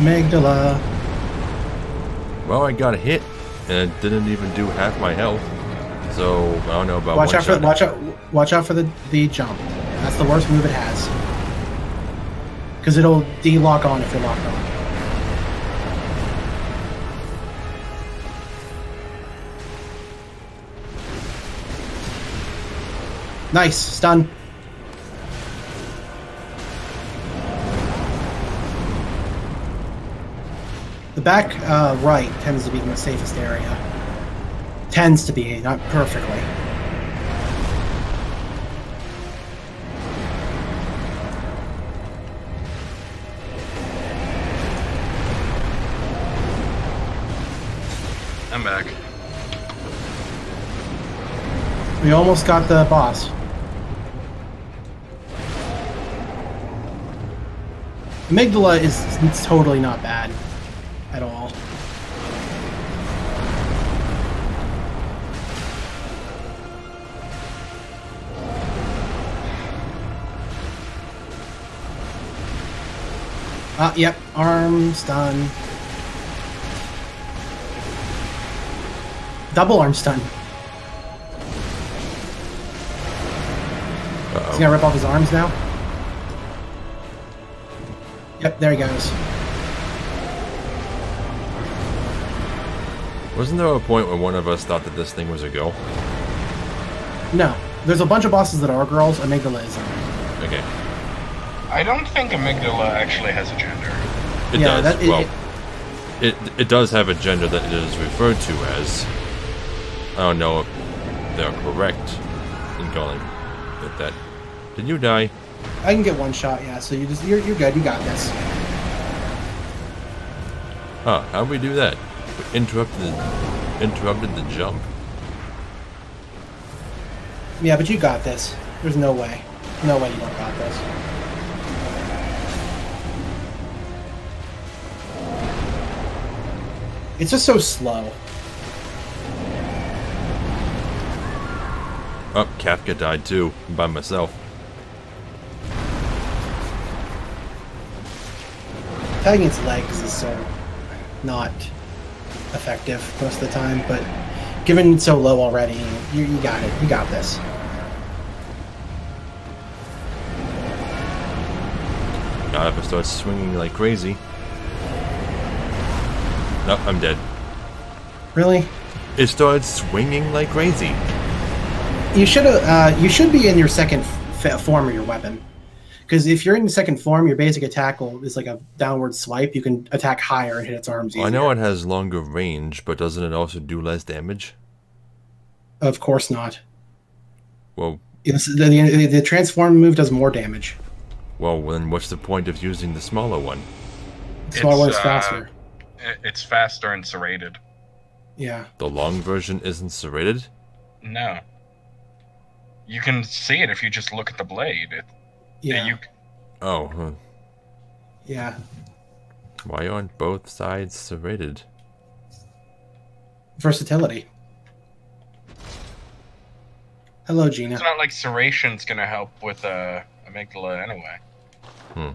Amygdala. Well, I got hit, and it didn't even do half my health. So, I don't know about Watch out one-shot. watch out for the jump. That's the worst move it has. Because it'll de-lock on if you're locked on. Nice, stun. The back right tends to be the safest area. Tends to be, not perfectly. I'm back. We almost got the boss. Amygdala is totally not bad at all. Yep, arm stun. Double arm stun. He's gonna rip off his arms now. Yep, there he goes. Wasn't there a point where one of us thought that this thing was a girl? No, there's a bunch of bosses that are girls. Amygdala isn't. Okay. I don't think Amygdala actually has a gender. It Yeah, does. It does have a gender that it is referred to as. I don't know if they're correct in calling it that. Did you die? I can get one shot, yeah. So you're good. You got this. Huh, how'd we do that? We interrupted interrupted the jump. Yeah, but you got this. There's no way. No way you don't got this. It's just so slow. Oh, Kafka died too, by myself. Tagging its legs is so not effective most of the time, but given it's so low already, you got it. You got this. Not if it starts swinging like crazy. Nope, I'm dead. Really? It started swinging like crazy. You should be in your second form of your weapon, because if you're in the second form, your basic attack is like a downward swipe. You can attack higher and hit its arms easier. I know it has longer range, but doesn't it also do less damage? Of course not. Well, the transform move does more damage. well, then what's the point of using the smaller one? The smaller one is faster. It's faster and serrated. Yeah. The long version isn't serrated? No. You can see it if you just look at the blade. Yeah. Oh, huh. Yeah. Why aren't both sides serrated? Versatility. Hello, Gina. It's not like serration's gonna help with amygdala anyway.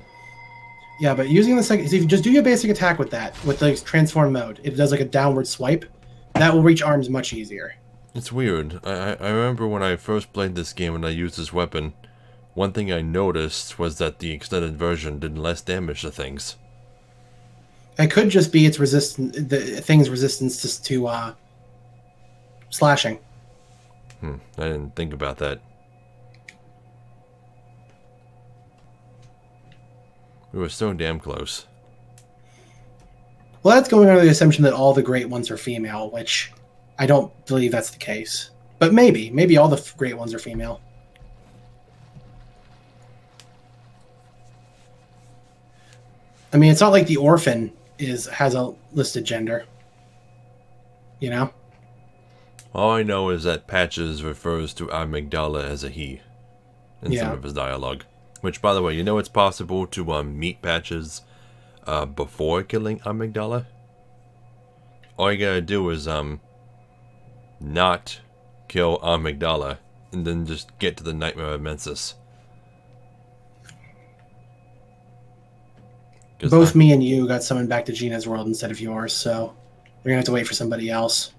Yeah, but using the second, if you just do your basic attack with that, with the transform mode, it does like a downward swipe. That will reach arms much easier. It's weird. I remember when I first played this game and I used this weapon, one thing I noticed was that the extended version did less damage to things. It could just be its thing's resistance to slashing. I didn't think about that. We were so damn close. Well, that's going under the assumption that all the great ones are female, which I don't believe that's the case. But maybe all the great ones are female. I mean, it's not like the orphan has a listed gender. You know? All I know is that Patches refers to Amygdala as a he in some of his dialogue. Which, by the way, you know it's possible to meet Patches before killing Amygdala? All you gotta do is not kill Amygdala and then just get to the Nightmare of Mensis. Both me and you got summoned back to Gina's world instead of yours, so we're gonna have to wait for somebody else.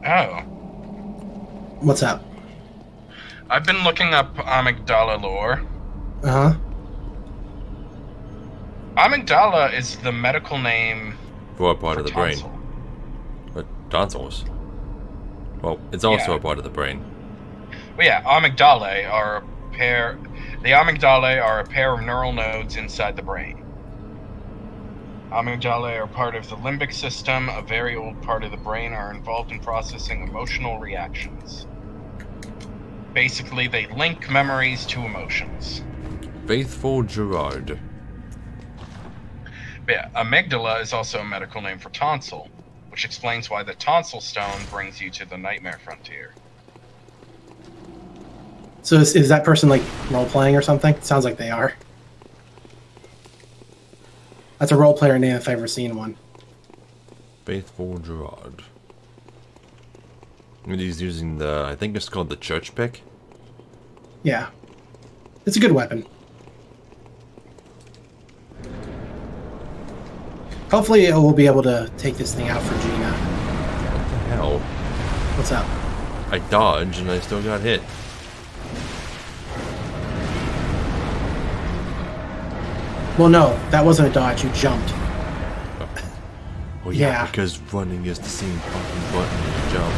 Oh. What's up? I've been looking up Amygdala lore. Uh-huh. Amygdala is the medical name For a part of the brain. tonsil. But tonsils? Well, it's also a part of the brain. Well, yeah, amygdalae are a pair. The amygdalae are a pair of neural nodes inside the brain. Amygdalae are part of the limbic system, a very old part of the brain, are involved in processing emotional reactions. Basically, they link memories to emotions. Faithful Gerard. But yeah, amygdala is also a medical name for tonsil, which explains why the tonsil stone brings you to the nightmare frontier. So is that person like role-playing or something? Sounds like they are. That's a role-player name if I've ever seen one. Faithful Gerard. And he's using the, I think it's called the church pick. Yeah. It's a good weapon. Hopefully we'll be able to take this thing out for Gina. What the hell? What's up? I dodged and I still got hit. Well, no, that wasn't a dodge. You jumped. Well, yeah, Yeah. because running is the same fucking button as jump.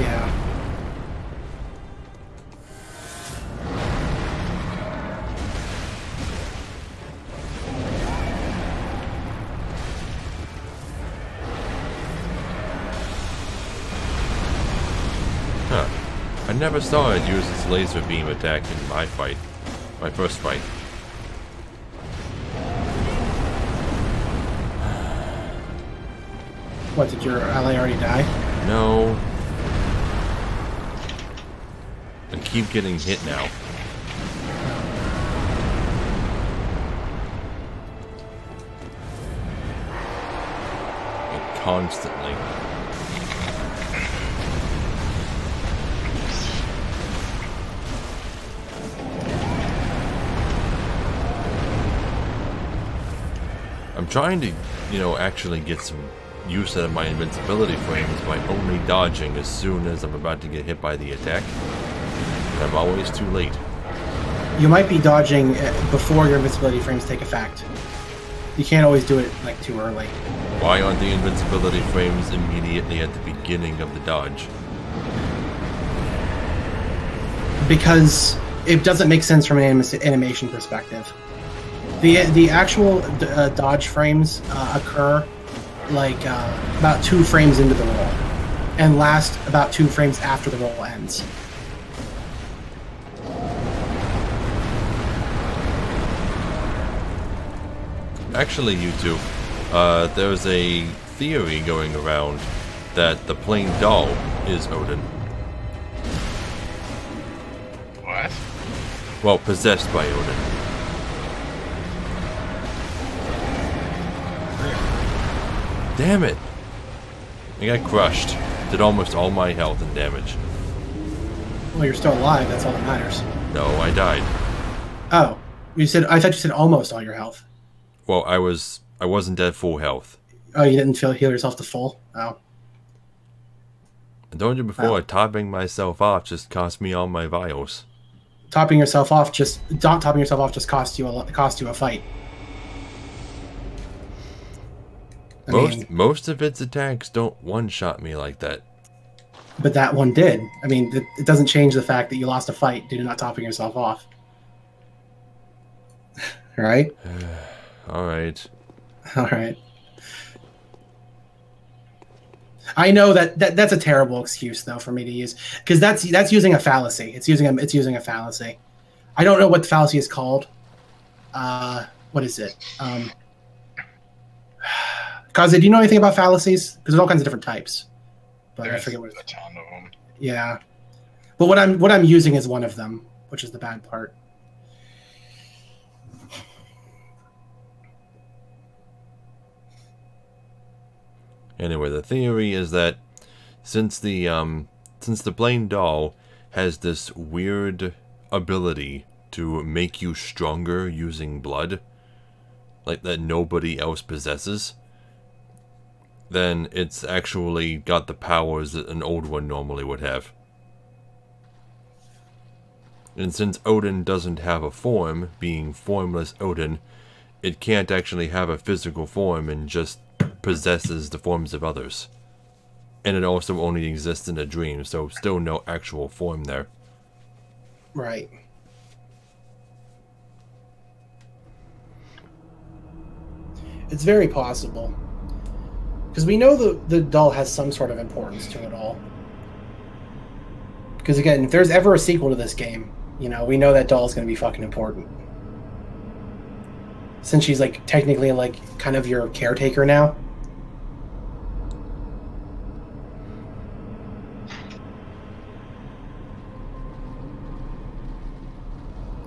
Yeah. Huh. I never saw it use its laser beam attack in my fight. My first fight. What, did your ally already die? No. I keep getting hit now. Like, constantly. I'm trying to, you know, actually get some use out of my invincibility frames by only dodging as soon as I'm about to get hit by the attack. But I'm always too late. You might be dodging before your invincibility frames take effect. You can't always do it, like, too early. Why aren't the invincibility frames immediately at the beginning of the dodge? Because it doesn't make sense from an animation perspective. The actual dodge frames occur like about 2 frames into the roll, and last about 2 frames after the roll ends. Actually, you two, there's a theory going around that the plain doll is Odin. What? Well, possessed by Odin. Damn it! I got crushed. Did almost all my health and damage. Well, you're still alive. That's all that matters. No, I died. Oh, I thought you said almost all your health. Well, I wasn't at full health. Oh, you didn't heal yourself to full? Oh. I told you before, topping myself off just cost me all my vials. Topping yourself off just cost you a fight. Most of its attacks don't one-shot me like that. But that one did. I mean, it doesn't change the fact that you lost a fight due to not topping yourself off. Right? Alright. Alright. I know that's a terrible excuse though for me to use, because that's using a fallacy. It's using a fallacy. I don't know what the fallacy is called. What is it? Kaze, do you know anything about fallacies? Because there's all kinds of different types. But I forget what. A ton of them. Yeah, but what I'm using is one of them, which is the bad part. Anyway, the theory is that since the plain doll has this weird ability to make you stronger using blood, like that nobody else possesses, then it's actually got the powers that an old one normally would have. And since Odin doesn't have a form, being formless Odin, it can't actually have a physical form and just possesses the forms of others. And it also only exists in a dream, so still no actual form there. Right. It's very possible. Because we know the doll has some sort of importance to it all. Because again, if there's ever a sequel to this game, you know, we know that doll's going to be fucking important. Since she's like technically like kind of your caretaker now.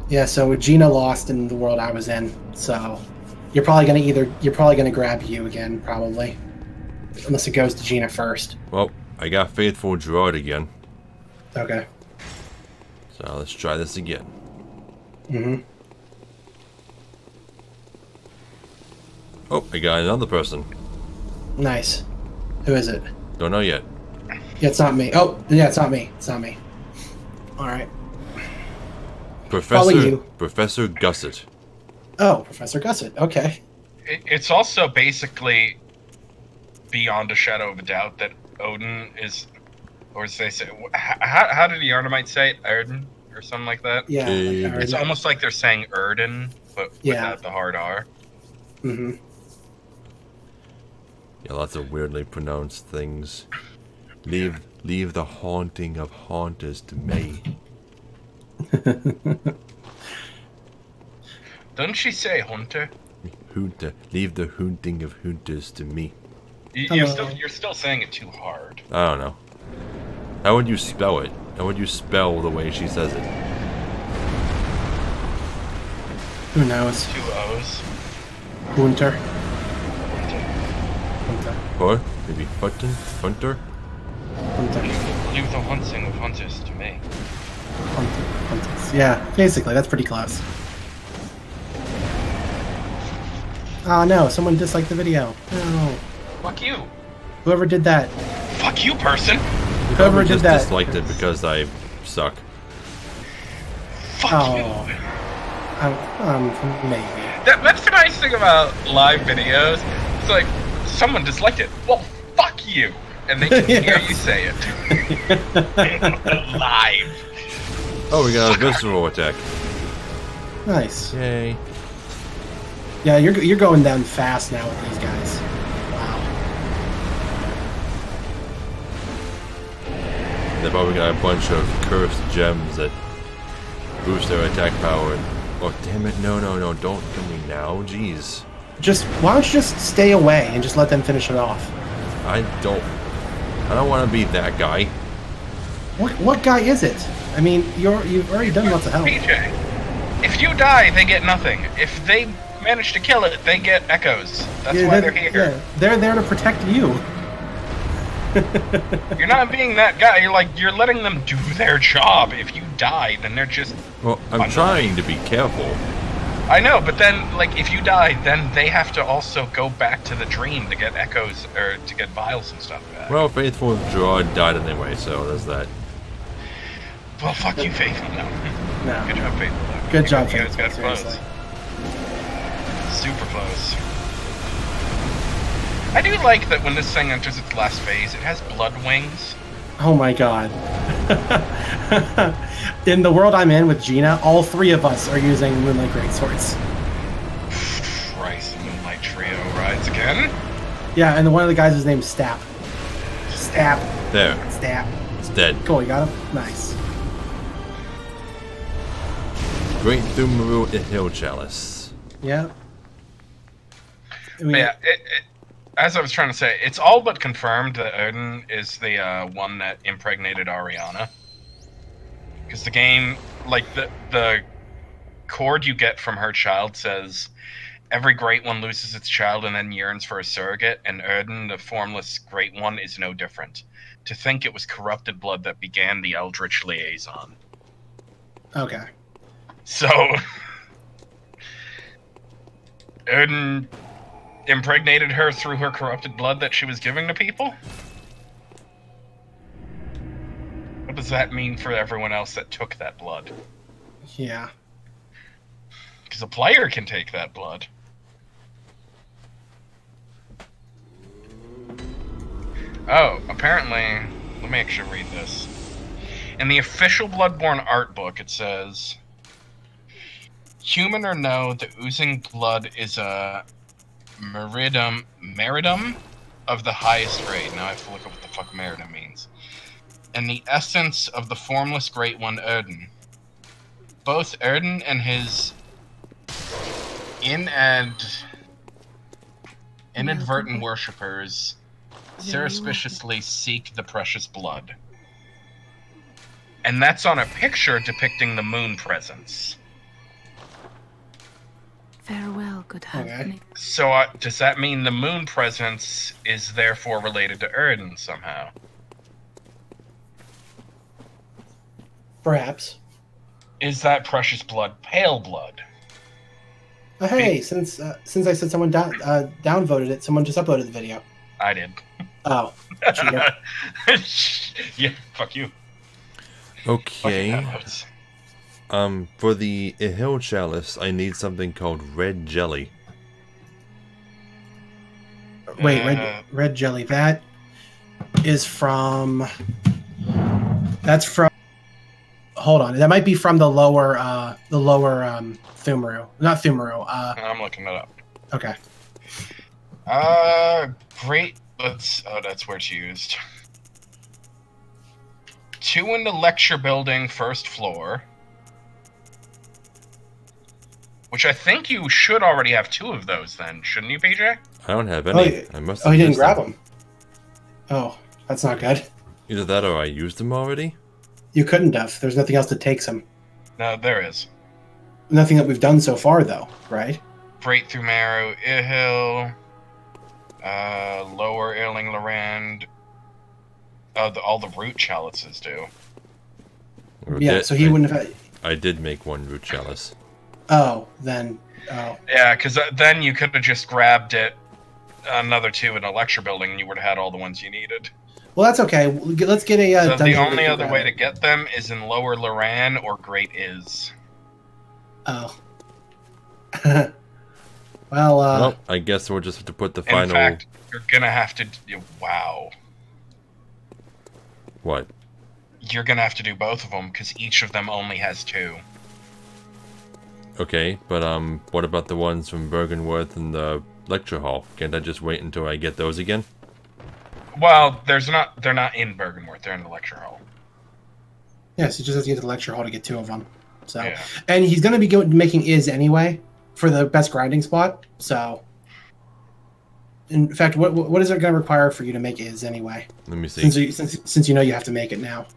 Yeah, so Gina lost in the world I was in, so you're probably gonna grab you again, probably. Unless it goes to Gina first. Well, I got Faithful Gerard again. Okay. So let's try this again. Mm-hmm. Oh, I got another person. Nice. Who is it? Don't know yet. Yeah, it's not me. Oh, yeah, it's not me. It's not me. Alright. Professor Gusset. Oh, Professor Gusset. Okay. It's also basically beyond a shadow of a doubt that Odin is, or as they say, how did the Yarnamite say it? Erden? Or something like that? Yeah. Like it's almost like they're saying Erden, but without the hard R. Mm-hmm. Yeah, lots of weirdly pronounced things. Leave the haunting of haunters to me. Doesn't she say hunter? Hunter. Leave the hunting of hunters to me. You're still saying it too hard. I don't know. How would you spell it? How would you spell the way she says it? Who knows? 2 O's. Hunter. Or maybe Hutton? Hunter? Hunter. Leave the hunting of hunters to me. Hunters. Yeah, basically, that's pretty close. Oh no, someone disliked the video. No. Fuck you. Whoever did that. Fuck you, person. Whoever did just that. disliked it because I suck. Fuck you. Maybe. That's the nice thing about live videos. It's like, someone disliked it. Well, fuck you. And they can hear you say it. Live. Oh, we got a visceral attack. Nice. Yay. Yeah, you're going down fast now with these guys. Wow. They've probably got a bunch of cursed gems that boost their attack power. Oh, damn it. No, don't kill me now. Jeez. Why don't you just stay away and just let them finish it off? I don't want to be that guy. What guy is it? I mean, you've already done lots of help. PJ, if you die, they get nothing. If they manage to kill it, they get echoes. That's why they're here. Yeah, they're there to protect you. You're not being that guy. You're letting them do their job. If you die, then they're just... Well, I'm trying to be careful. I know, but then, if you die, then they have to also go back to the dream to get echoes, or to get vials and stuff back. Well, Faithful Draw died anyway, so there's that. Well, fuck you, Faithful. No. Good job, Faithful. Good job, You guys Faithful. got close. Super close. I do like that when this thing enters its last phase, it has blood wings. Oh my god. In the world I'm in with Gina, all 3 of us are using Moonlight Greatswords. Christ, Moonlight Trio rides again? Yeah, and one of the guys is named Stap. Stap. There. Stap. It's dead. Cool, you got him? Nice. Great Thumaru Hill Chalice. Yeah. I mean, Yeah, as I was trying to say, it's all but confirmed that Odin is the one that impregnated Ariana. Because the game, the chord you get from her child says, every great one loses its child and then yearns for a surrogate, and Odin, the formless great one, is no different. To think it was corrupted blood that began the Eldritch liaison. Okay. So, Odin impregnated her through her corrupted blood that she was giving to people? What does that mean for everyone else that took that blood? Yeah. Because a player can take that blood. Oh, apparently... Let me actually read this. In the official Bloodborne art book, it says... Human or no, the oozing blood is a meridum of the highest grade. Now I have to look up what the fuck meridum means. And the essence of the formless great one, Odin. Both Odin and his inadvertent worshippers surreptitiously seek the precious blood. And that's on a picture depicting the moon presence. Farewell, good husband. Okay. So does that mean the moon presence is therefore related to Odin somehow? Perhaps. Is that precious blood pale blood? Hey, since I said someone downvoted it, someone just uploaded the video. I did. Oh, cheater. Yeah, fuck you. Okay. For the Hill Chalice, I need something called red jelly. Wait, red jelly. That is from. That's from. Hold on, that might be from the lower Thumaru, not Thumaru. I'm looking it up. Okay. Great. That's where it's used. 2 in the lecture building, first floor. Which I think you should already have 2 of those then, shouldn't you, PJ? I don't have any. I must have he didn't missed grab them. them. Oh, that's not good. Either that or I used them already. You couldn't have. There's nothing else that takes them. No, there is. Nothing that we've done so far, though, right? Freight through Marrow, Ihil, Lower Erling Lorand. All the root chalices do. Yeah, so he wouldn't have. I did make one root chalice. Oh, then. Oh. Yeah, because then you could have just grabbed it, another 2 in a lecture building, and you would have had all the ones you needed. Well, that's okay. Let's get a. So the only other way to get them is in Lower Loran or Great Is. Oh. Well, I guess we'll just have to put the final. In fact, you're gonna have to. Wow. What? You're gonna have to do both of them because each of them only has 2. Okay, but what about the ones from Bergenworth and the lecture hall? Can't I just wait until I get those again? Well, they're not in Bergenworth. They're in the lecture hall. Yes, you just have to get to the lecture hall to get 2 of them. So, yeah. And he's going to be making Is anyway for the best grinding spot. So, in fact, what is it going to require for you to make Is anyway? Let me see. Since you know you have to make it now.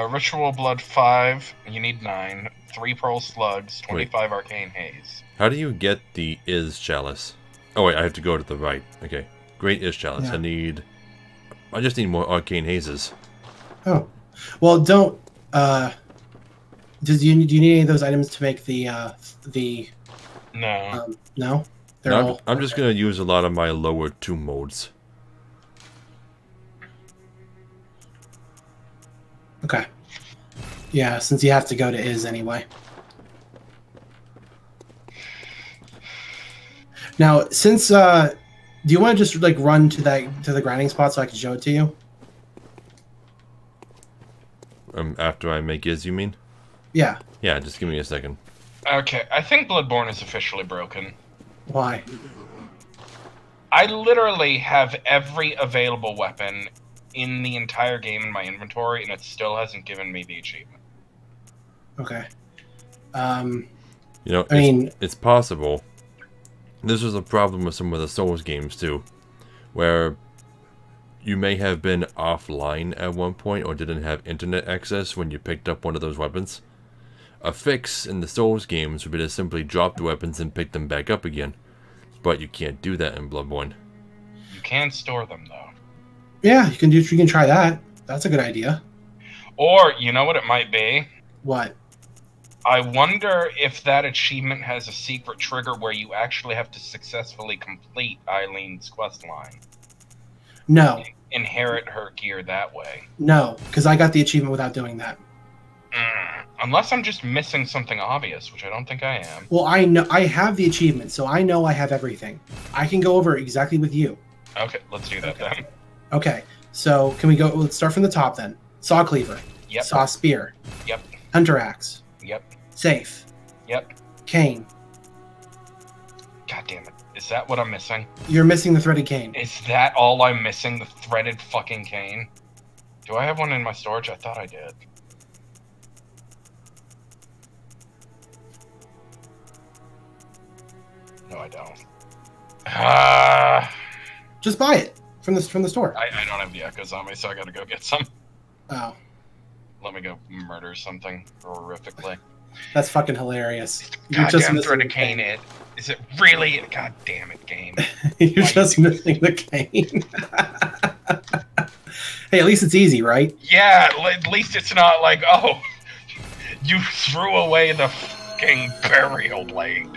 Ritual Blood 5. You need 9. 3 Pearl Slugs. 25 Arcane Haze. How do you get the Is chalice? Oh wait, I have to go to the right. Okay. Great Is chalice. Yeah. I just need more Arcane Hazes. Oh. Well, don't... do you need any of those items to make the No. No? I'm just going to use a lot of my lower 2 modes. Okay. Yeah, since you have to go to Is anyway. Now, since do you want to just like run to the grinding spot so I can show it to you? After I make Is, you mean? Yeah. Yeah, just give me a second. Okay, I think Bloodborne is officially broken. Why? I literally have every available weapon in the entire game in my inventory, and it still hasn't given me the achievement. Okay. You know, it's possible. This was a problem with some of the Souls games too, where you may have been offline at one point or didn't have internet access when you picked up one of those weapons. A fix in the Souls games would be to simply drop the weapons and pick them back up again. But you can't do that in Bloodborne. You can store them, though. Yeah, you can try that. That's a good idea. Or, you know what it might be? What? I wonder if that achievement has a secret trigger where you actually have to successfully complete Eileen's questline. No. Inherit her gear that way. No, because I got the achievement without doing that. Unless I'm just missing something obvious, which I don't think I am. Well, I know I have the achievement, so I know I have everything. I can go over exactly with you. Okay, let's do that then. Okay, so can we go? Let's start from the top then. Saw cleaver. Yep. Saw spear. Yep. Hunter axe. Yep. Safe. Yep. Cane. God damn it. Is that what I'm missing? You're missing the threaded cane. Is that all I'm missing? The threaded fucking cane? Do I have one in my storage? I thought I did. No, I don't. Just buy it from the store. I don't have the echoes on me, so I gotta go get some. Oh. Let me go murder something horrifically. That's fucking hilarious. You're just missing the cane. Is it really? God damn it, game. You're just missing the cane. Hey, at least it's easy, right? Yeah, at least it's not like, oh, you threw away the fucking burial blade.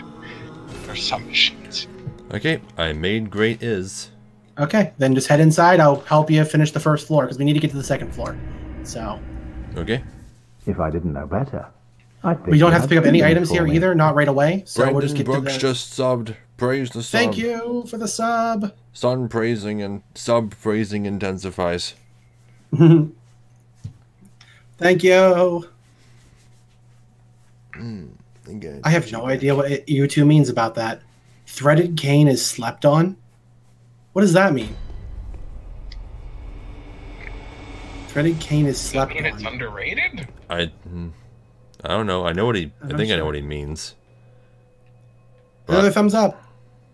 Or some shit. Okay, I made Great Is. Okay, then just head inside. I'll help you finish the first floor, because we need to get to the second floor. So. Okay. If I didn't know better, we don't have to pick up any items here either, not right away. So Brandon we'll just get Brooks to the... just subbed. Praise the sub. Thank you for the sub. Sun praising and sub praising intensifies. Thank you. Again. I have no idea what U2 means about that. Threaded cane is slept on? What does that mean? Threaded cane is slept on. It's underrated? I don't know. I know what he. I think I know what he means. Another thumbs up.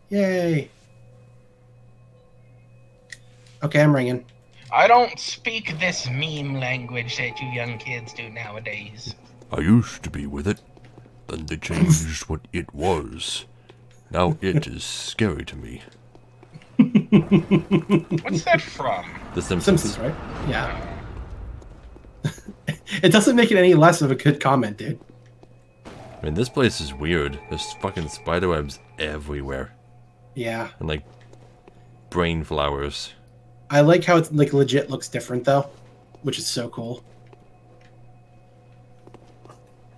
Yay. Okay, I'm ringing. I don't speak this meme language that you young kids do nowadays. I used to be with it. Then they changed what it was. Now it is scary to me. What's that from? The Simpsons. Simpsons, right? Yeah. It doesn't make it any less of a good comment, dude. I mean, this place is weird. There's fucking spiderwebs everywhere. Yeah. And, like, brain flowers. I like how it like legit looks different though, which is so cool.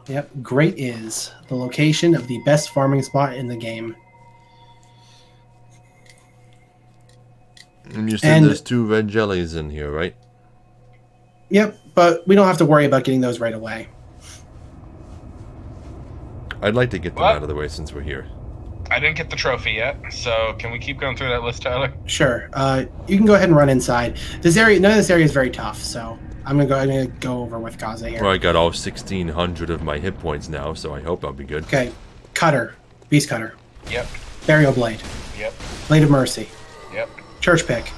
Yep, great is the location of the best farming spot in the game. And you said there's 2 red jellies in here, right? Yep, but we don't have to worry about getting those right away. I'd like to get them out of the way since we're here. I didn't get the trophy yet, so can we keep going through that list, Tyler? Sure. You can go ahead and run inside. This area, none of this area is very tough, so I'm gonna go over with Kaze here. Well, I got all 1,600 of my hit points now, so I hope I'll be good. Okay, Cutter, Beast Cutter. Yep. Burial Blade. Yep. Blade of Mercy. Yep. Church Pick.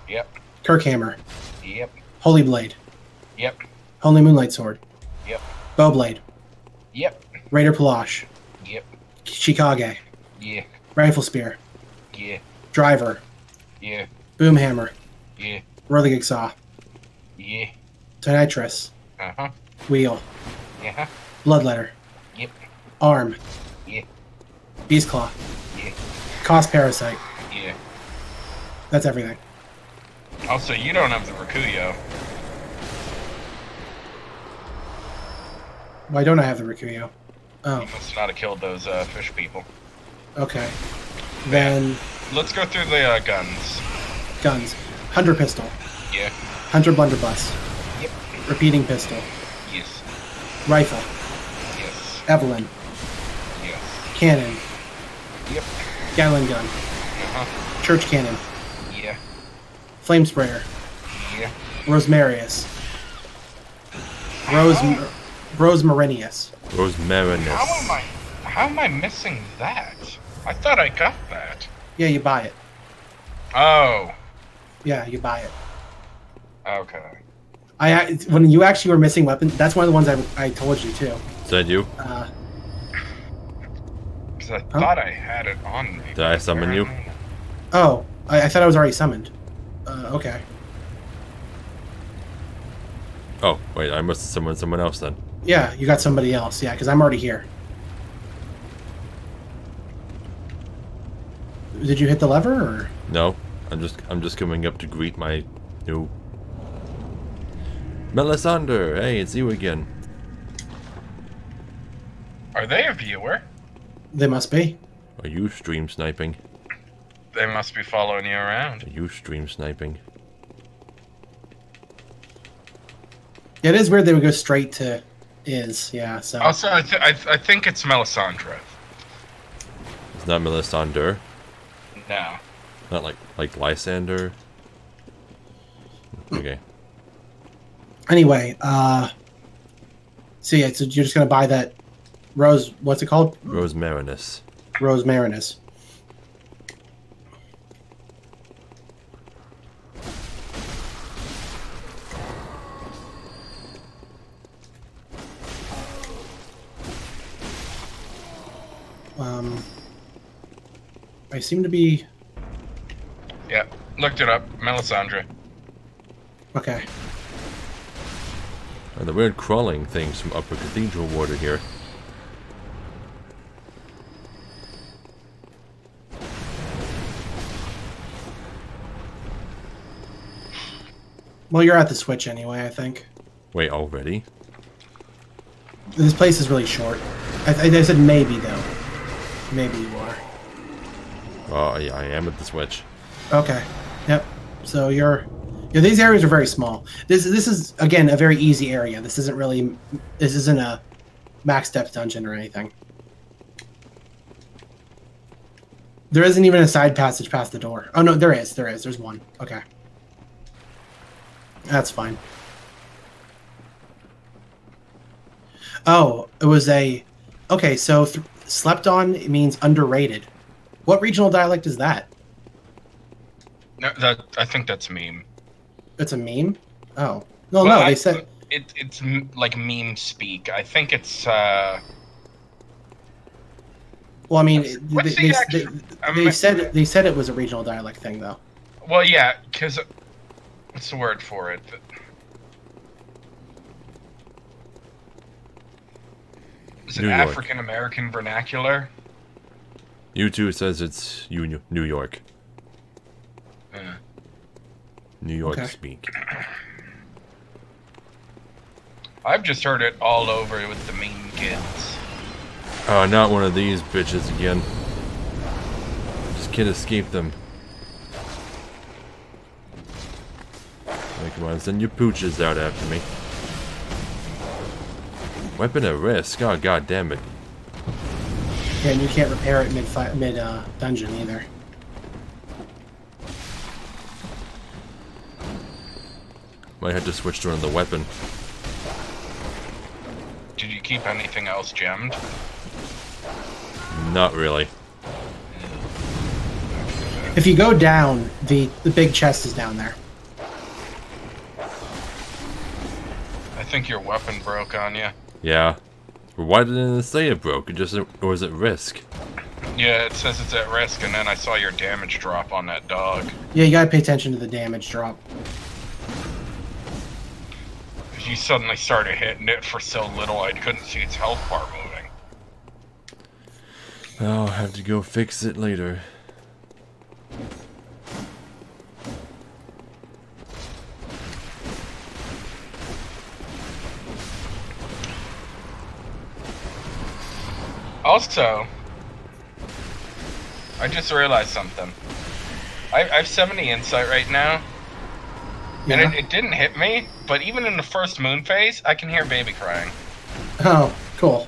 Yep. Kirkhammer. Yep. Holy Blade. Yep. Holy Moonlight Sword. Yep. Bow Blade. Yep. Raider Palash. Yep. Shikage. Yeah. Rifle Spear. Yeah. Driver. Yeah. Boom Hammer. Yeah. Whirligig Saw. Yeah. Tinnitrus. Uh-huh. Wheel. Yeah. Bloodletter. Yep. Arm. Yeah. Beast Claw. Yeah. Cost Parasite. Yeah. That's everything. Also, you don't have the Rakuyo. Why don't I have the Rikuyo? Oh, You must not have killed those fish people. okay. Then Let's go through the guns. guns. Hunter Pistol. Yeah. Hunter Blunderbuss. Yep. Repeating Pistol. Yes. Rifle. Yes. Evelyn. Yes. Cannon. Yep. Gatling Gun. Uh-huh. Church Cannon. Yeah. Flame Sprayer. Yeah. Rosmarius. Rosmarinius. Rosmarinus. How am I missing that? I thought I got that. Yeah, you buy it. Oh. Yeah, you buy it. Okay. When you actually were missing weapons, that's one of the ones I told you too. Is that you? Because I thought I had it on me. Did I summon you? Oh, I thought I was already summoned. Okay. Oh, wait, I must have summoned someone else then. Yeah, you got somebody else. Yeah, because I'm already here. Did you hit the lever or? No, I'm just coming up to greet my new Melisandre. Hey, it's you again. Are they a viewer? They must be. Are you stream sniping? They must be following you around. Are you stream sniping? Yeah, it is weird they would go straight to yeah, so. Also, I think it's Melisandre. It's not Melisandre. No. Not like Lysander. Okay. Anyway, so yeah, so you're just gonna buy that rose, what's it called? Rosmarinus. Rosmarinus. I seem to be... Yeah, looked it up. Melisandre. Okay. And the weird crawling things from Upper Cathedral water here. Well, you're at the switch anyway, I think. Wait, already? This place is really short. I said maybe, though. Maybe you are. Oh, yeah, I am at the switch. Okay. Yep. So you're... Yeah, these areas are very small. This is, again, a very easy area. This isn't really... This isn't a max depth dungeon or anything. There isn't even a side passage past the door. Oh, no, there is. There is. There's one. Okay. That's fine. Oh, it was a... Okay, so slept on means underrated. What regional dialect is that? No, I think that's a meme. It's a meme? Oh. No, Well, no, they said... It's like meme speak. I think it's, Well, I mean, what's they said it was a regional dialect thing, though. Well, yeah, because... What's the word for it? Is it New York. African American vernacular? YouTube says it's New York. Yeah. New York Okay. speak. I've just heard it all over with the meme kids. Oh, not one of these bitches again. Just can't escape them. Come on, send your pooches out after me. Weapon at risk. Oh, god damn it. Yeah, and you can't repair it mid dungeon either. Might have to switch to another weapon. Did you keep anything else gemmed? Not really. If you go down, the big chest is down there. I think your weapon broke on you. Yeah. But why didn't it say it broke? It was at risk. Yeah, it says it's at risk, and then I saw your damage drop on that dog. Yeah, you gotta pay attention to the damage drop. You suddenly started hitting it for so little I couldn't see its health bar moving. I'll have to go fix it later. Also, I just realized something. I have 70 insight right now, Yeah. and it didn't hit me, but even in the first moon phase, I can hear baby crying. Oh, cool.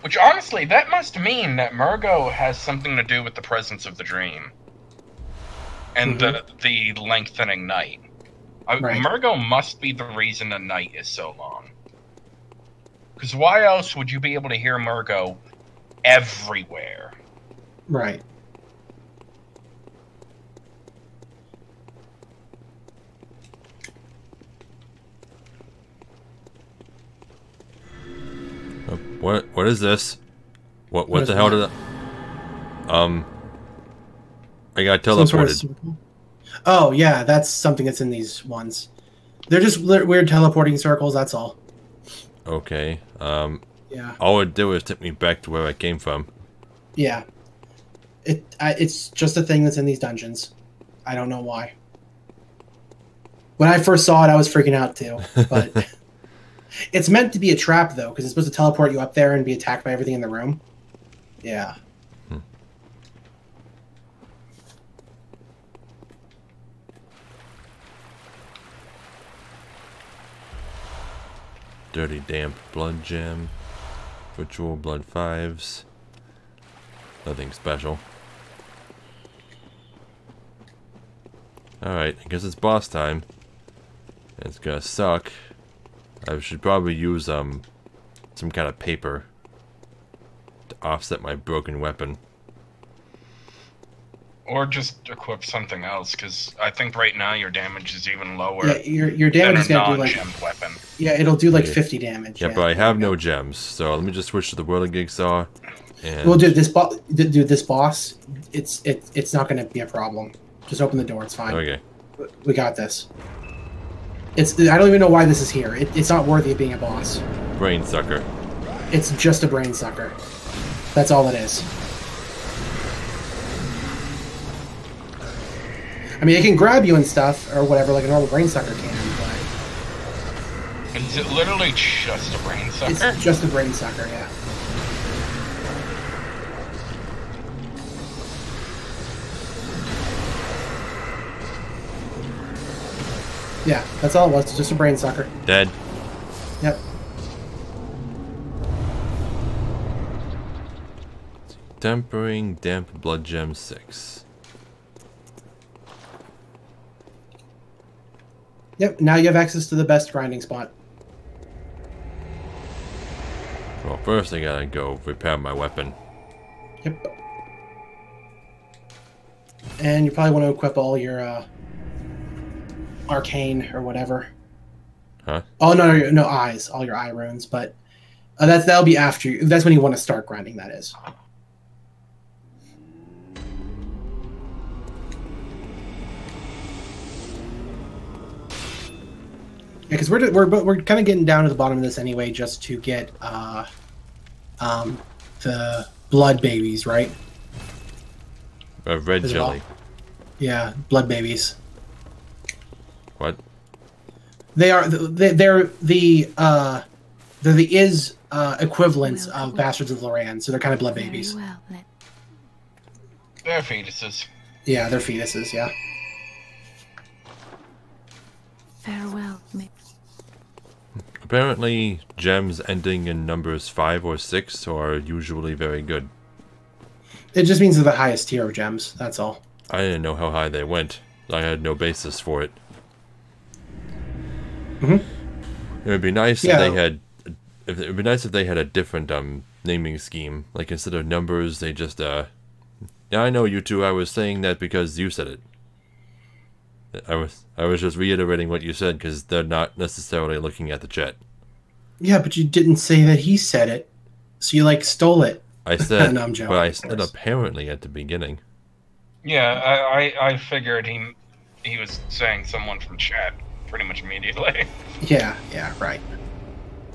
Which, honestly, that must mean that Murgo has something to do with the presence of the dream. And the lengthening night. Right. Murgo must be the reason the night is so long. Because why else would you be able to hear Murgo everywhere? Right. What is this? What What the is hell what? did I got Some sort of teleported. circle? Oh, yeah, that's something that's in these ones. They're just weird teleporting circles, that's all. Okay. Yeah. All it did was take me back to where I came from. Yeah. It's just a thing that's in these dungeons. I don't know why. When I first saw it, I was freaking out too. But it's meant to be a trap, though, because it's supposed to teleport you up there and be attacked by everything in the room. Yeah. Dirty damp blood gem. Ritual blood 5s. Nothing special. Alright, I guess it's boss time. It's gonna suck. I should probably use some kind of paper to offset my broken weapon. Or just equip something else, because I think right now your damage is even lower Yeah, your damage is than a gonna do like non-gemmed weapon. yeah, it'll do like Yeah. 50 damage. Yeah, but I have no gems, so let me just switch to the whirling jigsaw. And Well, dude, this boss, it's not gonna be a problem. Just open the door. It's fine. okay, We got this. I don't even know why this is here. It's not worthy of being a boss. brain sucker. It's just a brain sucker. That's all it is. I mean, it can grab you and stuff, or whatever, like a normal brain sucker can, but Is it literally just a brain sucker? it's just a brain sucker, yeah. Yeah, that's all it was. Just a brain sucker. Dead. Yep. Tempering damp blood gem 6. Yep, now you have access to the best grinding spot. Well, first I gotta go repair my weapon. Yep. And you probably want to equip all your arcane or whatever. Huh? Oh no, eyes, all your eye runes. But that'll be after you. That's when you want to start grinding. That is. Yeah, because we're kind of getting down to the bottom of this anyway, just to get the blood babies, right? Red jelly. Yeah, blood babies. What? They're the equivalents of Bastards of Loran, so they're kind of blood babies. Very well, They're fetuses. Yeah, they're fetuses. Yeah. farewell. Apparently, gems ending in numbers 5 or 6 are usually very good. It just means they're the highest tier of gems. That's all. I didn't know how high they went. I had no basis for it. Mm-hmm. It would be nice if they had. It would be nice if they had a different naming scheme. Like instead of numbers, they just Yeah, I know you two. I was saying that because you said it. I was just reiterating what you said because they're not necessarily looking at the chat. Yeah, but you didn't say that he said it, so you like stole it. I said, No, I'm joking, but I said apparently at the beginning. Yeah, I figured he was saying someone from chat pretty much immediately. Yeah, right.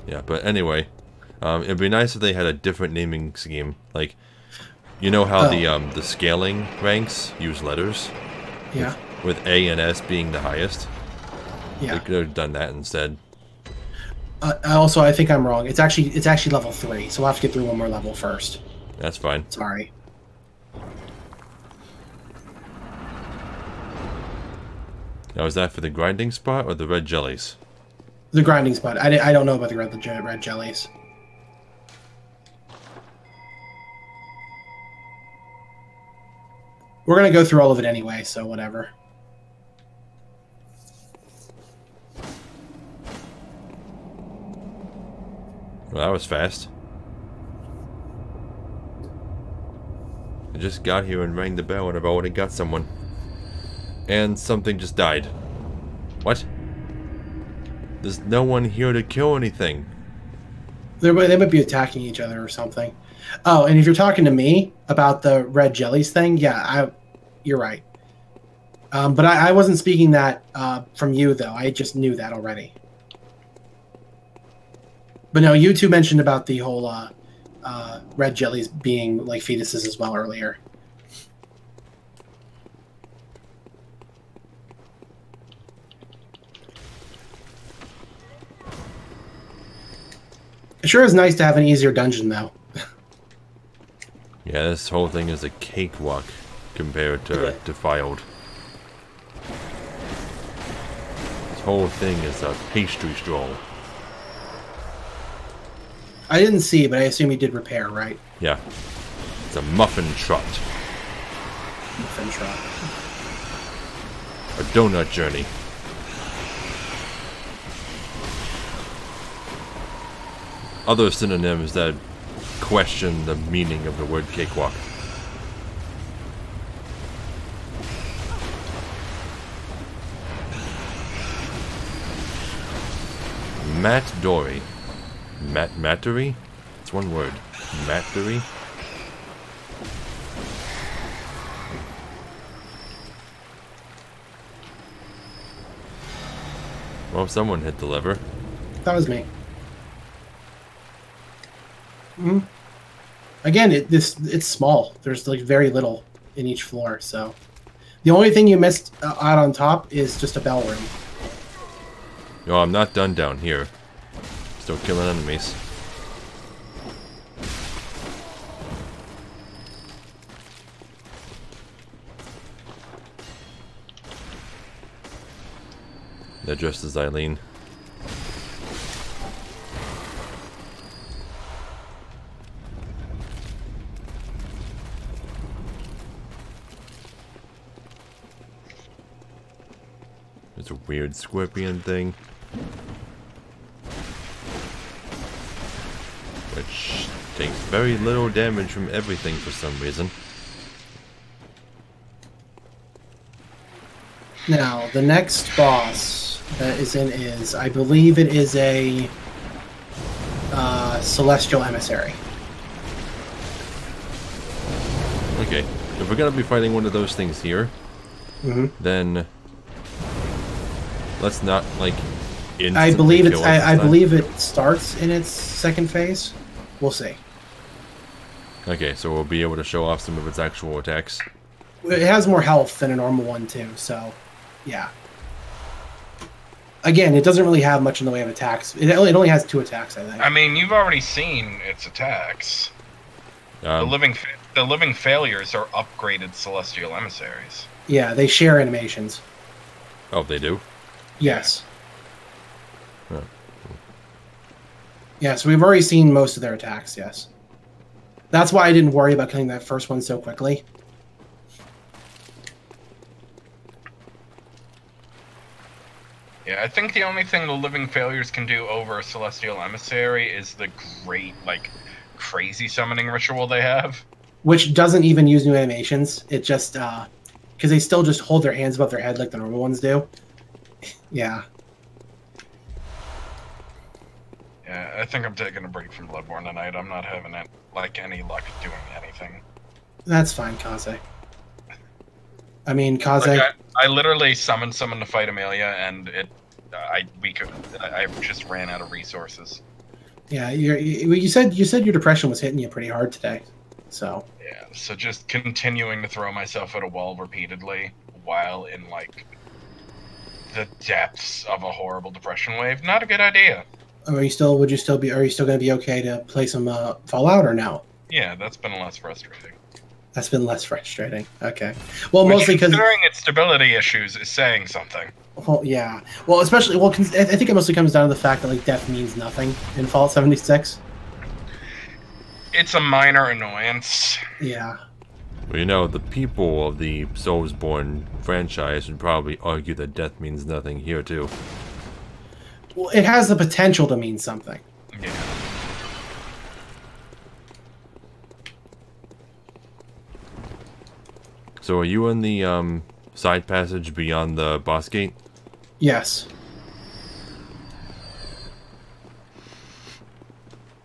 Yeah, but anyway, it'd be nice if they had a different naming scheme. Like, you know how the scaling ranks use letters? Yeah. With A and S being the highest? Yeah. They could have done that instead. Also, I think I'm wrong. It's actually level 3, so we'll have to get through one more level first. That's fine. Sorry. Now, is that for the grinding spot or the red jellies? The grinding spot. I don't know about the red jellies. We're gonna go through all of it anyway, so whatever. Well, that was fast. I just got here and rang the bell and I've already got someone. And something just died. What? There's no one here to kill anything. They might be attacking each other or something. Oh, and if you're talking to me about the red jellies thing, yeah, you're right. But I wasn't speaking that from you, though. I just knew that already. But no, you two mentioned about the whole red jellies being like fetuses as well earlier. It sure is nice to have an easier dungeon, though. Yeah, this whole thing is a cakewalk compared to Defiled. This whole thing is a pastry stroll. I didn't see, but I assume you did repair, right? Yeah. It's a muffin trot. Muffin trot. A donut journey. Other synonyms that question the meaning of the word cakewalk. Matt Dory. Mattery? It's one word. Mattery? Well, someone hit the lever. That was me. Mm-hmm. Again, it's small. There's like very little in each floor, so the only thing you missed out on top is just a bell room. No, I'm not done down here. Still killing enemies. They're dressed as Eileen. There's a weird scorpion thing. Which takes very little damage from everything for some reason. Now, the next boss that is I believe it is a Celestial Emissary. Okay, if we're gonna be fighting one of those things here, then let's not like. I believe it's. I believe it starts in its second phase. We'll see. Okay, so we'll be able to show off some of its actual attacks. It has more health than a normal one too, so yeah. Again, it doesn't really have much in the way of attacks. It only has 2 attacks, I think. I mean, you've already seen its attacks. The living failures are upgraded celestial emissaries. Yeah, they share animations. Oh, they do? Yes. Huh. Yeah, so we've already seen most of their attacks, yes. That's why I didn't worry about killing that first one so quickly. Yeah, I think the only thing the living failures can do over a celestial emissary is the great, like, crazy summoning ritual they have. Which doesn't even use new animations. It just, because they still just hold their hands above their head like the normal ones do. Yeah. Yeah, I think I'm taking a break from Bloodborne tonight. I'm not having it, like, any luck doing anything. That's fine, Kaze. I mean, Kaze... Like, I literally summoned someone to fight Amelia, and I just ran out of resources. Yeah, you said your depression was hitting you pretty hard today, so... Yeah, so just continuing to throw myself at a wall repeatedly while in, like, the depths of a horrible depression wave, not a good idea. Are you still going to be okay to play some Fallout or no? Yeah, that's been less frustrating. That's been less frustrating. Okay. Well, Which, mostly because considering its stability issues is saying something. Well, yeah. Well, especially I think it mostly comes down to the fact that like death means nothing in Fallout 76. It's a minor annoyance. Yeah. Well, you know, the people of the Soulsborne franchise would probably argue that death means nothing here too. Well, it has the potential to mean something. Yeah. So are you in the side passage beyond the boss gate? Yes.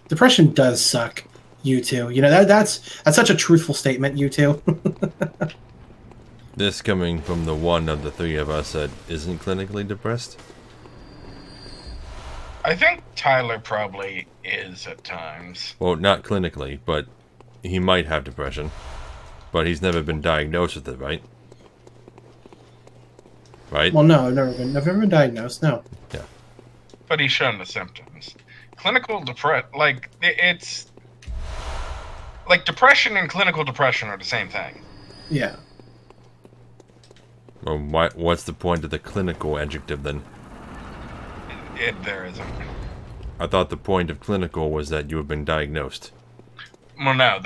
Depression does suck. You too. You know that's such a truthful statement. You too. This coming from the one of the 3 of us that isn't clinically depressed? I think Tyler probably is at times. Well, not clinically, but he might have depression. But he's never been diagnosed with it, right? Right? Well, no, I've never been diagnosed. No. Yeah. But he's shown the symptoms. Clinical depression, like, it's... Like, depression and clinical depression are the same thing. Yeah. Well, what's the point of the clinical adjective, then? There isn't. I thought the point of clinical was that you have been diagnosed. Well, no,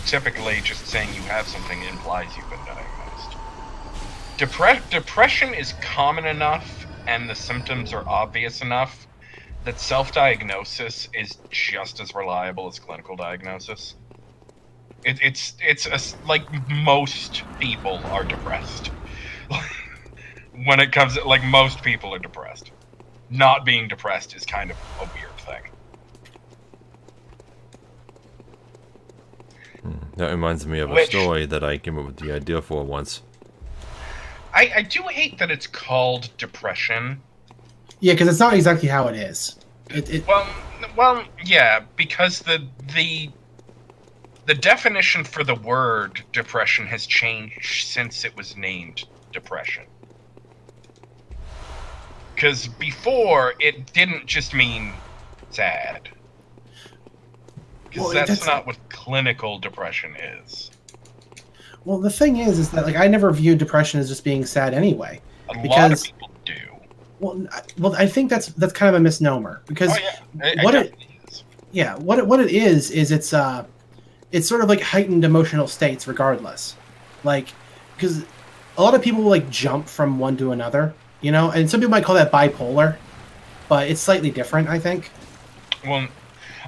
typically just saying you have something implies you've been diagnosed. Depression is common enough, and the symptoms are obvious enough, that self-diagnosis is just as reliable as clinical diagnosis. It's like most people are depressed. When it comes to, like, most people are depressed. Not being depressed is kind of a weird thing. That reminds me of a story that I came up with the idea for once. I do hate that it's called depression. Yeah, because it's not exactly how it is. Well, yeah, because the definition for the word depression has changed since it was named depression. Because before, it didn't just mean sad. Because that's not what clinical depression is. Well, the thing is that like I never viewed depression as just being sad anyway. A lot of people do. Well, I think that's kind of a misnomer because what it is it's sort of like heightened emotional states regardless. Like, because a lot of people like jump from one to another. You know, and some people might call that bipolar, but it's slightly different, I think. Well,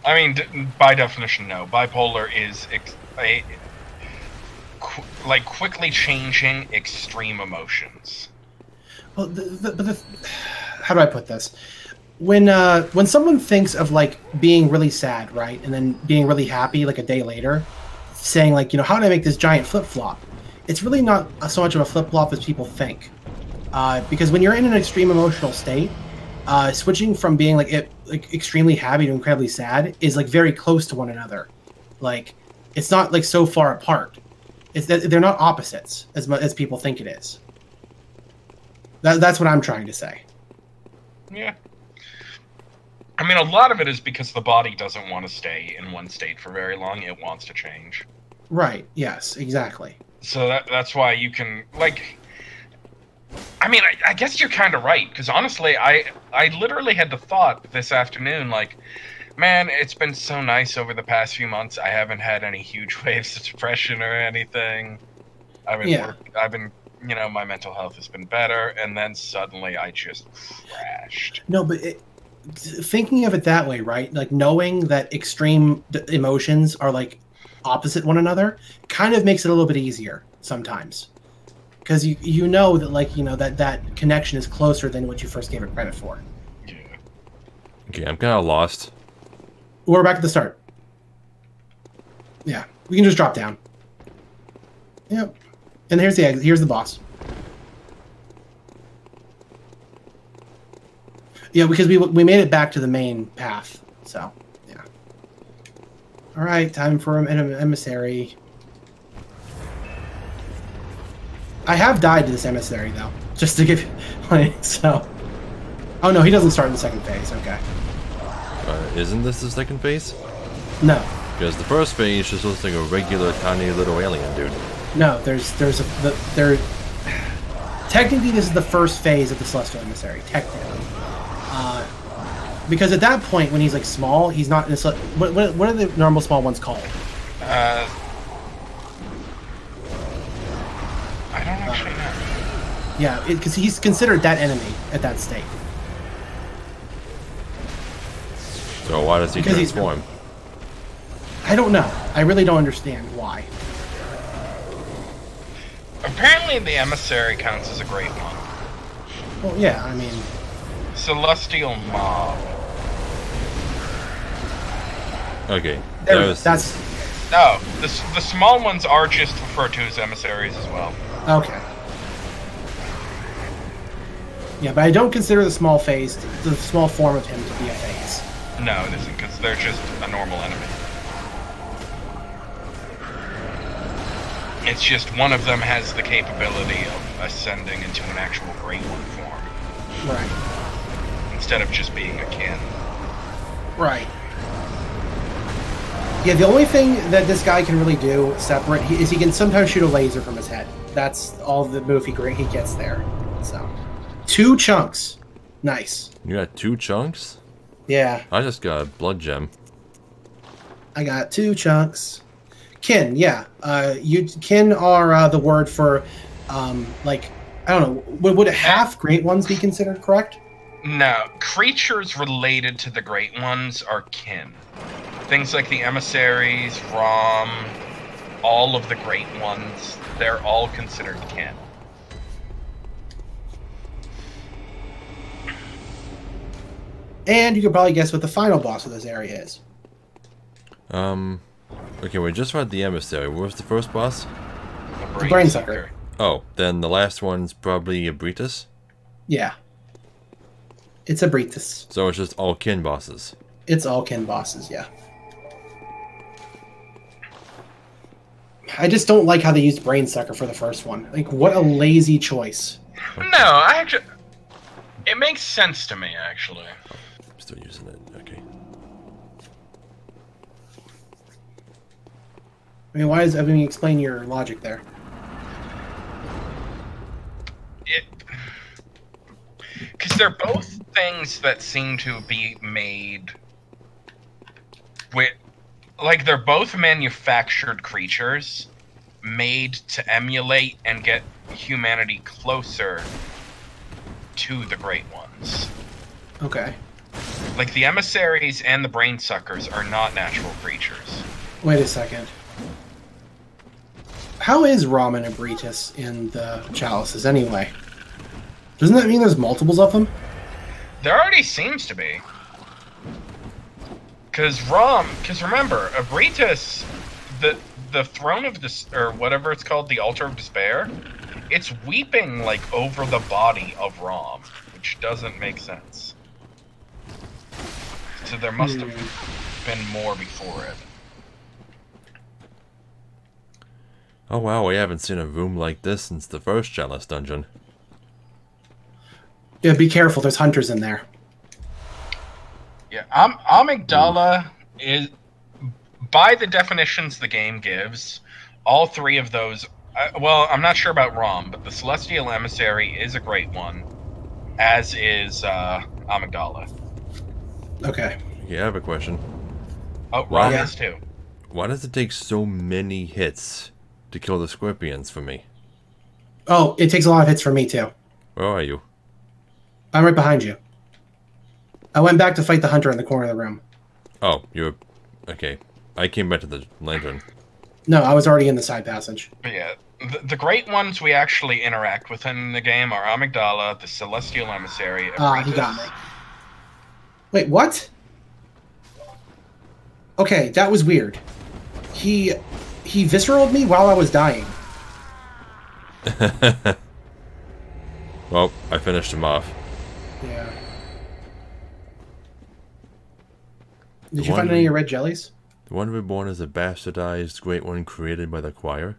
I mean, by definition, no. Bipolar is like quickly changing extreme emotions. Well, how do I put this? When someone thinks of like being really sad, right, and then being really happy like a day later, saying like, you know, how did I make this giant flip flop? It's really not so much of a flip flop as people think, because when you're in an extreme emotional state, switching from being like extremely happy to incredibly sad is like very close to one another. Like, it's not like so far apart. It's that they're not opposites as people think it is. That's what I'm trying to say. Yeah. I mean, a lot of it is because the body doesn't want to stay in one state for very long. It wants to change. Right. Yes, exactly. So that's why you can, like... I mean, I guess you're kind of right, because honestly, I literally had the thought this afternoon, like, man, it's been so nice over the past few months. I haven't had any huge waves of depression or anything. I've been, you know, my mental health has been better, and then suddenly I just crashed. No, but thinking of it that way, right? Like, knowing that extreme emotions are like opposite one another kind of makes it a little bit easier sometimes, because you know that, like, you know, that connection is closer than what you first gave it credit for. Yeah. Okay, I'm kind of lost. We're back at the start. Yeah, we can just drop down. Yep. And here's the exit. Here's the boss. Yeah, because we made it back to the main path. So, yeah. All right, time for an emissary. I have died to this emissary, though, just to give you, so. Oh, no, he doesn't start in the second phase. Okay. Isn't this the second phase? No. Because the first phase just looks like a regular tiny little alien dude. No, technically this is the first phase of the Celestial Emissary, technically. Because at that point, when he's like small, he's not in a what are the normal small ones called? I don't actually know. Yeah, because he's considered that enemy at that state. So why does he Because transform? I don't know. I really don't understand why. Apparently the emissary counts as a great one. Well, yeah, I mean... Celestial Mob. Okay. That's... No, the small ones are just referred to as emissaries as well. Okay. Yeah, but I don't consider the small form of him to be a phase. No, it isn't, because they're just a normal enemy. It's just one of them has the capability of ascending into an actual Great One form. Right. Instead of just being a kin. Right. Yeah, the only thing that this guy can really do separate is he can sometimes shoot a laser from his head. That's all the move he gets there. So, 2 chunks. Nice. You got 2 chunks? Yeah. I just got a blood gem. I got 2 chunks. Kin, yeah. Kin are the word for, like, I don't know. Would half Great Ones be considered correct? No, creatures related to the Great Ones are kin. Things like the emissaries, Rom, all of the Great Ones, they're all considered kin. And you could probably guess what the final boss of this area is. Okay, we just read the emissary. What was the first boss? The brain sucker. Oh, then the last one's probably a Britus? Yeah. It's a Britus. So it's just all kin bosses. It's all kin bosses, yeah. I just don't like how they used brain sucker for the first one. Like, what a lazy choice. No, it makes sense to me, actually. I'm still using it, okay. I mean, explain your logic there. Because they're both things that seem to be made with... Like, they're both manufactured creatures made to emulate and get humanity closer to the Great Ones. Okay. Like, the emissaries and the brain suckers are not natural creatures. Wait a second. How is Ramen and Abritus in the chalices anyway? Doesn't that mean there's multiples of them? There already seems to be. Because remember, Abritus, the throne of or whatever it's called, the altar of despair, it's weeping like over the body of Rom, which doesn't make sense. So there must have been more before it. Oh wow, we haven't seen a room like this since the first Chalice dungeon. Yeah, be careful. There's hunters in there. Yeah, Amygdala is, by the definitions the game gives, all three of those. Well, I'm not sure about Rom, but the Celestial Emissary is a great one, as is Amygdala. Okay. Yeah, I have a question. Oh, Why? Rom is too. Why does it take so many hits to kill the scorpions for me? Oh, it takes a lot of hits for me too. Where are you? I'm right behind you. I went back to fight the hunter in the corner of the room. Oh, you're... Okay. I came back to the lantern. No, I was already in the side passage. But yeah, the great ones we actually interact with in the game are Amygdala, the Celestial Emissary. Ah, he got me. Wait, what? Okay, that was weird. He visceraled me while I was dying. Well, I finished him off. Yeah. Did you find any red jellies? The one reborn is a bastardized great one created by the choir.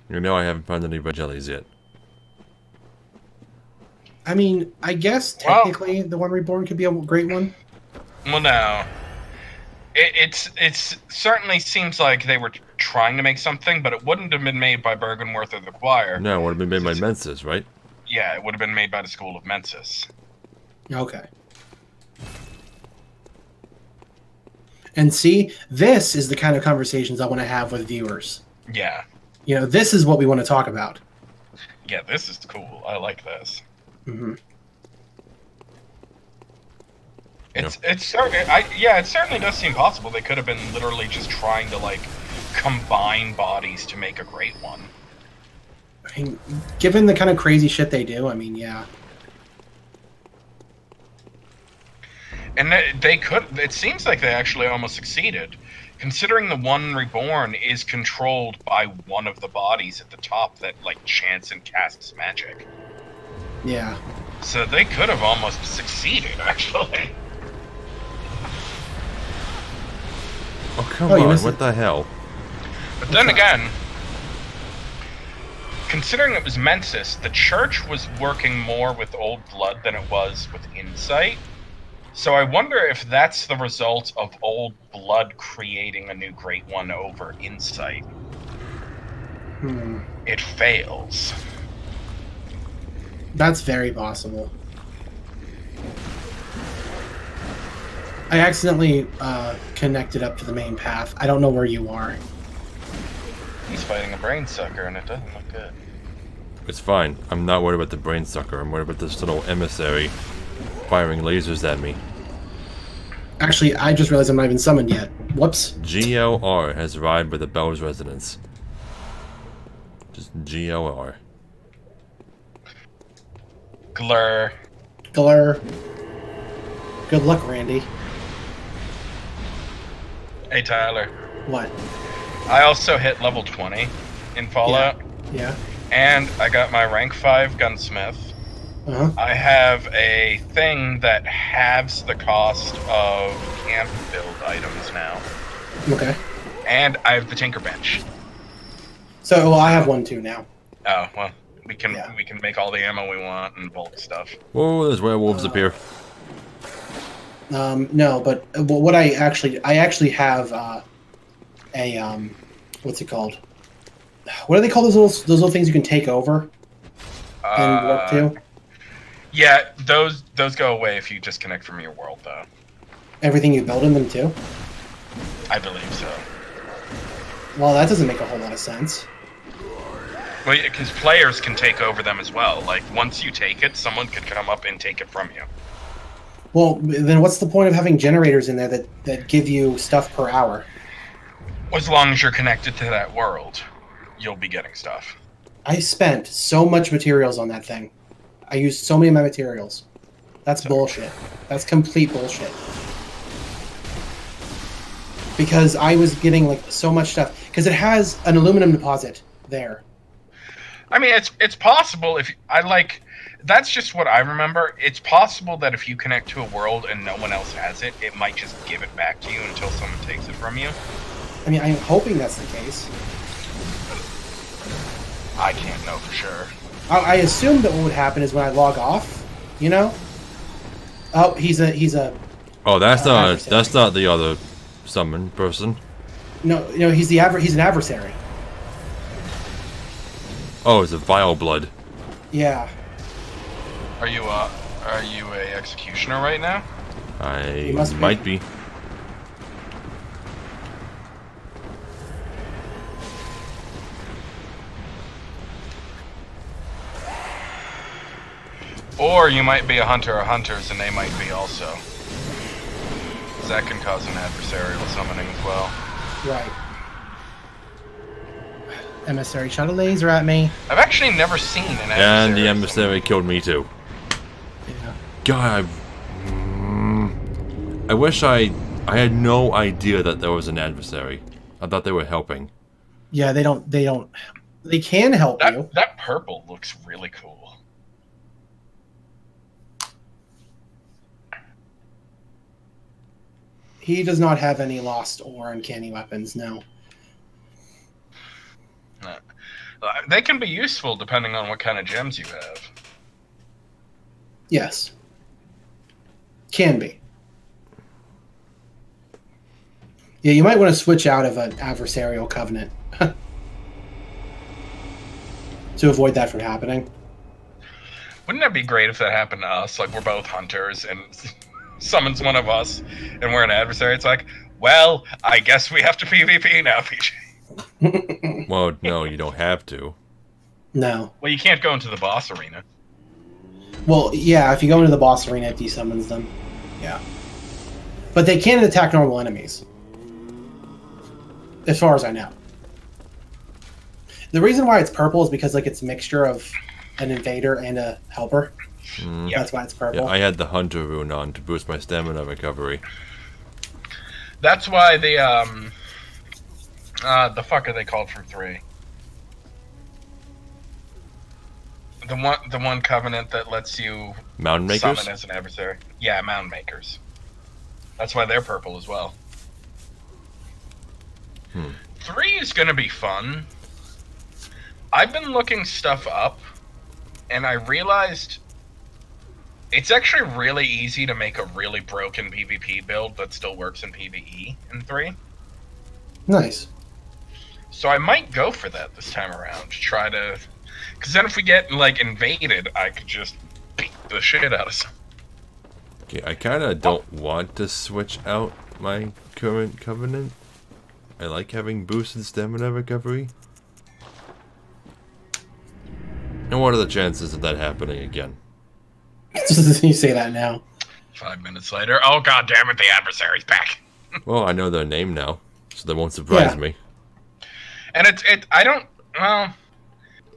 You know I haven't found any red jellies yet. I mean, I guess technically the one reborn could be a great one. Well, no. It certainly seems like they were trying to make something, but it wouldn't have been made by Bergenworth or the choir. No, it would have been made by Mensis, right? Yeah, it would have been made by the School of Mensis. Okay. And see, this is the kind of conversations I want to have with viewers. Yeah. You know, this is what we want to talk about. Yeah, this is cool. I like this. Mm-hmm. It certainly does seem possible. They could have been literally just trying to like combine bodies to make a great one. I mean, given the kind of crazy shit they do, I mean, yeah. And they could. It seems like they actually almost succeeded, considering the one reborn is controlled by one of the bodies at the top that like chants and casts magic. Yeah. So they could have almost succeeded, actually. Oh, come on, what the hell? But then again, considering it was Mensis, the church was working more with Old Blood than it was with Insight. So I wonder if that's the result of Old Blood creating a new Great One over Insight. It fails. That's very possible. I accidentally connected up to the main path. I don't know where you are. He's fighting a brain sucker, and it doesn't look good. It's fine. I'm not worried about the brain sucker. I'm worried about this little emissary firing lasers at me. Actually, I just realized I'm not even summoned yet. Whoops. GLR has arrived by the Bell's residence. Just GLR. Glur. Glur. Good luck, Randy. Hey, Tyler. What? I also hit level 20 in Fallout. Yeah. And I got my rank 5 gunsmith. Uh-huh. I have a thing that halves the cost of camp build items now. Okay. And I have the Tinker Bench. So, well, I have one too now. Oh, well, we can make all the ammo we want and bulk stuff. Whoa, there's werewolves up here. No, but what I actually have what's it called? What do they call those little things you can take over and work to? Yeah, those go away if you disconnect from your world, though. Everything you build in them too? I believe so. Well, that doesn't make a whole lot of sense. Well, because players can take over them as well. Like, once you take it, someone could come up and take it from you. Well, then what's the point of having generators in there that give you stuff per hour? As long as you're connected to that world, you'll be getting stuff. I spent so much materials on that thing. I used so many of my materials. That's bullshit. That's complete bullshit. Because I was getting like so much stuff. Because it has an aluminum deposit there. I mean, it's possible if I like. That's just what I remember. It's possible that if you connect to a world and no one else has it, it might just give it back to you until someone takes it from you. I mean, I'm hoping that's the case. I can't know for sure. I assume that what would happen is when I log off, you know. Oh, he's a. Oh, that's not the other summon person. No, he's an adversary. Oh, it's a vile blood. Yeah. Are you a executioner right now? I must be. might be. Or you might be a hunter or hunters, and they might be also. That can cause an adversarial summoning as well. Right. Emissary shot a laser at me. I've actually never seen an adversary. And the emissary killed me too. Yeah. God, I wish I had no idea that there was an adversary. I thought they were helping. Yeah, they can help you. That purple looks really cool. He does not have any lost or uncanny weapons, no. They can be useful depending on what kind of gems you have. Yes. Can be. Yeah, you might want to switch out of an adversarial covenant to avoid that from happening. Wouldn't that be great if that happened to us? Like, we're both hunters and summons one of us and we're an adversary. It's like, well, I guess we have to PvP now, PJ. Well, no, you don't have to. No. Well, you can't go into the boss arena. Well, yeah, if you go into the boss arena, it desummons them. Yeah. But they can attack normal enemies. As far as I know. The reason why it's purple is because like it's a mixture of an invader and a helper. Mm. That's why it's purple. Yeah, I had the hunter rune on to boost my stamina recovery. That's why the fuck are they called from 3? The one covenant that lets you Mountain makers? summon as an adversary. Yeah, mountain makers. That's why they're purple as well. 3 is gonna be fun. I've been looking stuff up, and I realized it's actually really easy to make a really broken PvP build that still works in PvE in 3. Nice. So I might go for that this time around. Try to... Because then if we get, like, invaded, I could just beat the shit out of some. Okay, I kind of don't want to switch out my current covenant. I like having boosted stamina recovery. And what are the chances of that happening again? You say that now. 5 minutes later, oh god damn it, the adversary's back. Well, I know their name now, so they won't surprise me. And I don't, well,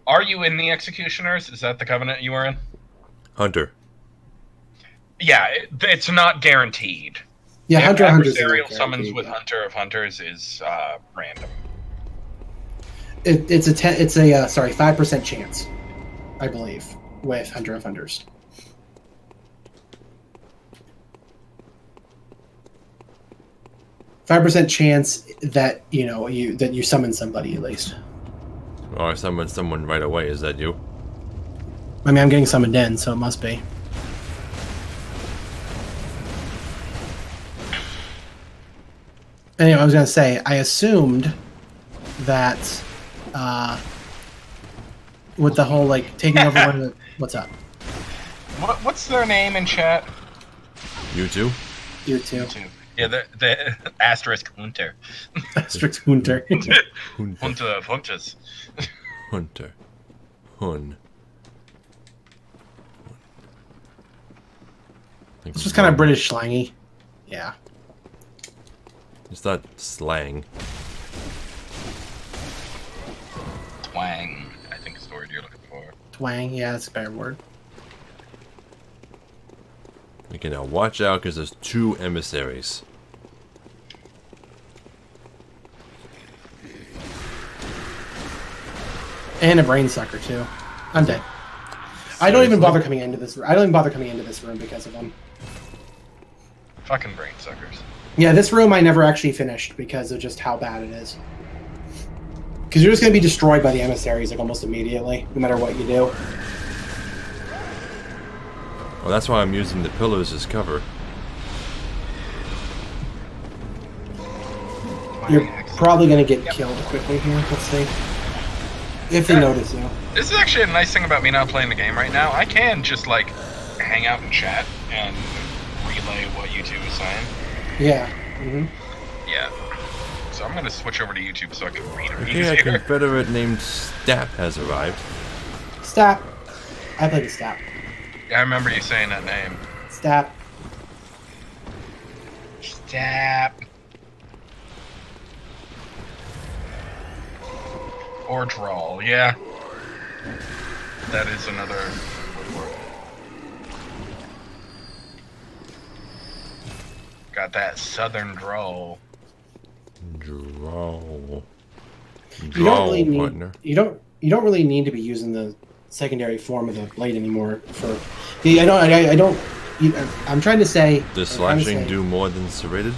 are you in the Executioners? Is that the covenant you were in? Hunter. Yeah, it's not guaranteed. Yeah, Hunter of Hunters. Adversarial summons with Hunter of Hunters is random. It's a 5% chance, I believe, with Hunter of Hunters. %5 chance that you summon somebody at least. Oh, I summoned someone right away. Is that you? I mean, I'm getting summoned in, so it must be. Anyway, I was gonna say I assumed that with the whole like taking over one of the what's up? What's their name in chat? You too? You too. Yeah, the asterisk Hunter. Asterisk Hunter. Hunter of Hunters. Hunter. Hun. It's just kind of British slangy. Yeah. It's not slang. Twang, I think is the word you're looking for. Twang, yeah, that's a better word. Okay, now watch out because there's 2 emissaries. And a brain sucker too. I'm dead. I don't even bother coming into this room. I don't even bother coming into this room because of them. Fucking brain suckers. Yeah, this room I never actually finished because of just how bad it is. Because you're just going to be destroyed by the emissaries like almost immediately, no matter what you do. Well, that's why I'm using the pillars as cover. You're probably going to get killed quickly here. Let's see. If they notice you. This is actually a nice thing about me not playing the game right now. I can just, like, hang out and chat and relay what YouTube is saying. Yeah. Mm-hmm. Yeah. So I'm going to switch over to YouTube so I can read it Okay, a easier. Confederate named Stap has arrived. Stap. I played a Stap. Yeah, I remember you saying that name. Stap. Stap. Or drawl, yeah. That is another word for it. Got that southern drawl. Draw. You don't Draw, really need. partner. You don't really need to be using the secondary form of the blade anymore. For yeah, I don't. I'm trying to say. Does slashing do more than serrated?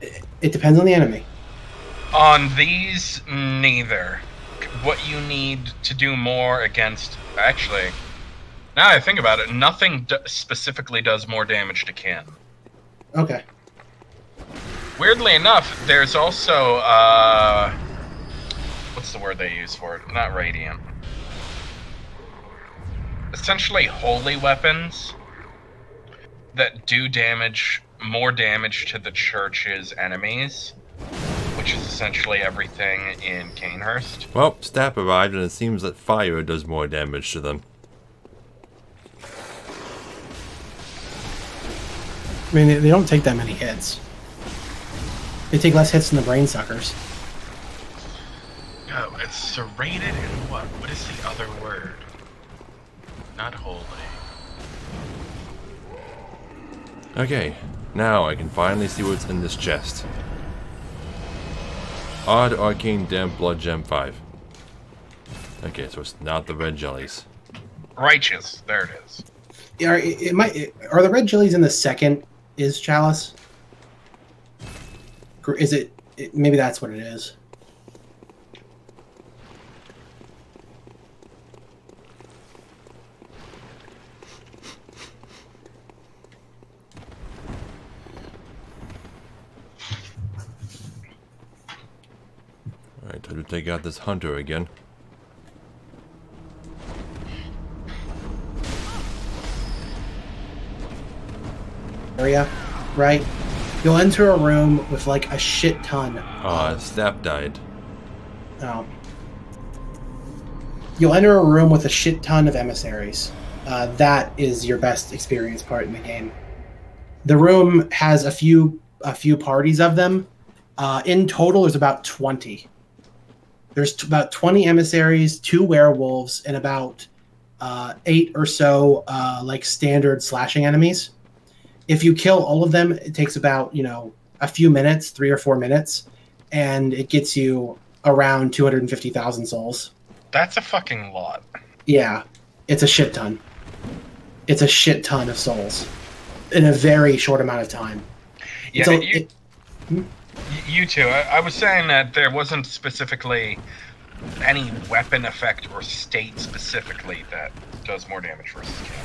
It depends on the enemy. On these, neither. What you need to do more against... Actually, now I think about it, nothing specifically does more damage to kin. Okay. Weirdly enough, there's also, what's the word they use for it? Not radiant. Essentially holy weapons that do more damage to the church's enemies, which is essentially everything in Canehurst. Well, Stap arrived and it seems that fire does more damage to them. I mean, they don't take that many hits. They take less hits than the brain suckers. Oh, it's serrated and what? What is the other word? Not holy. Okay, now I can finally see what's in this chest. Odd Arcane Damp Blood Gem 5. Okay, so it's not the red jellies. Righteous. There it is. Are the red jellies in the second is chalice? Is it maybe that's what it is. Alright, time to take out this hunter again. Area, right? You'll enter a room with like a shit ton. Stap died. Oh. You'll enter a room with a shit ton of emissaries. That is your best experience part in the game. The room has a few parties of them. In total, there's about 20. There's about 20 emissaries, 2 werewolves, and about 8 or so like standard slashing enemies. If you kill all of them, it takes about, a few minutes, 3 or 4 minutes, and it gets you around 250,000 souls. That's a fucking lot. Yeah, it's a shit ton. It's a shit ton of souls in a very short amount of time. Yeah, you too. I was saying that there wasn't specifically any weapon effect or state specifically that does more damage versus kin.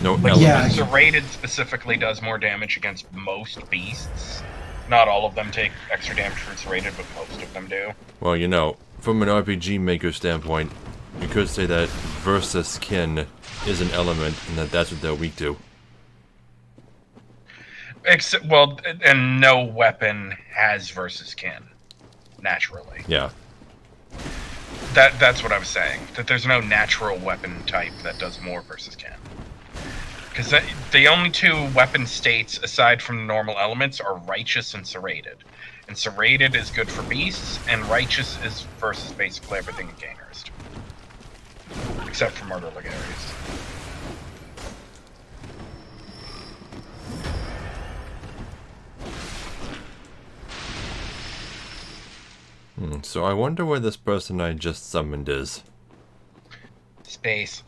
No Like, element. Yeah. serrated specifically does more damage against most beasts. Not all of them take extra damage from serrated, but most of them do. Well, from an RPG maker standpoint, you could say that versus kin is an element and that's what they're weak to. And no weapon has versus kin, naturally. Yeah. That's what I was saying. That there's no natural weapon type that does more versus can. Because the only two weapon states aside from the normal elements are righteous and serrated. And serrated is good for beasts, and righteous is versus basically everything in Gainhurst. Except for murder legaries. So I wonder where this person I just summoned is. Space.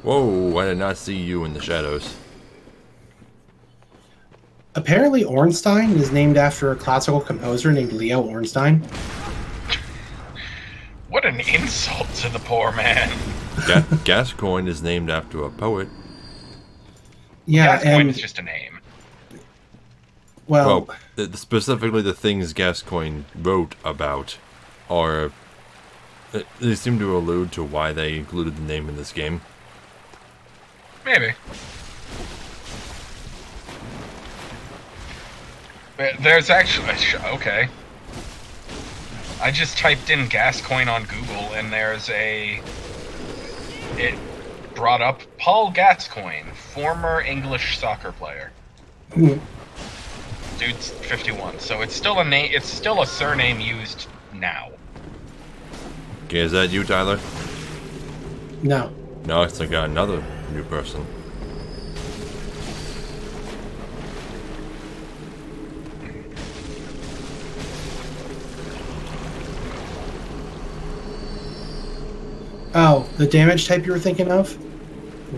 Whoa, I did not see you in the shadows. Apparently, Ornstein is named after a classical composer named Leo Ornstein. What an insult to the poor man. Gascoigne is named after a poet. Yeah, Gascoigne and is just a name. well, Specifically the things Gascoigne wrote about are... They seem to allude to why they included the name in this game. Maybe. But there's actually... Okay. I just typed in Gascoigne on Google, and there's a... It brought up Paul Gascoigne, former English soccer player. Dude's 51, so it's still a name. It's still a surname used now. Okay, is that you, Tyler? no. No, it's like another new person. Oh, the damage type you were thinking of?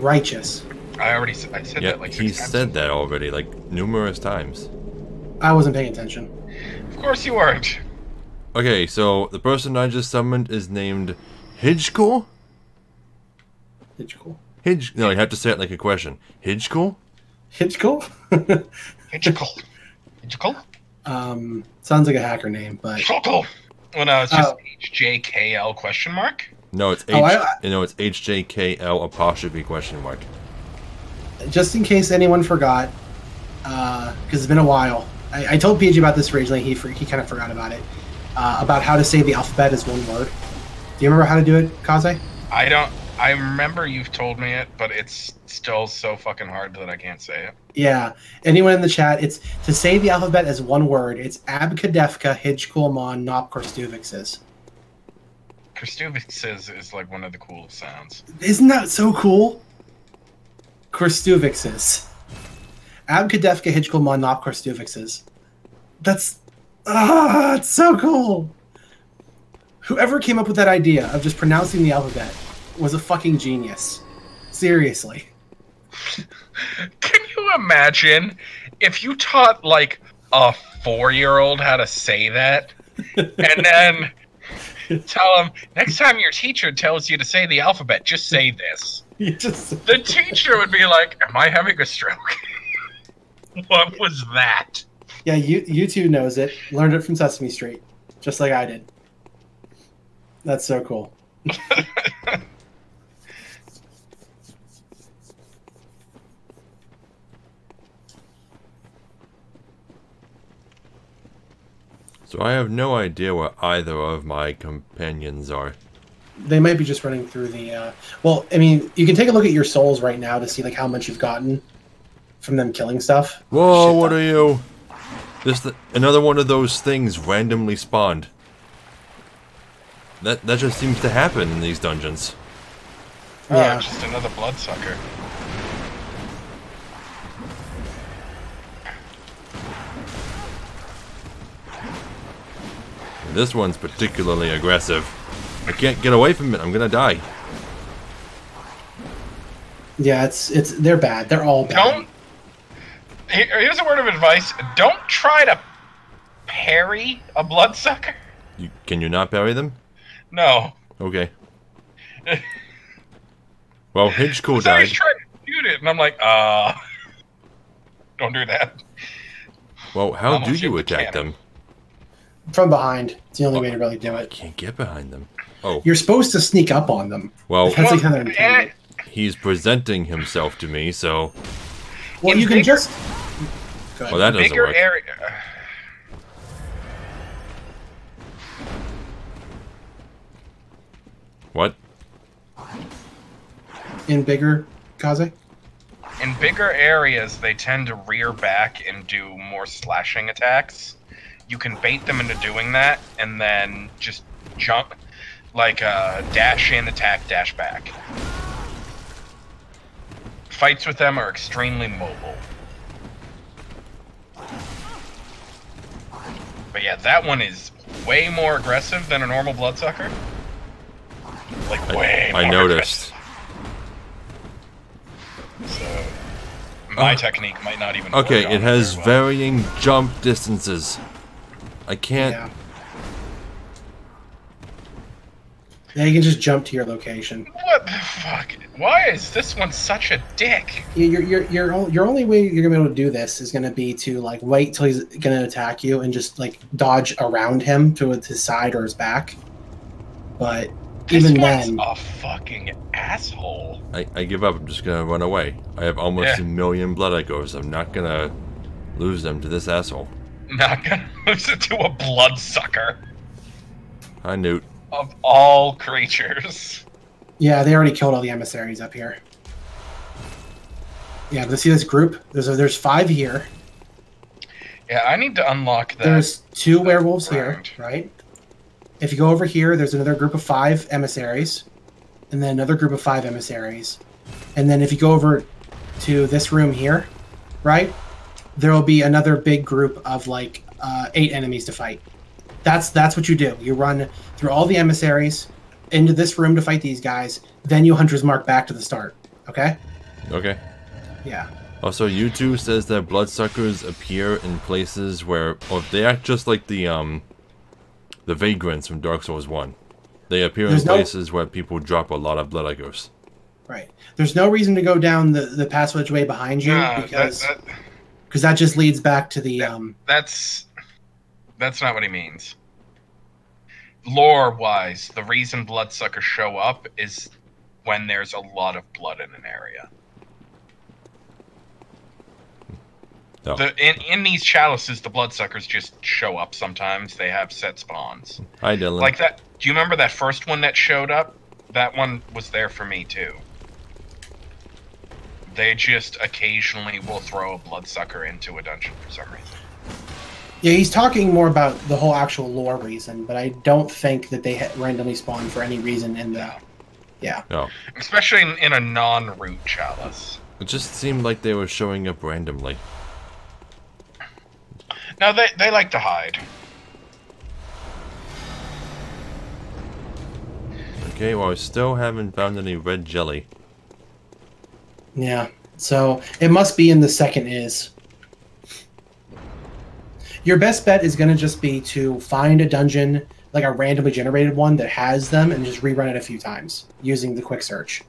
Righteous. I said Yeah, that like he 6 times. said that already, like, numerous times. I wasn't paying attention. Of course you weren't. Okay, so the person I just summoned is named Hidgekul? Hitchcool. No, you have to say it like a question. Hidgekul? Hitchcool? Hitchcool? Sounds like a hacker name, but Hitchcool. Well, no, it's just HJKL question mark. No, it's it's HJKL apostrophe question mark. just in case anyone forgot, because it's been a while, I told PG about this originally. He kind of forgot about it. About how to say the alphabet as one word. Do you remember how to do it, Kaze? I don't. I remember you've told me it, but it's still so fucking hard that I can't say it. Yeah. Anyone in the chat, it's to say the alphabet as one word. It's Abkadefka Hijkulmon Nop Korstuvixes. Korstuvixes is like one of the coolest sounds. Isn't that so cool? Korstuvixes. Abkadefka Hijkulmon Nop Korstuvixes. That's it's so cool. Whoever came up with that idea of just pronouncing the alphabet was a fucking genius. Seriously. Can you imagine if you taught like a 4-year-old how to say that, and then tell them next time your teacher tells you to say the alphabet, just say this. The teacher would be like, "Am I having a stroke? What was that?" Yeah, you two knows it. Learned it from Sesame Street, just like I did. That's so cool. So I have no idea where either of my companions are. They might be just running through the. Well, I mean, you can take a look at your souls right now to see like how much you've gotten from them killing stuff. Whoa, Shit what ton. are you? Another one of those things randomly spawned. That just seems to happen in these dungeons. Yeah. Oh, just another bloodsucker. This one's particularly aggressive. I can't get away from it. I'm gonna die. Yeah, it's they're bad. They're all bad. Don't. Here's a word of advice: don't try to parry a bloodsucker. Can you not parry them? No. Okay. Well, Hidgekul Somebody's died. trying to shoot it, and I'm like, don't do that. Well, how I'm do gonna shoot you the attack cannon. them? From behind. It's the only way to really do it. Can't get behind them. Oh, You're supposed to sneak up on them. well, That's like how they're intended. he's presenting himself to me, so... Well, in you can bigger- just. Go ahead. Well, that doesn't Bigger work. area. in bigger Kaze? In bigger areas, they tend to rear back and do more slashing attacks. You can bait them into doing that, and then just jump, like dash in, attack, dash back. Fights with them are extremely mobile. But yeah, that one is way more aggressive than a normal bloodsucker. Like, way more I noticed. aggressive. So, my technique might not even Okay, work on it has very well. varying jump distances. I can't... Yeah. Yeah, you can just jump to your location. What the fuck? Why is this one such a dick? Your only way you're gonna be able to do this is gonna be to like wait till he's gonna attack you and just like dodge around him to his side or his back. But even This then, one's a fucking asshole. I give up. I'm just gonna run away. I have almost Yeah. 1 million blood echoes. I'm not gonna lose them to this asshole. Not gonna lose it to a bloodsucker Hi, Newt. of all creatures. yeah, they already killed all the emissaries up here. Yeah, let's see this group. There's 5 here. Yeah, I need to unlock that. There's 2 werewolves round. here, right? If you go over here, there's another group of 5 emissaries, and then another group of 5 emissaries, and then if you go over to this room here, right, there will be another big group of like 8 enemies to fight. That's what you do. You run through all the emissaries into this room to fight these guys. Then you Hunter's Mark back to the start. Okay? Okay. Yeah. Also, YouTube says that bloodsuckers appear in places where, or they act just like the vagrants from Dark Souls 1. They appear There's in no- places where people drop a lot of blood echoes. Right. There's no reason to go down the passageway behind you Nah, because that just leads back to the that's not what he means. Lore-wise, the reason bloodsuckers show up is when there's a lot of blood in an area. No. In these chalices, the bloodsuckers just show up sometimes. They have set spawns. Hi, Dylan. Like that. Do you remember that first one that showed up? That one was there for me too. They just occasionally will throw a bloodsucker into a dungeon for some reason. Yeah, he's talking more about the whole actual lore reason, but I don't think that they randomly spawn for any reason in the... Yeah. No. Especially in a non-root chalice. It just seemed like they were showing up randomly. No, they like to hide. Okay, well, I still haven't found any red jelly. Yeah. So, it must be in the second is. Your best bet is going to just be to find a dungeon, like a randomly generated one that has them, and just rerun it a few times using the quick search.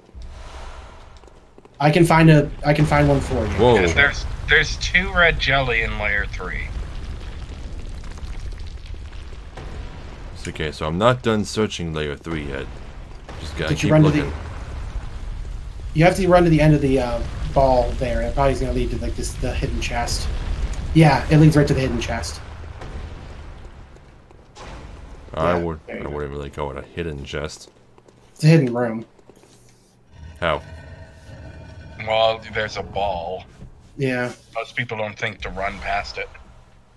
I can find one for you. Whoa. Because there's 2 red jelly in layer 3. It's okay, so I'm not done searching layer 3 yet. Just gotta Did you keep run looking. to the? You have to run to the end of the ball there. It probably is going to lead to like the hidden chest. Yeah, it leads right to the hidden chest. I Yeah, wouldn't there you go. really call it a hidden chest. It's a hidden room. How? Well, there's a ball. Yeah. Most people don't think to run past it.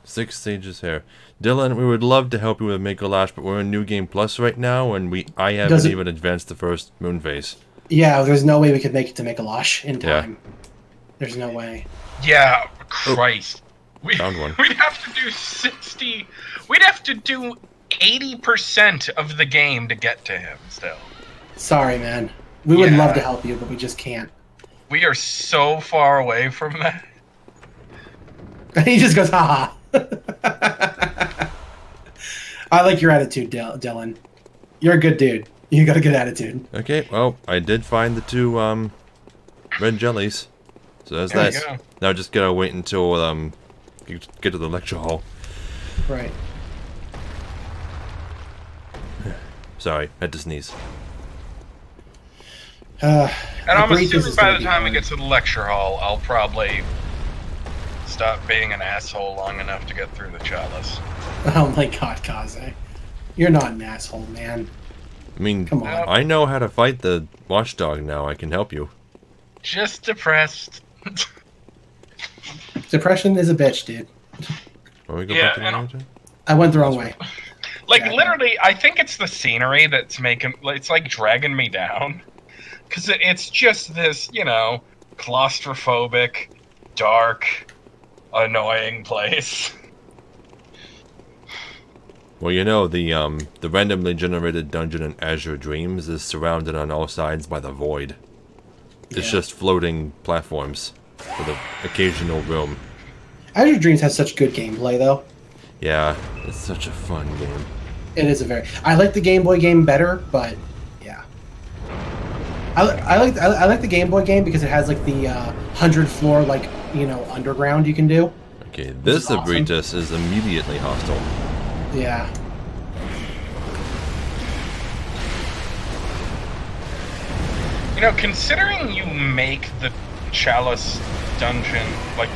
6 stages here. Dylan, we would love to help you with Make a Lash, but we're in New Game Plus right now, and I haven't Does it- even advanced the first moon phase. Yeah, there's no way we could make it to make a Losh in Yeah. time. There's no way. Yeah, Christ. Found one. We'd have to do 60... We'd have to do 80% of the game to get to him still. Sorry, man. We would Yeah. love to help you, but we just can't. We are so far away from that. And he just goes, haha. I like your attitude, Dylan. You're a good dude. You got a good attitude. Okay, well, I did find the 2 red jellies. So that's There you nice. go. Now just gotta wait until get to the lecture hall. Right. Sorry, had to sneeze. And I'm Agreed, this assuming is by gonna the be time we hard. get to the lecture hall, I'll probably stop being an asshole long enough to get through the chalice. Oh my god, Kaze. You're not an asshole, man. I mean, Come on. I know how to fight the watchdog now. I can help you. Just depressed. Depression is a bitch, dude. Will we go Yeah, back to the and- manager? I went the wrong way. Like, Yeah. literally, I think it's the scenery that's making... It's, like, dragging me down. Because it's just this, you know, claustrophobic, dark, annoying place. Well, you know, the randomly generated dungeon in Azure Dreams is surrounded on all sides by the void. It's Yeah. just floating platforms with an occasional room. Azure Dreams has such good gameplay, though. Yeah, it's such a fun game. It is a very. I like the Game Boy game better, but yeah. I like the Game Boy game because it has like the 100 floor like underground you can do. Okay, this is awesome. Abritus is immediately hostile. Yeah. You know, considering you make the Chalice dungeon, like,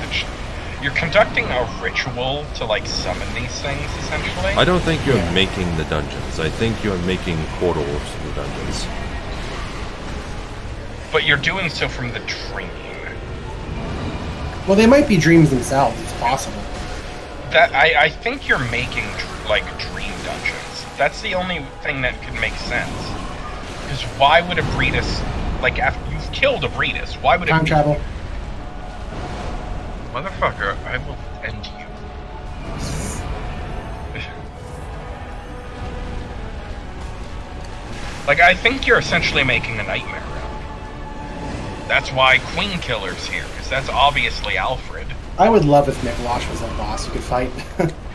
you're conducting a ritual to, like, summon these things, essentially. I don't think you're making the dungeons. I think you're making portals to the dungeons. But you're doing so from the dream. Well, they might be dreams themselves. It's possible. That I think you're making, like, dream dungeons. That's the only thing that could make sense. Because why would Abritus, like, after you've killed Abritus, why would it Time be... travel. Motherfucker, I will end you. Like, I think you're essentially making a nightmare realm. That's why Queen Killer's here, because that's obviously Alfred. I would love if Miklosh was a boss who could fight.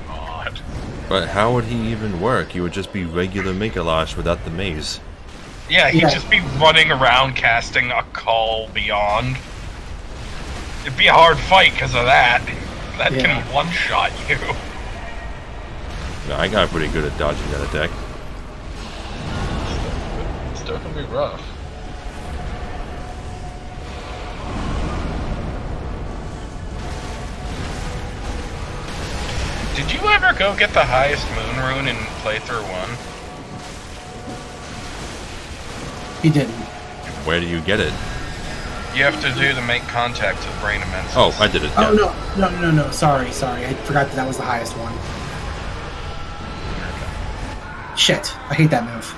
God. But how would he even work? He would just be regular Mikalash without the maze. Yeah, he'd Yeah. just be running around casting a Call Beyond. It'd be a hard fight because of that. That Yeah. can one-shot you. No, I got pretty good at dodging that attack. Still can be rough. Did you ever go get the highest moon rune in playthrough 1? He didn't. Where do you get it? You have to do the make contact with Brain Immense. Oh, I did it. Oh Yeah. no. Sorry. I forgot that was the highest one. Shit. I hate that move.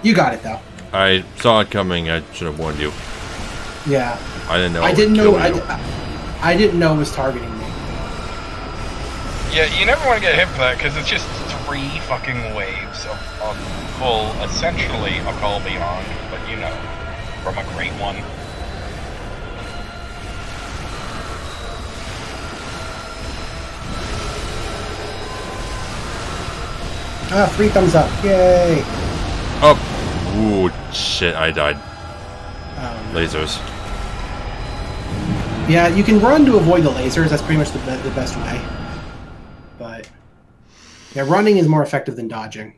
You got it though. I saw it coming. I should have warned you. Yeah. I didn't know. I it didn't would know. kill you. I didn't know it was targeting me. Yeah, you never want to get hit for that because it's just 3 fucking waves of full, essentially a Call Beyond, but you know, from a great one. Ah, 3 thumbs up. Yay. Oh, ooh, shit! I died. No. Lasers. Yeah, you can run to avoid the lasers. That's pretty much the best way. But yeah, running is more effective than dodging.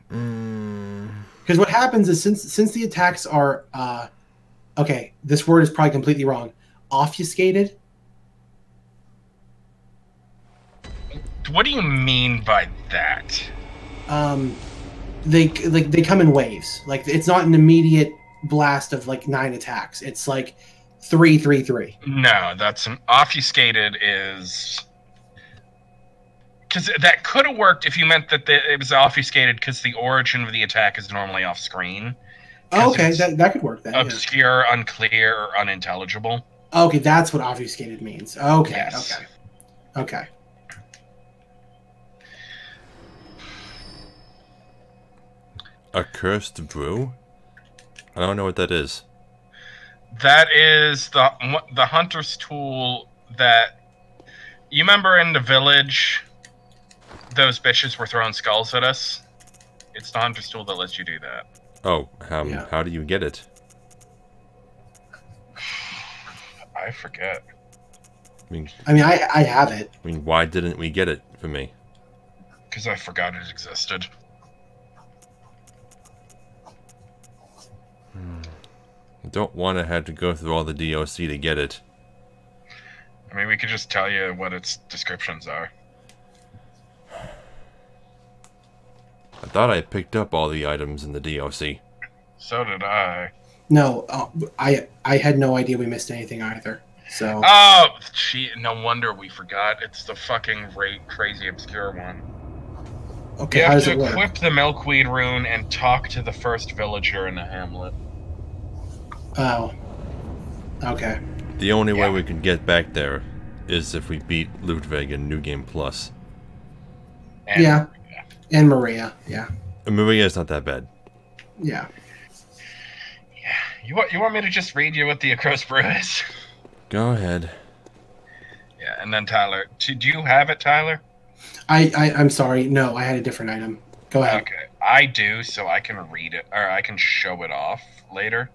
Because what happens is since the attacks are okay, this word is probably completely wrong. Obfuscated. What do you mean by that? They come in waves. Like it's not an immediate blast of like 9 attacks. It's like 3, 3, 3. No, that's an obfuscated is... Because that could have worked if you meant that it was obfuscated because the origin of the attack is normally off screen. Oh, okay, that could work then. Yeah. Obscure, unclear, or unintelligible. Okay, that's what obfuscated means. Okay, Yes. okay. A cursed brew? I don't know what that is. That is the hunter's tool that... You remember in the village, those bitches were throwing skulls at us? It's the hunter's tool that lets you do that. Oh, Yeah. how do you get it? I forget. I mean, I have it. I mean, why didn't we get it for me? Because I forgot it existed. I don't want to have to go through all the DOC to get it. I mean, we could just tell you what its descriptions are. I thought I picked up all the items in the DOC. So did I. No, I had no idea we missed anything either. So. Oh, gee, no wonder we forgot. It's the fucking crazy obscure one. Okay, You how have does to it work? equip the Milkweed rune and talk to the first villager in the hamlet. Oh. Okay. The only way we can get back there is if we beat Ludwig in New Game Plus. And Yeah. And Maria. Yeah. And Maria's not that bad. Yeah. You want me to just read you what the accursed brew is? Go ahead. Yeah, and then Tyler. Do you have it, Tyler? I'm sorry. No, I had a different item. Go ahead. Okay, I do, so I can read it, or I can show it off later.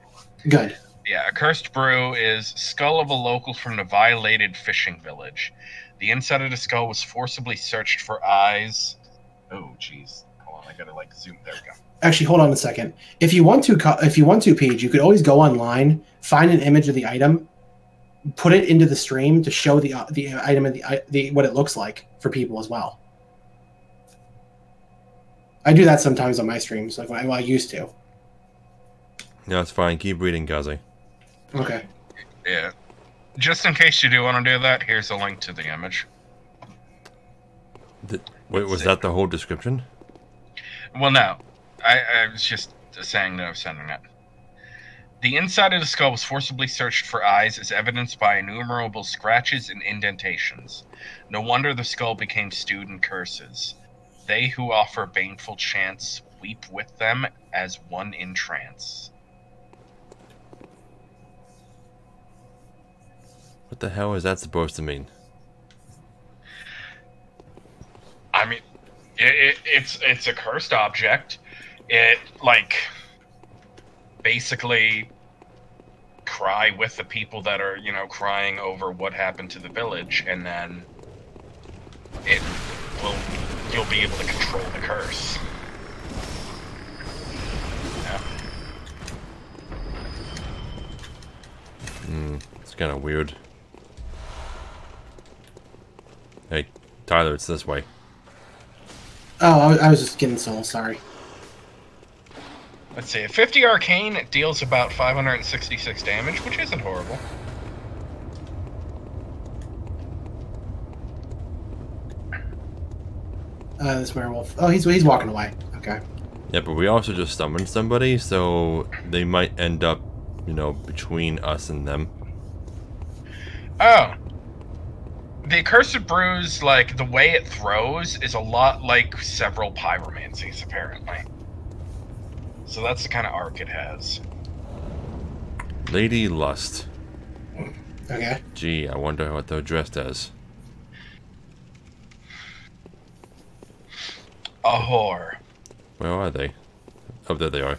Good. Yeah, Accursed Brew is skull of a local from the violated fishing village. The inside of the skull was forcibly searched for eyes. Oh, jeez. Hold on, I gotta zoom. There we go. Actually, hold on a second. If you want to, Paige, you could always go online, find an image of the item, put it into the stream to show the item and the what it looks like for people as well. I do that sometimes on my streams, like I used to. No, it's fine. Keep reading, Gazi. Okay. Yeah. Just in case you do want to do that, here's a link to the image. Wait, was that the whole description? Well, no. I was just saying that I was sending it. The inside of the skull was forcibly searched for eyes as evidenced by innumerable scratches and indentations. No wonder the skull became stewed in curses. They who offer baneful chants weep with them as one in trance. What the hell is that supposed to mean? I mean, it's a cursed object. It, basically cry with the people that are, crying over what happened to the village, and then you'll be able to control the curse. Yeah. It's kind of weird. Hey, Tyler, it's this way. Oh, I was just getting soul. Sorry. Let's see. At 50 arcane, it deals about 566 damage, which isn't horrible. This werewolf. Oh, he's walking away. Okay. Yeah, but we also just summoned somebody, so they might end up, between us and them. Oh. The Accursed Brews, the way it throws is a lot like several pyromancies, apparently. So that's the kind of arc it has. Lady Lust. Okay. Gee, I wonder what they're dressed as. A whore. Where are they? Oh, there they are.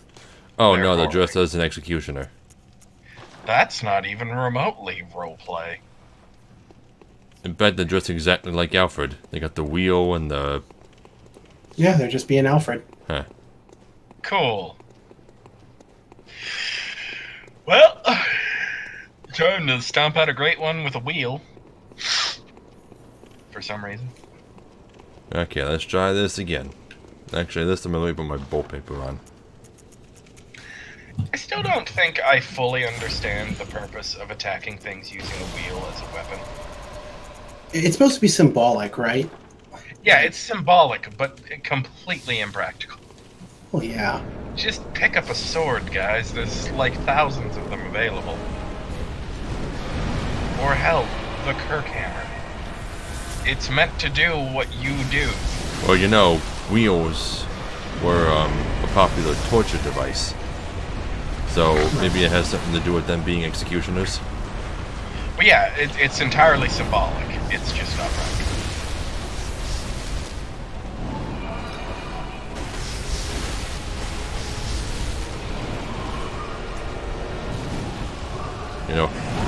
Oh, no, they're dressed as an executioner. That's not even remotely roleplay. In fact, they're dressed exactly like Alfred. They got the wheel and the... Yeah, they're just being Alfred. Huh. Cool. Well, time to stomp out a great one with a wheel. For some reason. Okay, let's try this again. Actually, this time I'm going to put my bolt paper on. I still don't think I fully understand the purpose of attacking things using a wheel as a weapon. It's supposed to be symbolic, right? Yeah, it's symbolic, but completely impractical. Well, yeah. Just pick up a sword, guys. There's thousands of them available. Or hell, the Kirk hammer. It's meant to do what you do. Well, wheels were a popular torture device. So maybe it has something to do with them being executioners. But yeah, it's entirely symbolic. It's just not practical.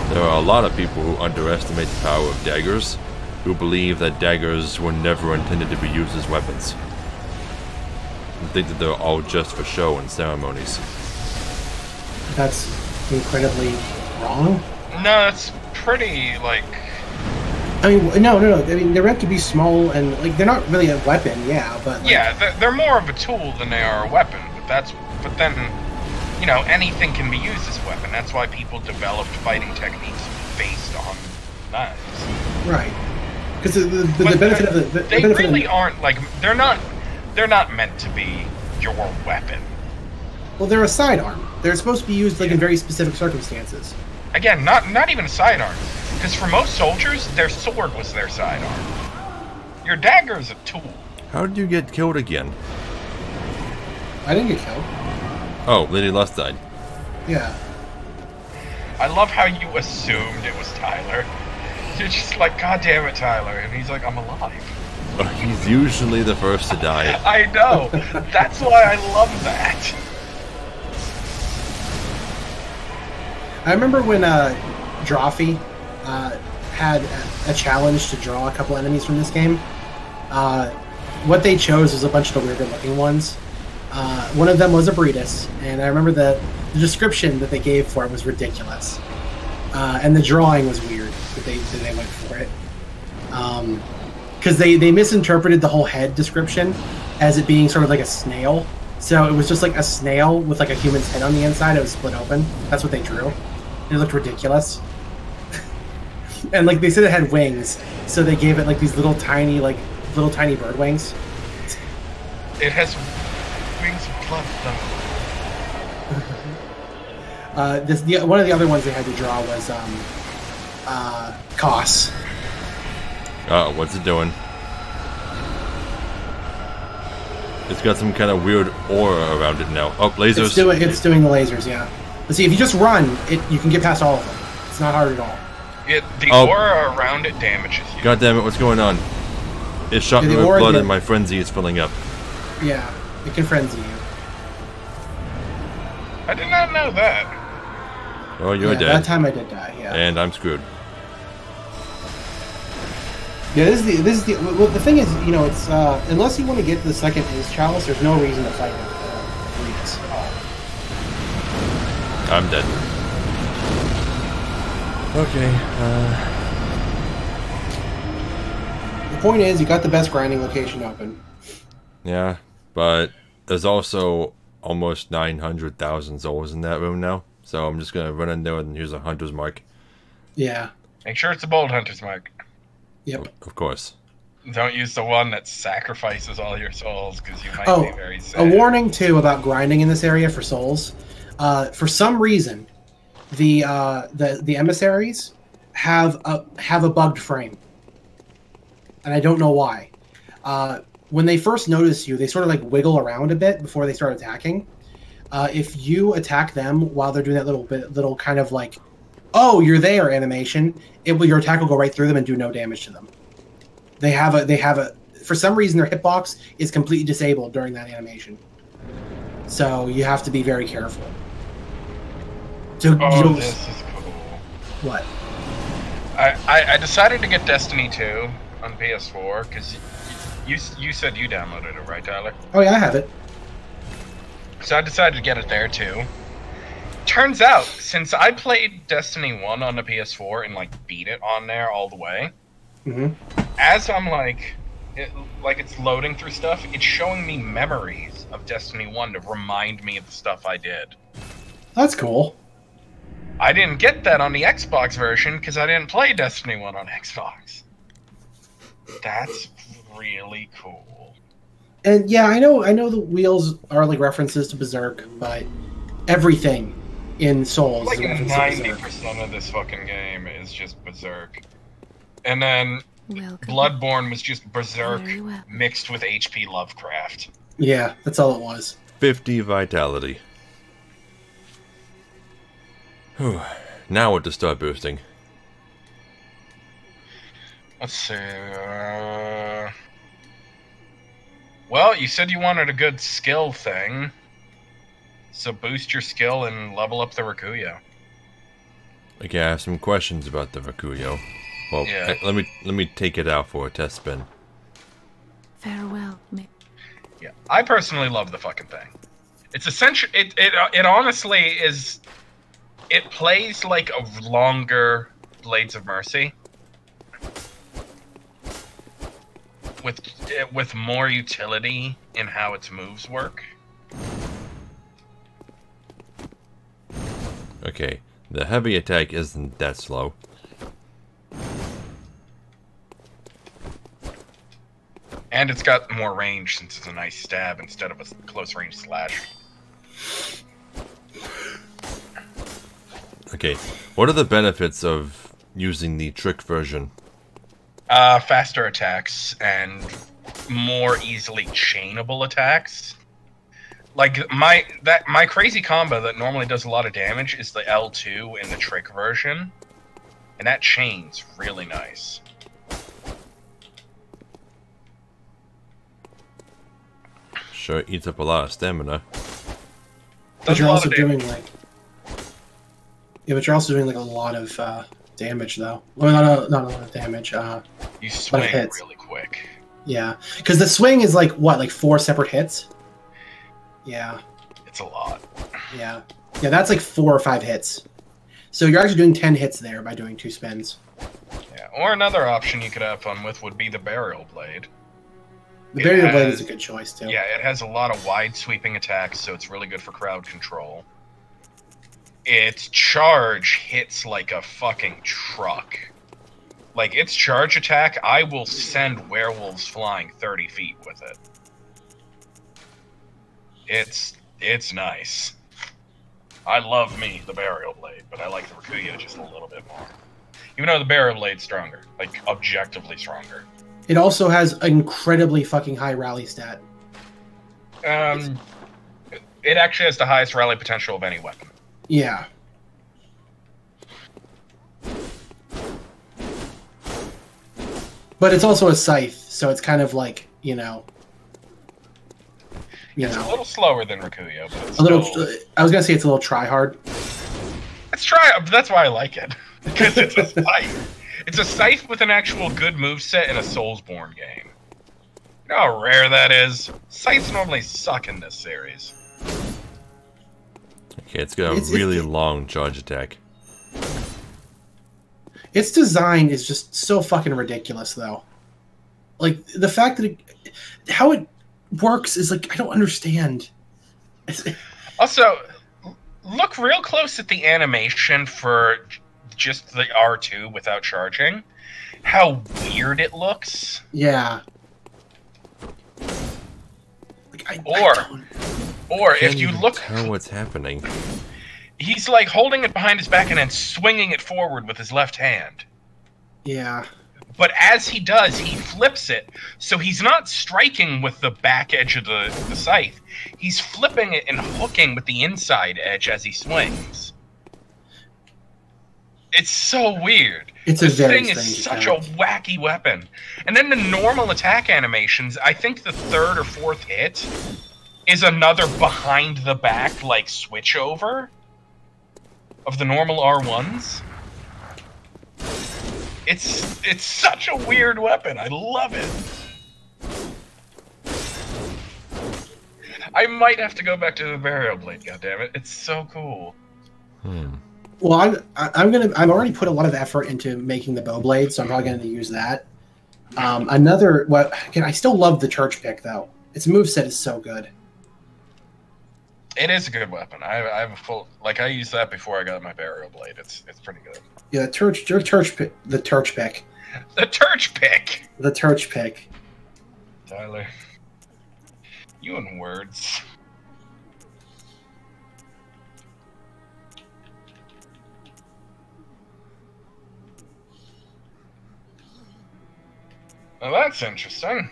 There are a lot of people who underestimate the power of daggers, who believe that daggers were never intended to be used as weapons, and think that they're all just for show and ceremonies. That's incredibly wrong. No, that's pretty, I mean, no. I mean, they're meant to be small and, they're not really a weapon, yeah, but... yeah, they're more of a tool than they are a weapon, but then you know, anything can be used as a weapon. That's why people developed fighting techniques based on knives. Right. Because the benefit of the they benefit really aren't like they're not meant to be your weapon. Well, they're a sidearm. They're supposed to be used like in very specific circumstances. Again, not even a sidearm, because for most soldiers, their sword was their sidearm. Your dagger is a tool. How did you get killed again? I didn't get killed. Oh, Lady Lust died. Yeah. I love how you assumed it was Tyler. You're just like, God damn it, Tyler, and he's like, I'm alive. He's usually the first to die. I know. That's why I love that. I remember when Drawfee had a challenge to draw a couple enemies from this game. What they chose was a bunch of the weirder looking ones. One of them was a Breedis, and I remember the description that they gave for it was ridiculous. And the drawing was weird that they went for it. Because they misinterpreted the whole head description as it being sort of like a snail. So it was just like a snail with like a human's head on the inside. It was split open. That's what they drew. It looked ridiculous. And like they said it had wings, so they gave it like these little tiny bird wings. It has wings of blood, though. One of the other ones they had to draw was Koss. What's it doing? It's got some kind of weird aura around it now. Oh, lasers. It's doing the lasers, yeah. But see, if you just run, you can get past all of them. It's not hard at all. The aura around it damages you. God damn it, what's going on? It shot me with blood and my frenzy is filling up. Yeah, it can frenzy you. I did not know that. Oh, you're dead. That time I did die, yeah. And I'm screwed. Yeah, this is the well, the thing is, you know, it's unless you want to get to the second Ace Chalice, there's no reason to fight Breedis at all. I'm dead. Okay, The point is, you got the best grinding location open. yeah, but there's also almost 900,000 souls in that room now, so I'm just gonna run in there and use a hunter's mark. Yeah. Make sure it's a bold hunter's mark. Yep. Of course. Don't use the one that sacrifices all your souls, because you might be very sad. A warning too about grinding in this area for souls. For some reason, the emissaries have a bugged frame, and I don't know why. When they first notice you, they sort of like wiggle around a bit before they start attacking. If you attack them while they're doing that little kind of like, oh, you're there animation, your attack will go right through them and do no damage to them. They have a for some reason their hitbox is completely disabled during that animation. So you have to be very careful. This is cool. What? I decided to get Destiny 2 on PS4 because you said you downloaded it, right, Tyler? Oh yeah, I have it. So I decided to get it there too. Turns out, since I played Destiny 1 on the PS4 and like beat it on there all the way, as I'm it's loading through stuff, it's showing me memories of Destiny 1 to remind me of the stuff I did. That's cool. I didn't get that on the Xbox version because I didn't play Destiny 1 on Xbox. That's really cool. And yeah, I know the wheels are like references to Berserk, but everything in Souls like is a reference to Berserk. 90% of this fucking game is just Berserk. And then Welcome. Bloodborne was just Berserk Very well. mixed with HP Lovecraft. Yeah, that's all it was. 50 vitality. Whew. Now what to start boosting? Let's see. Well, you said you wanted a good skill thing. So boost your skill and level up the Rakuyo. Okay, I have some questions about the Rakuyo. Well, Yeah. let me take it out for a test spin. Farewell. Yeah, I personally love the fucking thing. It's essential. It honestly is. It plays like a longer Blades of Mercy, with more utility in how its moves work. Okay, the heavy attack isn't that slow. And it's got more range since it's a nice stab instead of a close range slash. Okay, what are the benefits of using the trick version? Faster attacks and more easily chainable attacks. Like my crazy combo that normally does a lot of damage is the L2 in the trick version, and that chains really nice. Sure, it eats up a lot of stamina. But you're also doing like, yeah, but you're also doing like a lot of damage though. Well, not a lot of damage. You swing hits. really quick. Yeah, because the swing is like what, like 4 separate hits. Yeah. It's a lot. Yeah, that's like 4 or 5 hits. So you're actually doing 10 hits there by doing 2 spins. Yeah, or another option you could have fun with would be the Burial Blade. The Burial Blade is a good choice too. Yeah, it has a lot of wide sweeping attacks, so it's really good for crowd control. Its charge hits like a fucking truck. Like, its charge attack, I will send werewolves flying 30 feet with it. It's nice. I love me, the Burial Blade, but I like the Rakuya just a little bit more. Even though the Burial Blade's stronger. Like, objectively stronger. It also has incredibly fucking high rally stat. It actually has the highest rally potential of any weapon. Yeah. But it's also a scythe, so it's kind of like, you know. It's a little slower than Rakuya, but it's a little. still... I was gonna say it's a little try hard. It's try, but that's why I like it. Because it's a scythe. It's a scythe with an actual good moveset in a Soulsborne game. You know how rare that is? Scythes normally suck in this series. Okay, it's got a really long charge attack. Its design is just so fucking ridiculous, though. Like, the fact that how it works is like, I don't understand. Also, look real close at the animation for just the R2 without charging. How weird it looks. Yeah. Like, or if you look, tell what's happening. He's like holding it behind his back and then swinging it forward with his left hand. Yeah. But as he does, he flips it, so he's not striking with the back edge of the scythe. He's flipping it and hooking with the inside edge as he swings. It's so weird. This thing is such a wacky weapon. And then the normal attack animations, I think the 3rd or 4th hit is another behind the back, like, switch over of the normal R1s. It's such a weird weapon. I love it. I might have to go back to the Burial Blade, goddammit. It's so cool. Well, I've already put a lot of effort into making the bow blade, so I'm probably going to use that. Again, I still love the church pick though. Its moveset is so good. It is a good weapon. I have a full, like, I used that before I got my Burial Blade. It's pretty good. Yeah, the church pick. Tyler, you and words. Well, that's interesting.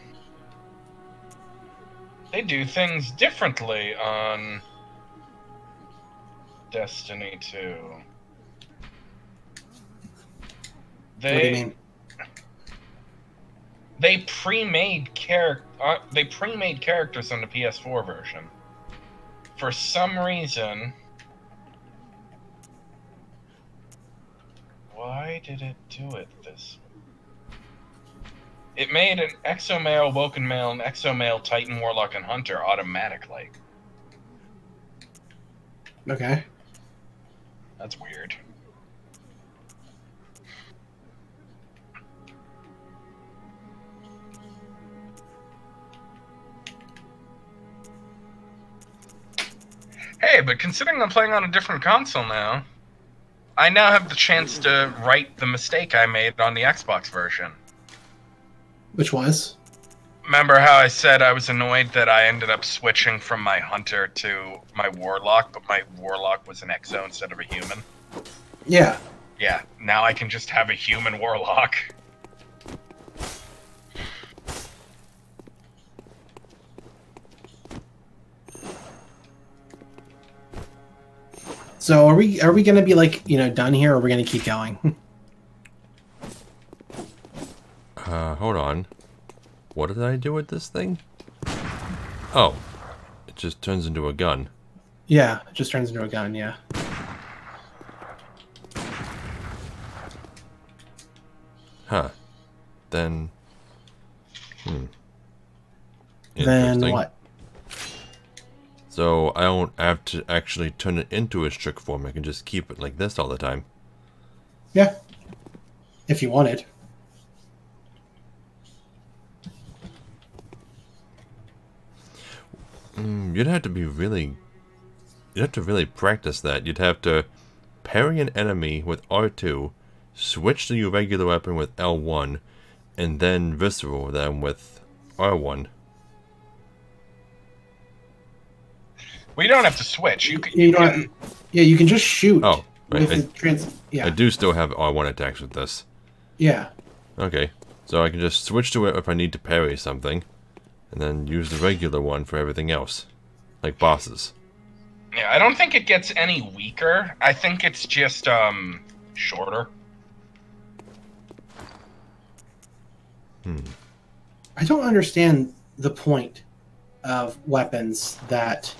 They do things differently on Destiny 2. What do you mean? They pre-made characters on the PS4 version. For some reason, why did it do it this way? It made an Exomale, Woken Male, and Exomale, Titan, Warlock, and Hunter automatically. Okay. That's weird. Hey, but considering I'm playing on a different console now, I now have the chance to right the mistake I made on the Xbox version. Which was? Remember how I said I was annoyed that I ended up switching from my hunter to my warlock, but my warlock was an exo instead of a human? Yeah. Yeah, now I can just have a human warlock. So are we gonna be like, done here, or are we gonna keep going? Hold on. What did I do with this thing? Oh. It just turns into a gun. Yeah, it just turns into a gun, yeah. Huh. Then... Then Interesting. what? So I don't have to actually turn it into a strict form. I can just keep it like this all the time. Yeah. If you want it. You'd have to really practice that. You'd have to parry an enemy with R2, switch to your regular weapon with L1, and then visceral them with R1. We don't have to switch. You can just shoot. Oh, right. Yeah. I do still have R1 attacks with this. Yeah. Okay, so I can just switch to it if I need to parry something, and then use the regular one for everything else, like bosses. Yeah, I don't think it gets any weaker. I think it's just shorter. I don't understand the point of weapons that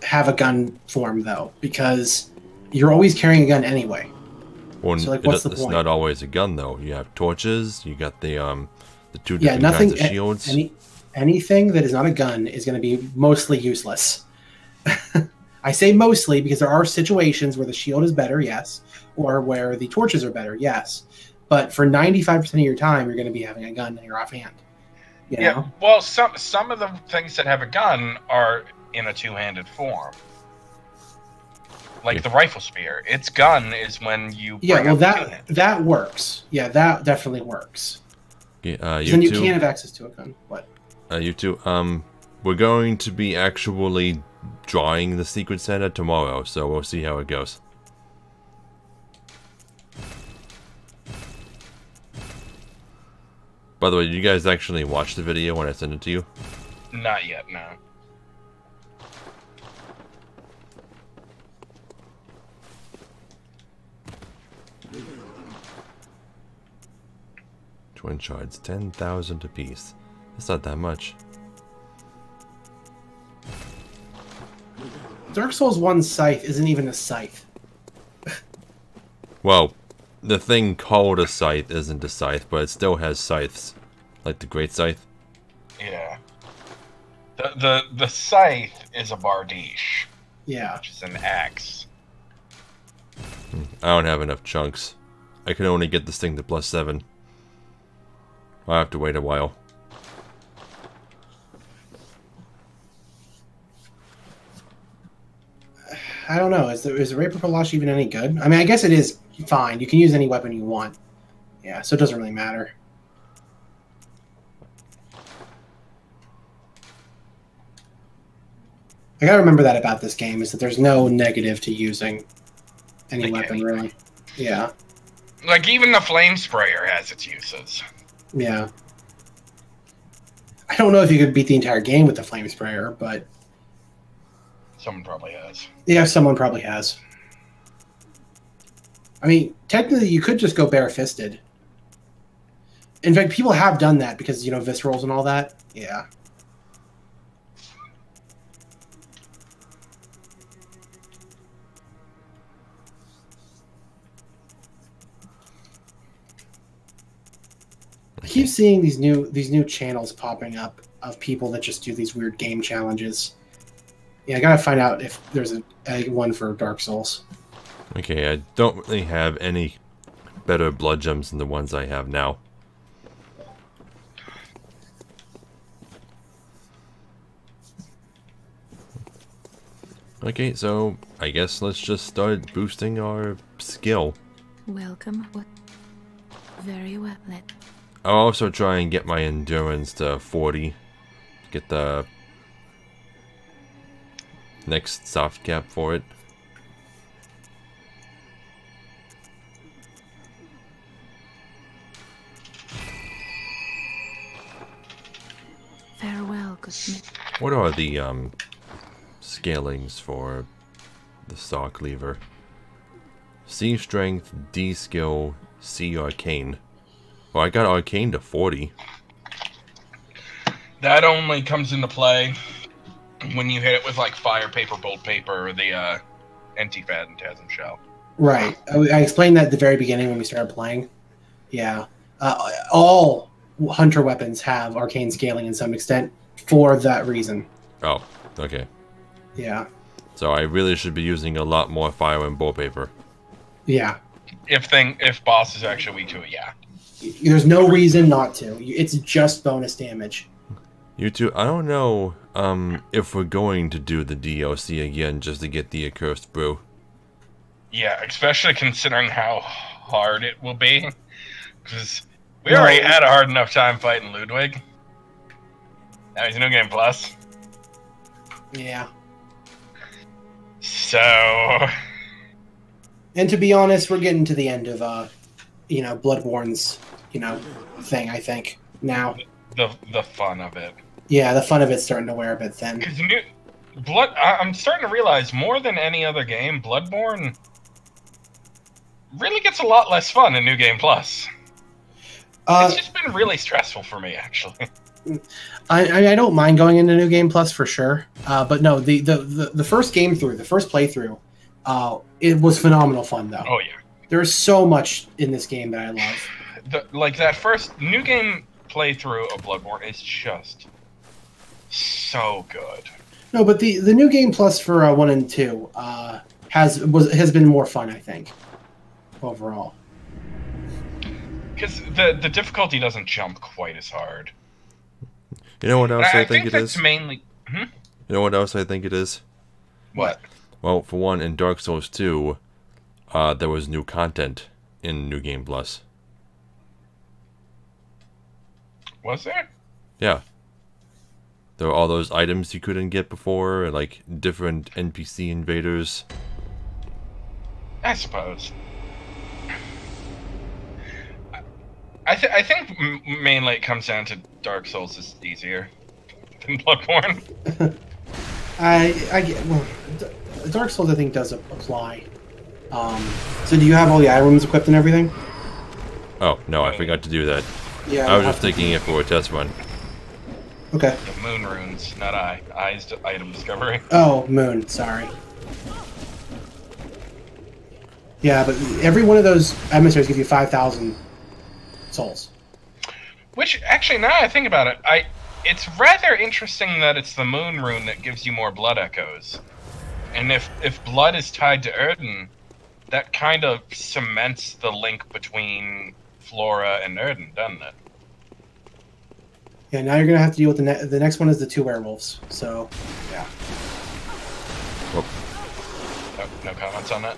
have a gun form, though, because you're always carrying a gun anyway. Well, So, what's the it's point? not always a gun, though. You have torches, you got the two Yeah, different nothing. kinds of shields. Anything that is not a gun is going to be mostly useless. I say mostly because there are situations where the shield is better, yes, or where the torches are better, yes. But for 95% of your time, you're going to be having a gun in your offhand. You Yeah, know? well, some of the things that have a gun are in a two-handed form. Like the rifle spear. Its gun is when you Yeah, bring well, up two-handed. that works. Yeah, that definitely works. Yeah, 'Cause then you can't have access to a gun. What? you two, we're going to be actually drawing the Secret Santa tomorrow, so we'll see how it goes. By the way, did you guys actually watch the video when I sent it to you? Not yet, no. Twin shards, 10,000 apiece. That's not that much. Dark Souls 1 scythe isn't even a scythe. Well, the thing called a scythe isn't a scythe, but it still has scythes. Like the Great Scythe. Yeah. The scythe is a bardiche, Yeah. which is an axe. I don't have enough chunks. I can only get this thing to +7. I'll have to wait a while. I don't know. Is the Rapier Palash even any good? I mean, I guess it is fine. You can use any weapon you want. Yeah, so it doesn't really matter. I gotta remember that about this game, is that there's no negative to using any Like weapon, anything. really. Yeah. Like, even the flame sprayer has its uses. Yeah. I don't know if you could beat the entire game with the Flame Sprayer, but Someone probably has. yeah, someone probably has. I mean, technically, you could just go bare-fisted. In fact, people have done that because, viscerals and all that. Yeah. I keep seeing these new channels popping up of people that just do these weird game challenges. Yeah, I gotta find out if there's a one for Dark Souls. Okay, I don't really have any better blood gems than the ones I have now. Okay, so I guess let's just start boosting our skill. Welcome. What? Very well. I'll also try and get my endurance to 40. Get the next soft cap for it. Farewell, good smith. What are the scalings for the saw cleaver? C strength, D skill, C arcane. Well, I got arcane to 40. That only comes into play when you hit it with like fire, paper, bolt paper, or the anti-phantasm shell. Right. I explained that at the very beginning when we started playing. Yeah. All hunter weapons have arcane scaling in some extent for that reason. Oh, okay. Yeah. So I really should be using a lot more fire and bolt paper. Yeah. If boss is actually weak to it, yeah. There's no reason not to. It's just bonus damage. You two, I don't know if we're going to do the DLC again just to get the accursed brew. Yeah, especially considering how hard it will be. Because we already had a hard enough time fighting Ludwig. Now he's New Game Plus. Yeah. So... And to be honest, we're getting to the end of, Bloodborne's, thing, I think, now. The fun of it. Yeah, the fun of it's starting to wear a bit thin. Because I'm starting to realize more than any other game, Bloodborne really gets a lot less fun in New Game Plus. It's just been really stressful for me, actually. I don't mind going into New Game Plus for sure, but no, the first game through, the first playthrough, it was phenomenal fun though. Oh yeah, there's so much in this game that I love. Like that first New Game playthrough of Bloodborne is just so good. No, but the New Game Plus for 1 and 2 has been more fun, I think, overall. Because the difficulty doesn't jump quite as hard. You know what else I think it that's is? mainly. You know what else I think it is? What? Well, for one, in Dark Souls 2, there was new content in New Game Plus. Was there? Yeah. There were all those items you couldn't get before, like different NPC invaders. I suppose. I think mainly it comes down to Dark Souls is easier than Bloodborne. I get, well, Dark Souls I think does apply. So do you have all the items equipped and everything? Oh, no, I forgot to do that. Yeah. I was just taking it for a test run. Okay. The moon runes, not I. I's item discovery. Oh, moon. Sorry. Yeah, but every one of those emissaries give you 5,000 souls. Which, actually, now I think about it, it's rather interesting that it's the moon rune that gives you more blood echoes. And if blood is tied to Erden, that kind of cements the link between Flora and Erden, doesn't it? Yeah, now you're going to have to deal with the next one is the 2 werewolves. So, yeah. Well, No comments on that?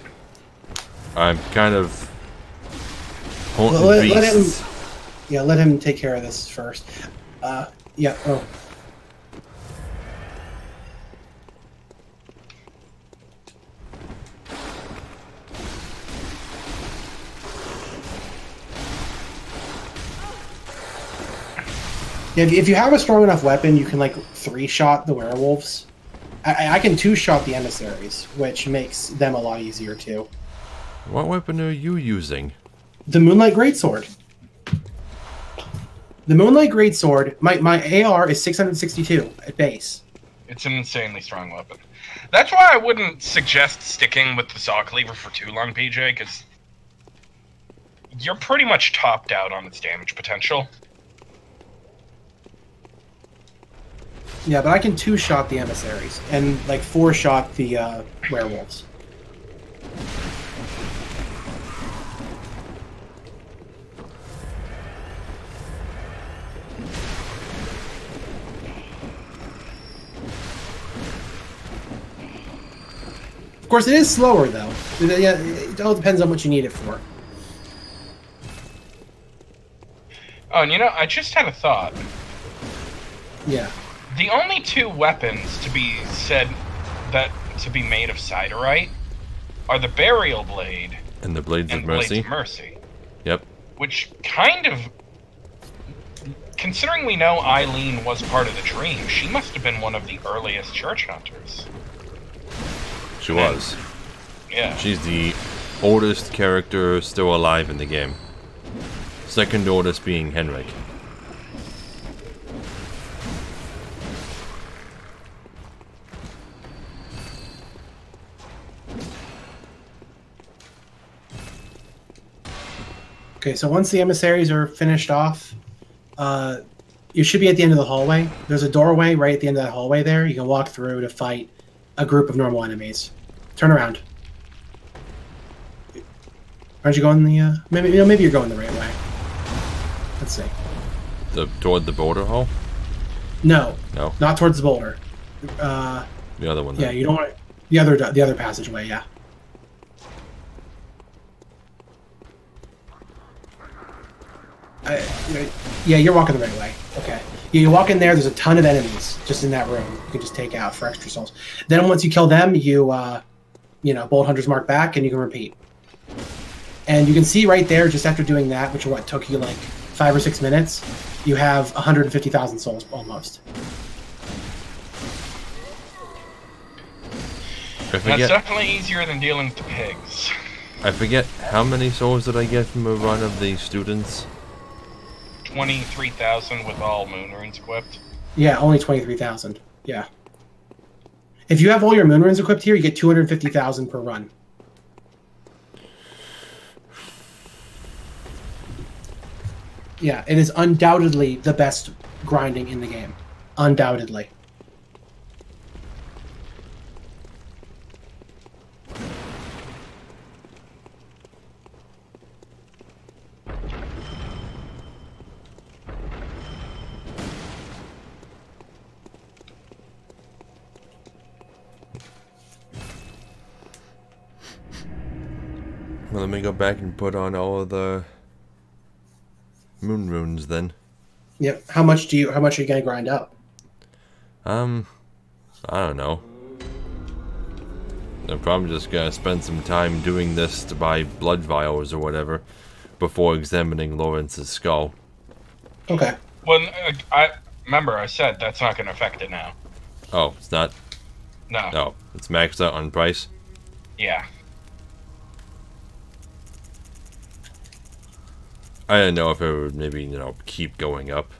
I'm kind of holding let him, beasts. yeah, let him take care of this first. Yeah, oh. Yeah, if you have a strong enough weapon, you can, like, 3-shot the werewolves. I can 2-shot the emissaries, which makes them a lot easier, too. What weapon are you using? The Moonlight Greatsword. The Moonlight Greatsword, my AR is 662 at base. It's an insanely strong weapon. That's why I wouldn't suggest sticking with the Saw Cleaver for too long, PJ, because you're pretty much topped out on its damage potential. Yeah, but I can 2-shot the emissaries and, like, 4-shot the werewolves. Of course, it is slower though. Yeah, it all depends on what you need it for. Oh, and I just had a thought. Yeah. The only two weapons to be made of siderite are the Burial Blade And the Blades and of Mercy. Blades of Mercy. Yep. Which kind of, considering we know Eileen was part of the Dream, she must have been one of the earliest church hunters. She was. Yeah. She's the oldest character still alive in the game. Second oldest being Henrik. Okay, so once the emissaries are finished off, you should be at the end of the hallway. There's a doorway right at the end of that hallway there. You can walk through to fight a group of normal enemies. Turn around. Aren't you going the... maybe you're going the right way. Let's see. Toward the border hall? No. No. Not towards the boulder. The other one. Yeah, Then. you don't want... The other passageway, yeah. Yeah, you're walking the right way. Okay. You walk in there, there's a ton of enemies just in that room. You can just take out for extra souls. Then once you kill them, you Bolt Hunter's Mark back, and you can repeat. And you can see right there, just after doing that, which took you like 5 or 6 minutes, you have 150,000 souls almost. That's definitely easier than dealing with the pigs. I forget, how many souls did I get from a run of the students? 23,000 with all moon runes equipped. Yeah, only 23,000. Yeah. If you have all your moon runes equipped here, you get 250,000 per run. Yeah, it is undoubtedly the best grinding in the game. Undoubtedly. Well, let me go back and put on all of the moon runes then. Yep. How much are you gonna grind up? I don't know. I'm probably just gonna spend some time doing this to buy blood vials or whatever before examining Lawrence's skull. Okay. Well, I said that's not going to affect it now. Oh, it's not? No. No, it's maxed out on price? Yeah. I didn't know if it would maybe, keep going up.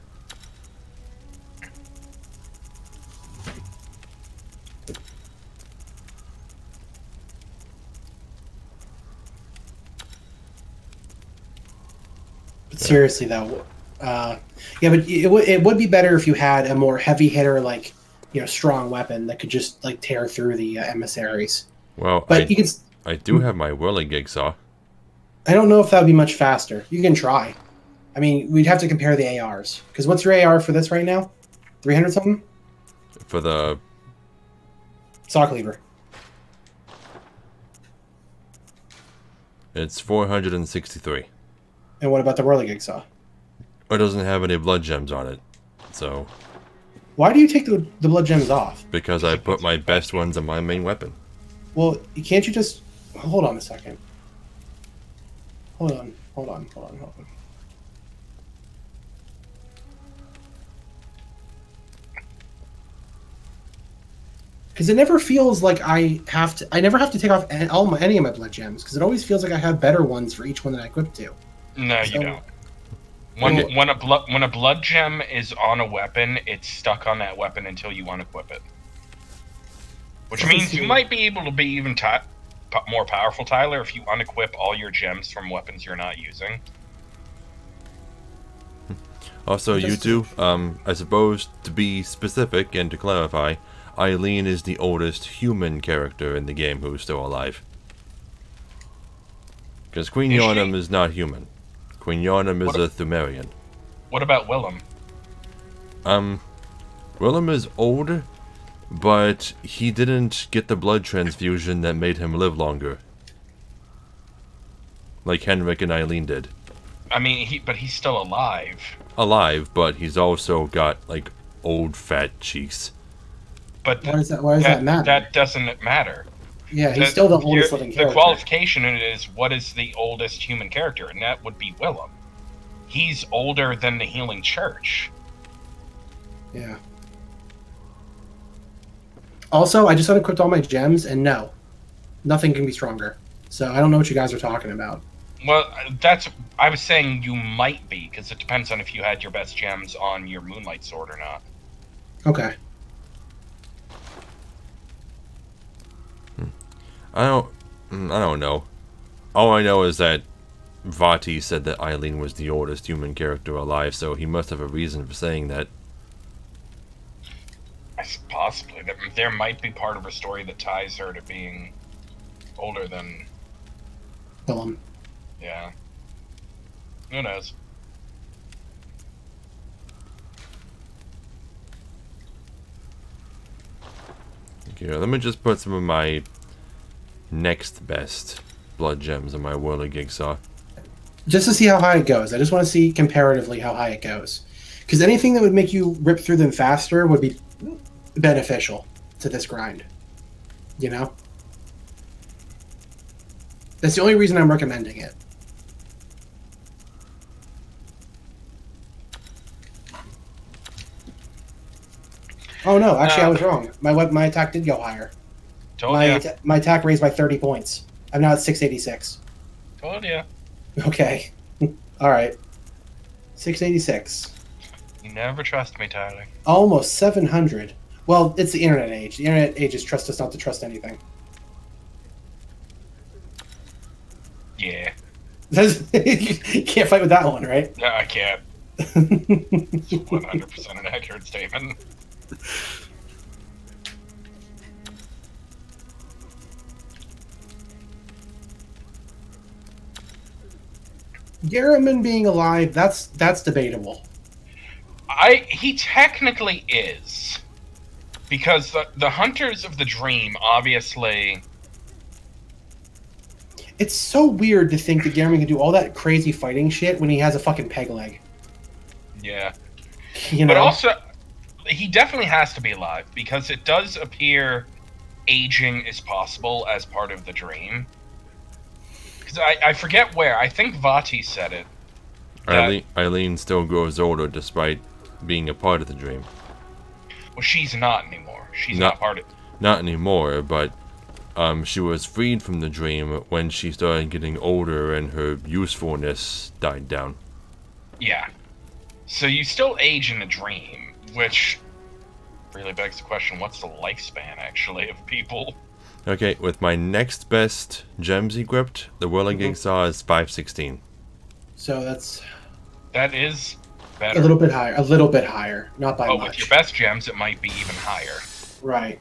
But seriously though, yeah, but it would be better if you had a more heavy hitter, like, strong weapon that could just like tear through the emissaries. Well, but I do have my whirligig saw. I don't know if that would be much faster. You can try. I mean, we'd have to compare the ARs. Because what's your AR for this right now? 300 something? For the... Saw cleaver. It's 463. And what about the whirligig saw? It doesn't have any blood gems on it, so... Why do you take the blood gems off? Because I put my best ones on my main weapon. Well, can't you just... Hold on a second. Hold on. Because it never feels like I never have to take off any of my blood gems, because it always feels like I have better ones for each one that I equip to. No, you don't. When a blood gem is on a weapon, it's stuck on that weapon until you unequip it. Which means you might be able to be even more powerful, Tyler, if you unequip all your gems from weapons you're not using. Also, you two, I suppose, to be specific and to clarify, Eileen is the oldest human character in the game who is still alive. Because Queen Yharnam is not human. Queen Yharnam is a Thumerian. What about Willem? Willem is old, but he didn't get the blood transfusion that made him live longer. Like Henrik and Eileen did. I mean, but he's still alive. Alive, but he's also got, like, old fat cheeks. But Why does that matter? That doesn't matter. Yeah, he's still the oldest living The character. qualification is what is the oldest human character, and that would be Willem. He's older than the Healing Church. Yeah. Also, I just unequipped all my gems, and no, nothing can be stronger. So I don't know what you guys are talking about. Well, I was saying you might be, because it depends on if you had your best gems on your Moonlight Sword or not. Okay. I don't know. All I know is that Vati said that Eileen was the oldest human character alive, so he must have a reason for saying that. Possibly. There might be part of her story that ties her to being older than... Willem. Yeah. Who knows? Okay, let me just put some of my next best blood gems on my Whirligig Saw. Just to see how high it goes. I just want to see comparatively how high it goes. Because anything that would make you rip through them faster would be beneficial to this grind. You know? That's the only reason I'm recommending it. Oh no, actually I was wrong. My attack did go higher. My attack raised by 30 points. I'm now at 686. Told ya. Okay. Alright. 686. You never trust me, Tyler. Almost 700. Well, it's the internet age. The internet age has trust us not to trust anything. Yeah. You can't fight with that one, right? No, I can't. It's 100% an accurate statement. Garriman being alive, that's debatable. He technically is. Because the Hunters of the Dream, obviously... It's so weird to think that Garriman can do all that crazy fighting shit when he has a fucking peg leg. Yeah. You know? But also, he definitely has to be alive, because it does appear aging is possible as part of the dream. Because I forget where. I think Vati said it. Eileen still grows older despite being a part of the dream. Well, she's not anymore. She's not part of it. Not anymore, but she was freed from the dream when she started getting older and her usefulness died down. Yeah. So you still age in a dream, which really begs the question, what's the lifespan, actually, of people? Okay, with my next best gems equipped, the Whirligig Saw is 516. So that's... That is better. A little bit higher. Not by much. With your best gems, it might be even higher. Right.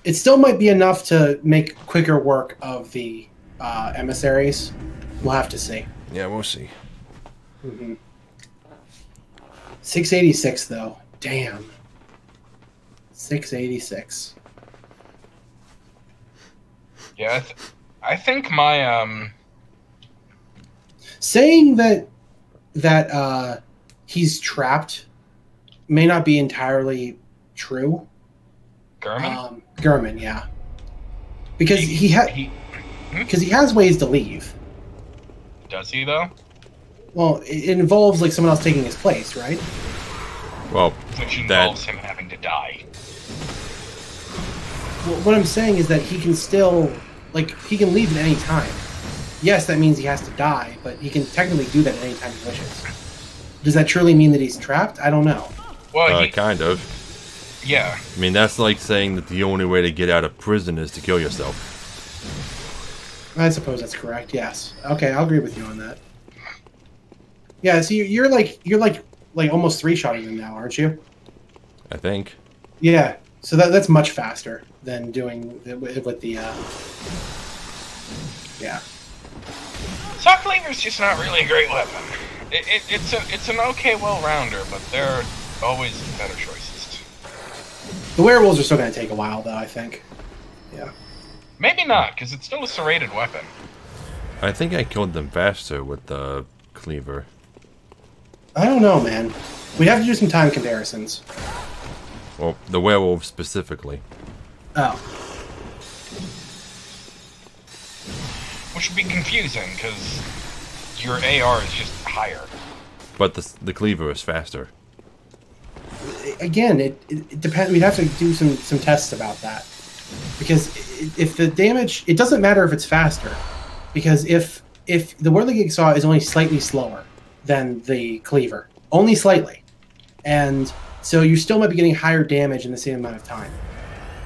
It still might be enough to make quicker work of the emissaries. We'll have to see. Yeah, we'll see. 686, though. Damn. 686. Yeah, I think my saying that he's trapped may not be entirely true. Gurman? Gurman, yeah. Because he has ways to leave. Does he, though? Well, it involves like someone else taking his place, right? Well, which involves him having to die. Well, what I'm saying is that he can still, like, he can leave at any time. Yes, that means he has to die, but he can technically do that at any time he wishes. Does that truly mean that he's trapped? I don't know. Well, kind of. Yeah. I mean, that's like saying that the only way to get out of prison is to kill yourself. I suppose that's correct. Yes. Okay, I'll agree with you on that. Yeah. So you're like almost three-shotting them now, aren't you? I think. Yeah. So that's much faster than doing it with the. Yeah. Sock Cleaver's just not really a great weapon. It's an okay well-rounder, but there are always better choices. The werewolves are still going to take a while, though, I think. Yeah. Maybe not, because it's still a serrated weapon. I think I killed them faster with the cleaver. I don't know, man. We'd have to do some time comparisons. Well, the werewolf specifically. Oh. Which would be confusing, because your AR is just higher. But the cleaver is faster. Again, it depends. We'd have to do some tests about that. Because if the damage... It doesn't matter if it's faster. Because if the Whirligig Saw is only slightly slower than the cleaver. Only slightly. And so you still might be getting higher damage in the same amount of time.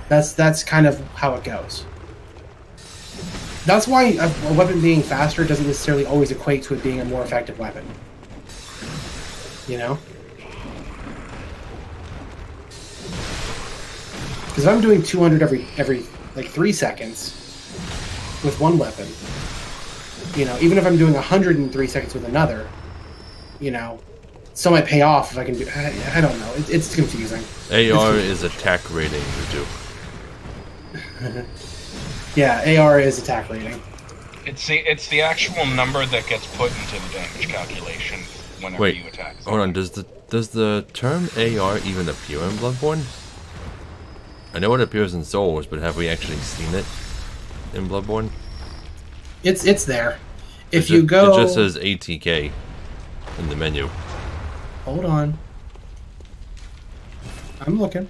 That's kind of how it goes. That's why a weapon being faster doesn't necessarily always equate to it being a more effective weapon. You know? Because if I'm doing 200 every like 3 seconds with one weapon, you know, even if I'm doing 100 in 3 seconds with another, you know, still might pay off if I can do... I don't know. It's confusing. AR is attack rating, you do. Yeah, AR is attack rating. It's the actual number that gets put into the damage calculation whenever you attack something. Hold on, does the term AR even appear in Bloodborne? I know it appears in Souls, but have we actually seen it in Bloodborne? It's there. If you go... It just says ATK in the menu. Hold on. I'm looking.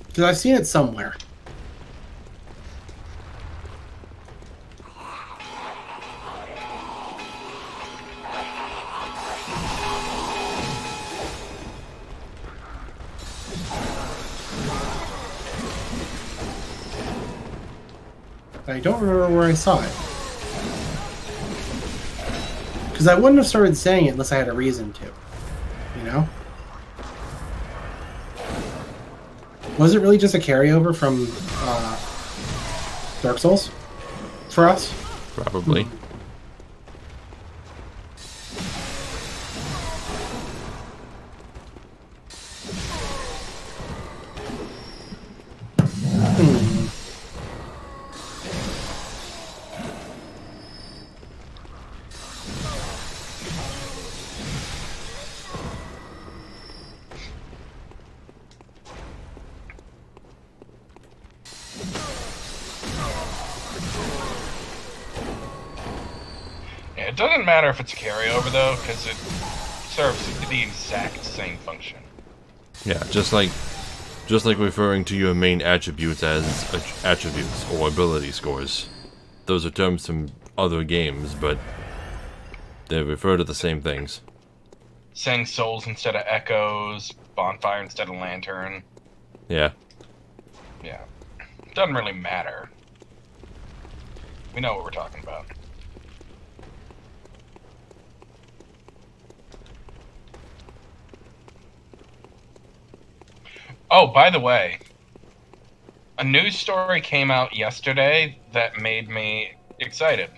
Because I've seen it somewhere. I don't remember where I saw it. Because I wouldn't have started saying it unless I had a reason to. You know? Was it really just a carryover from Dark Souls? For us? Probably. It doesn't matter if it's a carryover though, because it serves the exact same function. Yeah, just like referring to your main attributes as attributes or ability scores. Those are terms from other games, but they refer to the same things. Saying souls instead of echoes, bonfire instead of lantern. Yeah. Yeah. Doesn't really matter. We know what we're talking about. Oh, by the way, a news story came out yesterday that made me excited.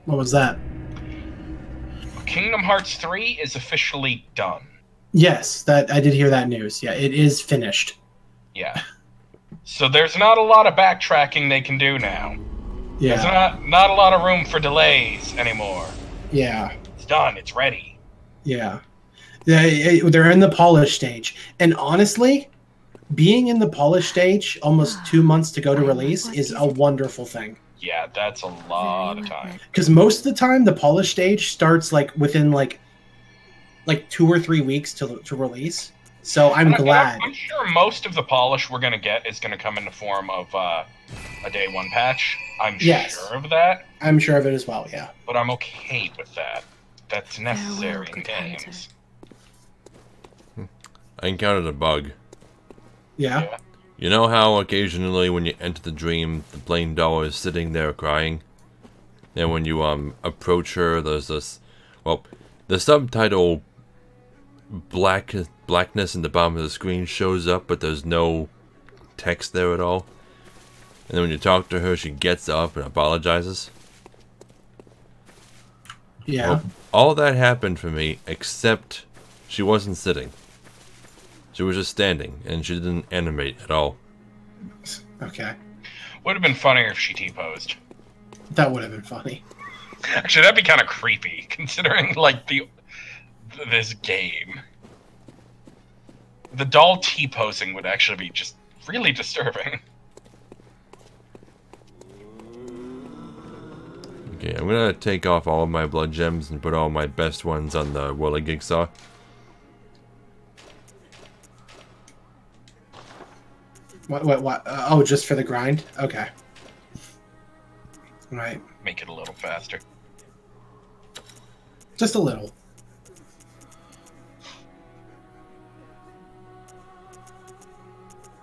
What was that? Kingdom Hearts 3 is officially done. Yes, that I did hear that news. Yeah, it is finished. Yeah. So there's not a lot of backtracking they can do now. Yeah. There's not a lot of room for delays anymore. Yeah. It's done. It's ready. Yeah. They're in the polish stage. And honestly, being in the polish stage almost 2 months to go to release is a wonderful thing. Yeah, that's a lot of time. Because most of the time, the polish stage starts like within like 2 or 3 weeks to release. So I'm glad. I'm sure most of the polish we're going to get is going to come in the form of a day one patch. I'm sure of that. I'm sure of it as well, yeah. But I'm okay with that. That's necessary in games. I encountered a bug. Yeah. You know how occasionally when you enter the dream, the plain doll is sitting there crying? And when you approach her, there's this... Well, the subtitle blackness in the bottom of the screen shows up, but there's no text there at all. And then when you talk to her, she gets up and apologizes. Yeah. Well, all that happened for me, except she wasn't sitting. She was just standing, and she didn't animate at all. Okay. Would have been funnier if she T-posed. That would have been funny. Actually, that'd be kind of creepy, considering, like, this game. The doll T-posing would actually be just really disturbing. Okay, I'm gonna take off all of my blood gems and put all my best ones on the whirligig saw. What? Oh, just for the grind? Okay. Right. Make it a little faster. Just a little.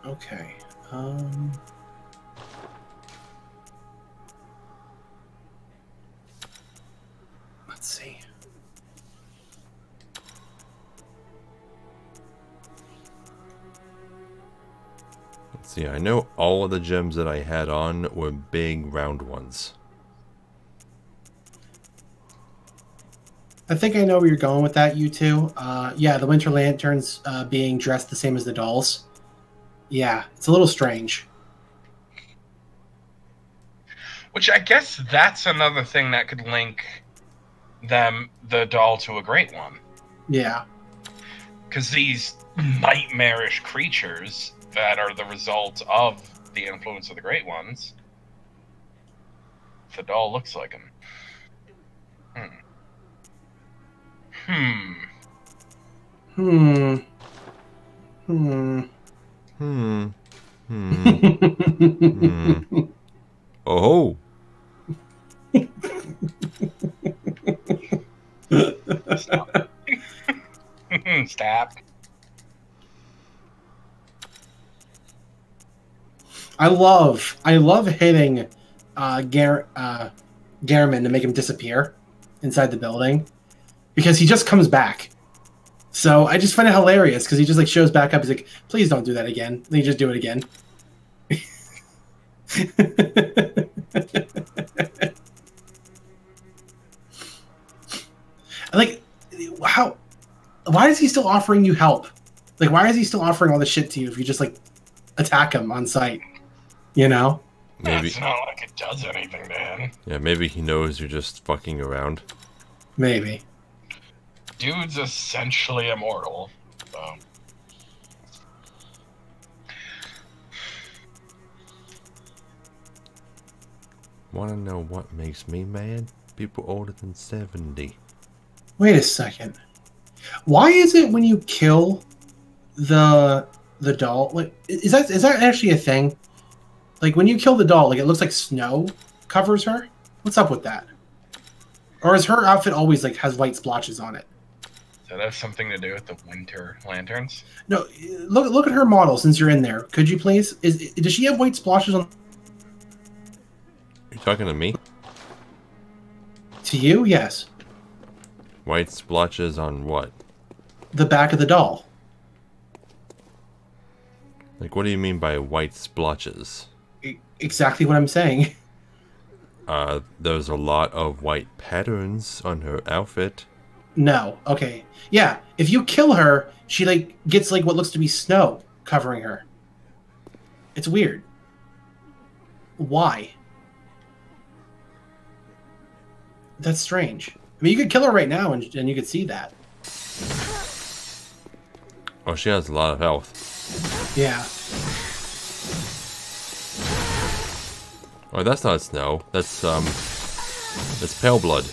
Okay. Let's see. Let's see, I know all of the gems that I had on were big round ones. I think I know where you're going with that, you two. Yeah, the Winter Lanterns being dressed the same as the dolls. Yeah, it's a little strange. Which I guess that's another thing that could link the doll to a Great One. Yeah. Because these nightmarish creatures that are the result of the influence of the Great Ones, the doll looks like them. Oh. Stop. Stop. I love hitting Garriman to make him disappear inside the building because he just comes back. So I just find it hilarious because he just like shows back up. He's like, "Please don't do that again." Then you just do it again. Like, how? Why is he still offering you help? Like, why is he still offering all this shit to you if you just like attack him on sight? You know? Maybe. It's not like it does anything to him. Yeah, maybe he knows you're just fucking around. Maybe. Dude's essentially immortal. So. Wanna know what makes me mad? People older than 70. Wait a second. Why is it when you kill the doll, like is that actually a thing? Like when you kill the doll, like it looks like snow covers her? What's up with that? Or is her outfit always like has white splotches on it? Does that have something to do with the Winter Lanterns? No, look at her model since you're in there. Could you please? Does she have white splotches on? You talking to me? To you? Yes. White splotches on what? The back of the doll. Like, what do you mean by white splotches? Exactly what I'm saying. There's a lot of white patterns on her outfit. No. Okay. Yeah. If you kill her, she like gets like what looks to be snow covering her. It's weird. Why? That's strange. I mean, you could kill her right now and you could see that. Oh, she has a lot of health. Yeah. Oh, that's not snow. That's pale blood.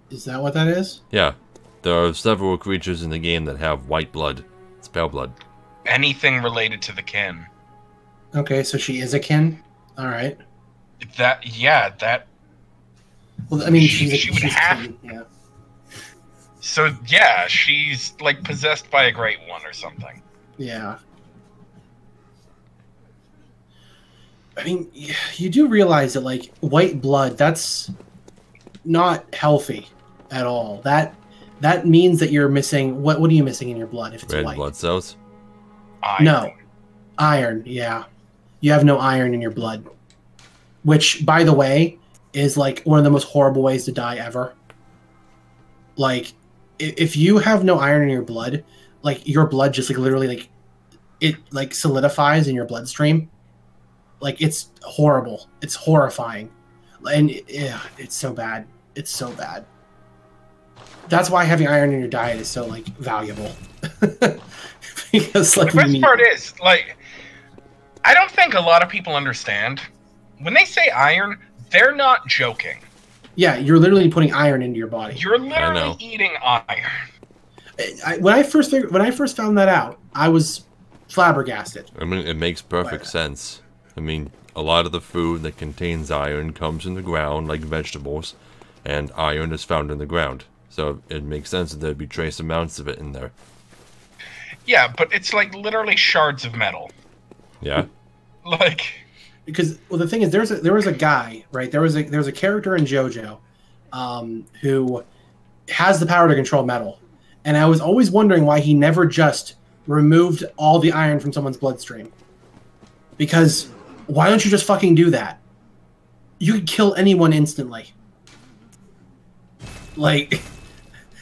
Is that what that is? Yeah. There are several creatures in the game that have white blood. It's pale blood. Anything related to the kin. Okay, so she is a kin? Alright. That. Well, I mean, she would she's have. kin, yeah. So, yeah, she's, like, possessed by a Great One or something. Yeah. I mean, you do realize that, like, white blood, that's not healthy at all. That means that you're missing... What are you missing in your blood if it's Red white? blood cells? No. Iron, yeah. You have no iron in your blood. Which, by the way, is like one of the most horrible ways to die ever. Like, if you have no iron in your blood, like your blood just like literally like it like solidifies in your bloodstream. Like it's horrible. It's horrifying. And yeah, it's so bad. It's so bad. That's why having iron in your diet is so like valuable. Because like the best part is like I don't think a lot of people understand when they say iron, they're not joking. Yeah, you're literally putting iron into your body. You're literally eating iron. When I first found that out, I was flabbergasted. I mean, it makes perfect sense. I mean, a lot of the food that contains iron comes in the ground, like vegetables, and iron is found in the ground. So it makes sense that there'd be trace amounts of it in there. Yeah, but it's like literally shards of metal. Yeah. Like, because well, the thing is, there was a guy, right? There was a character in JoJo, who has the power to control metal, and I was always wondering why he never just removed all the iron from someone's bloodstream. Because why don't you just fucking do that? You could kill anyone instantly. Like,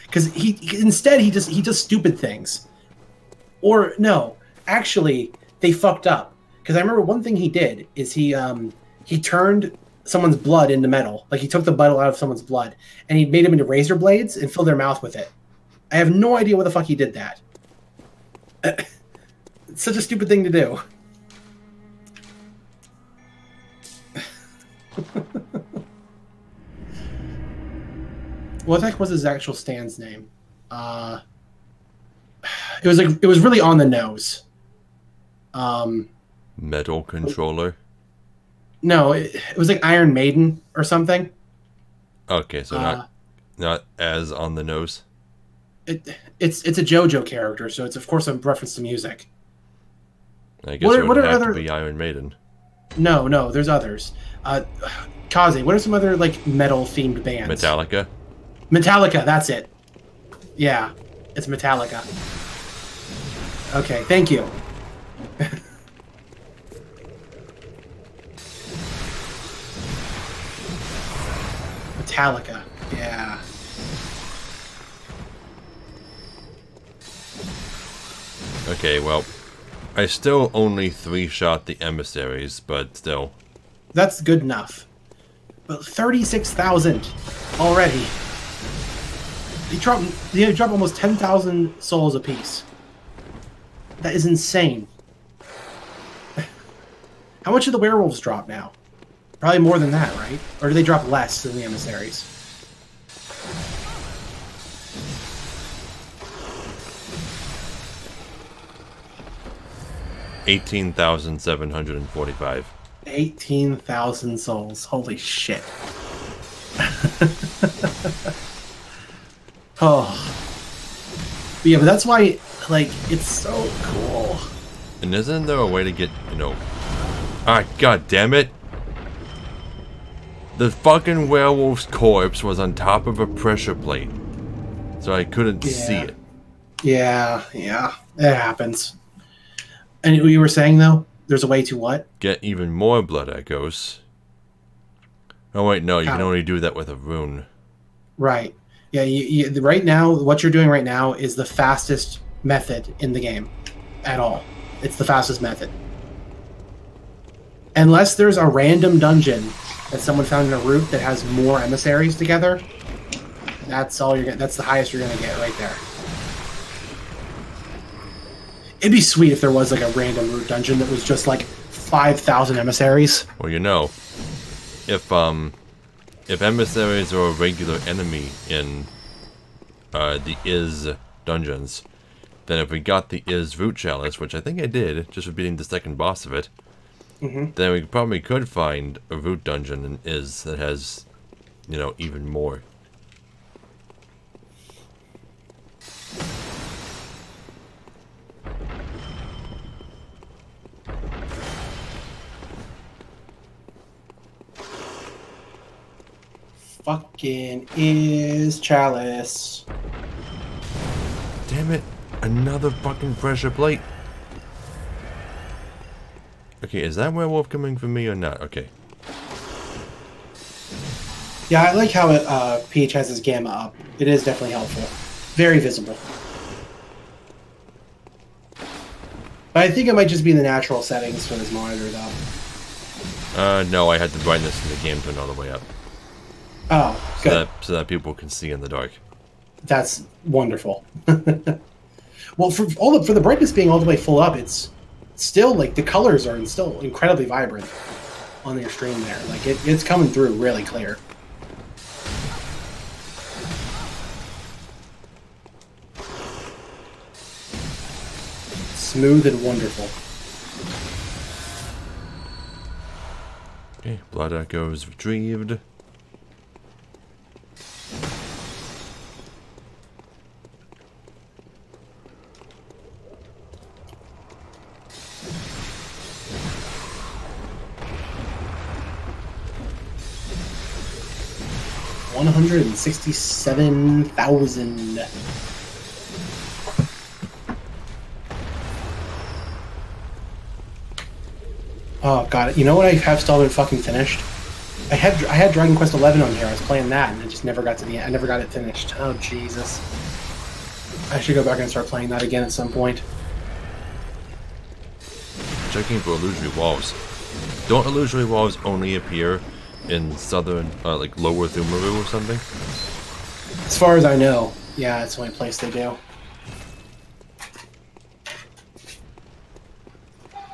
because he does stupid things. Or no, actually, they fucked up. Because I remember one thing he did is he turned someone's blood into metal. Like he took the metal out of someone's blood and he made them into razor blades and filled their mouth with it. I have no idea what the fuck he did that. It's such a stupid thing to do. What the heck was his actual stand's name? It was really on the nose. Metal controller? No, it was like Iron Maiden or something. Okay, so not as on the nose. It's a JoJo character, so it's of course a reference to music. I guess it would have to be Iron Maiden. No, there's others. Kaze, what are some other like metal themed bands? Metallica. Metallica, that's it. Yeah, it's Metallica. Okay, thank you. Metallica, yeah. Okay, well, I still only 3-shot the emissaries, but still. That's good enough. But 36,000 already. They drop almost 10,000 souls apiece. That is insane. How much do the werewolves drop now? Probably more than that, right? Or do they drop less than the emissaries? $18,745. 18,000 souls. Holy shit. Oh. But yeah, but that's why, like, it's so cool. And isn't there a way to get, god damn it! The fucking werewolf's corpse was on top of a pressure plate. So I couldn't see it. Yeah, it happens. And you were saying, though? There's a way to what? Get even more blood echoes. Oh wait, no, you can only do that with a rune. Right. Yeah, right now, what you're doing right now is the fastest method in the game. At all. It's the fastest method. Unless there's a random dungeon that someone found in a route that has more emissaries together, that's all you're gonna, that's the highest you're gonna get right there. It'd be sweet if there was like a random route dungeon that was just like 5,000 emissaries. Well, if emissaries are a regular enemy in the Is dungeons, then if we got the Is root chalice, which I think I did, just for beating the second boss of it, then we probably could find a root dungeon in Is that has, even more. Fucking Is chalice. Damn it, another fucking pressure plate. Okay, is that werewolf coming for me or not? Okay. Yeah, I like how Peach has his gamma up. It is definitely helpful. Very visible. But I think it might just be the natural settings for this monitor, though. No, I had the brightness in the game turned all the way up. Oh, good. So that people can see in the dark. That's wonderful. Well, for the brightness being all the way full up, it's still like the colors are still incredibly vibrant on your stream there. Like it's coming through really clear. Smooth and wonderful. Okay, blood echoes retrieved. $167,000. Oh god, you know what I have still been fucking finished? I had Dragon Quest XI on here. I was playing that and I just never got to the end. I never got it finished. Oh Jesus. I should go back and start playing that again at some point. Checking for illusory walls. Don't illusory walls only appear in southern, like lower Thumaru or something? As far as I know, yeah, it's the only place they do.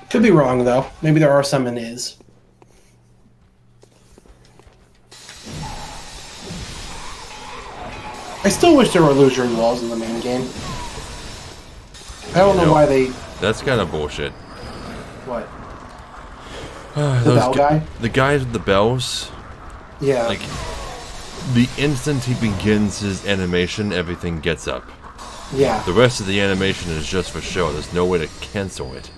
Could be wrong, though. Maybe there are some in Is. I still wish there were illusory walls in the main game. I don't know why they... That's kind of bullshit. What? The bell guy? The guys with the bells. Yeah. Like, the instant he begins his animation, everything gets up. Yeah. The rest of the animation is just for show. There's no way to cancel it.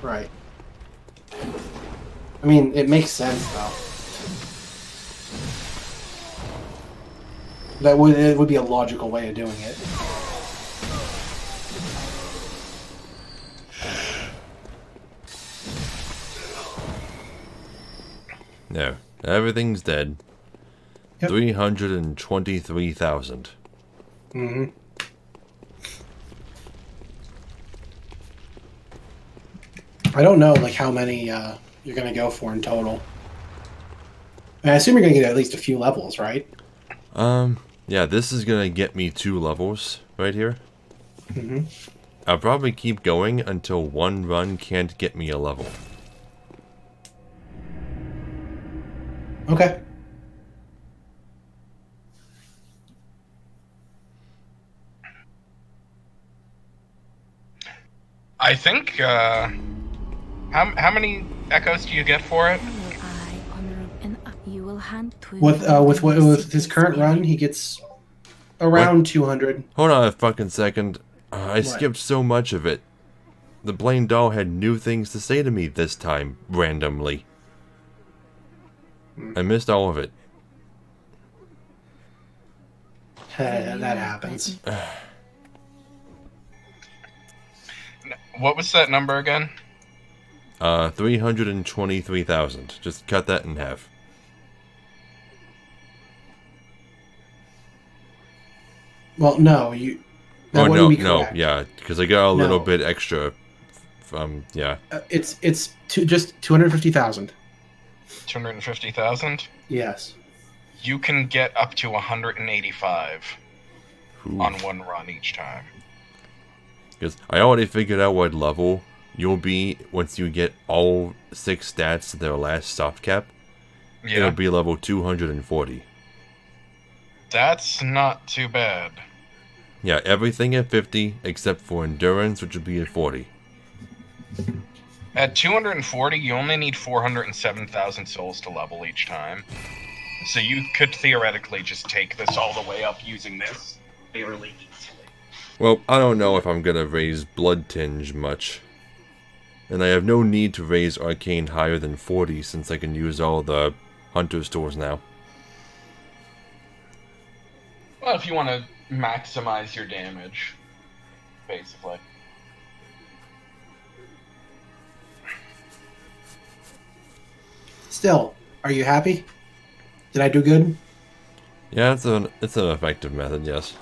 Right. I mean, it makes sense, though. It would be a logical way of doing it. No. Everything's dead. Yep. 323,000. Mm-hmm. I don't know, like, how many you're going to go for in total. I assume you're going to get at least a few levels, right? Yeah, this is going to get me 2 levels right here. Mm-hmm. I'll probably keep going until one run can't get me a level. Okay. I think, how many echoes do you get for it? With his current run, he gets around 200. Hold on a fucking second. I skipped so much of it. The Blaine doll had new things to say to me this time, randomly. I missed all of it. That happens. What was that number again? 323,000. Just cut that in half. Well, no, you... Oh, no, yeah, because I got a little bit extra. Yeah. It's just 250,000. 250,000? Yes. You can get up to 185 Ooh. on one run each time. Because I already figured out what level you'll be once you get all 6 stats to their last soft cap. Yeah. It'll be level 240. That's not too bad. Yeah, everything at 50 except for endurance, which would be at 40. At 240, you only need 407,000 souls to level each time. So you could theoretically just take this all the way up using this fairly easily. Well, I don't know if I'm gonna raise Blood Tinge much. And I have no need to raise Arcane higher than 40 since I can use all the Hunter stores now. Well, if you want to maximize your damage, basically. Still, are you happy? Did I do good? Yeah, it's an effective method, yes.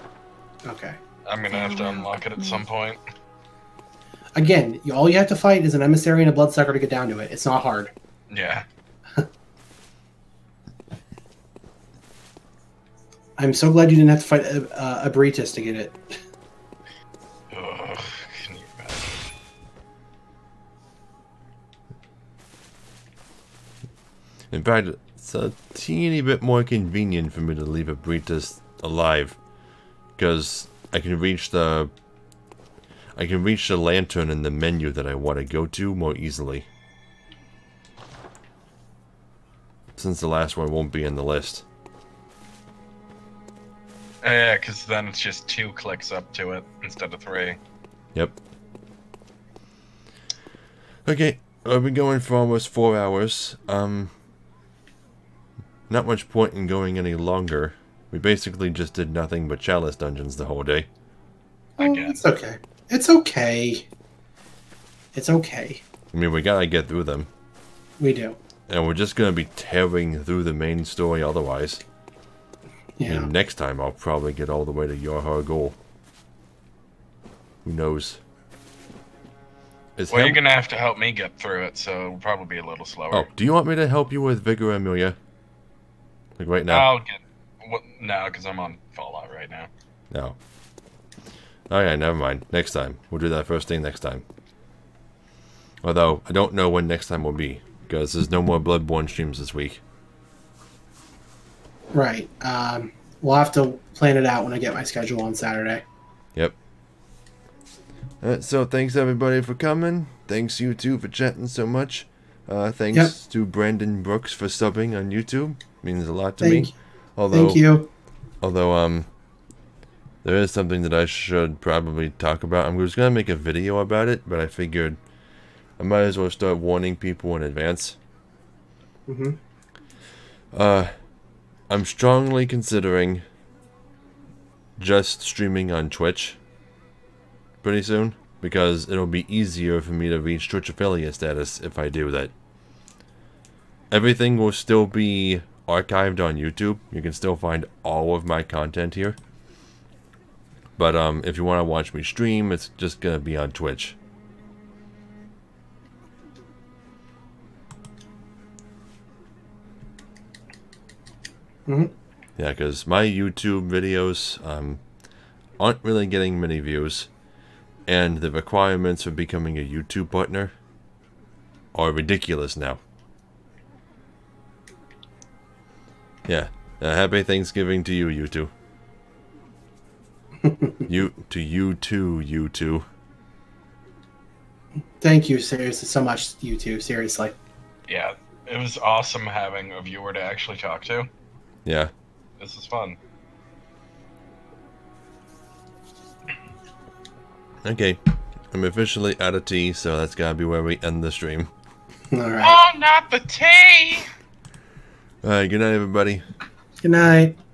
Okay. I'm gonna have to unlock it at some point. Again, all you have to fight is an emissary and a bloodsucker to get down to it. It's not hard. Yeah. I'm so glad you didn't have to fight a Bretus to get it. Ugh, can you imagine? In fact, it's a teeny bit more convenient for me to leave a Bretus alive, because I can reach the lantern in the menu that I want to go to more easily, since the last one won't be in the list. Yeah, because then it's just 2 clicks up to it instead of 3. Yep. Okay, I've been going for almost 4 hours. Not much point in going any longer. We basically just did nothing but chalice dungeons the whole day. Again. It's okay. It's okay. It's okay. I mean, we gotta get through them. We do. And we're just gonna be tearing through the main story otherwise. Yeah. And next time I'll probably get all the way to Yorha goal. Who knows? Well, you're gonna have to help me get through it, so it'll probably be a little slower. Oh, do you want me to help you with Vigor, Amelia? Like right now? I'll get... No, because I'm on Fallout right now. No. Oh yeah, never mind. Next time. We'll do that first thing next time. Although, I don't know when next time will be, because there's no more Bloodborne streams this week. Right. We'll have to plan it out when I get my schedule on Saturday. Yep. So thanks everybody for coming. Thanks you two for chatting so much. Thanks to Brandon Brooks for subbing on YouTube. Means a lot to me. Although, thank you. Although, there is something that I should probably talk about. I was gonna make a video about it, but I figured I might as well start warning people in advance. I'm strongly considering just streaming on Twitch pretty soon, because it'll be easier for me to reach Twitch affiliate status if I do that. Everything will still be archived on YouTube. You can still find all of my content here. But if you want to watch me stream, it's just gonna be on Twitch. Yeah, because my YouTube videos aren't really getting many views, and the requirements for becoming a YouTube partner are ridiculous now. Yeah, happy Thanksgiving to you, you two. you two. Thank you, seriously, so much, you two, seriously. Yeah, it was awesome having a viewer to actually talk to. Yeah. This is fun. Okay, I'm officially out of tea, so that's gotta be where we end the stream. Alright. Oh, not the tea! Alright, good night, everybody. Good night.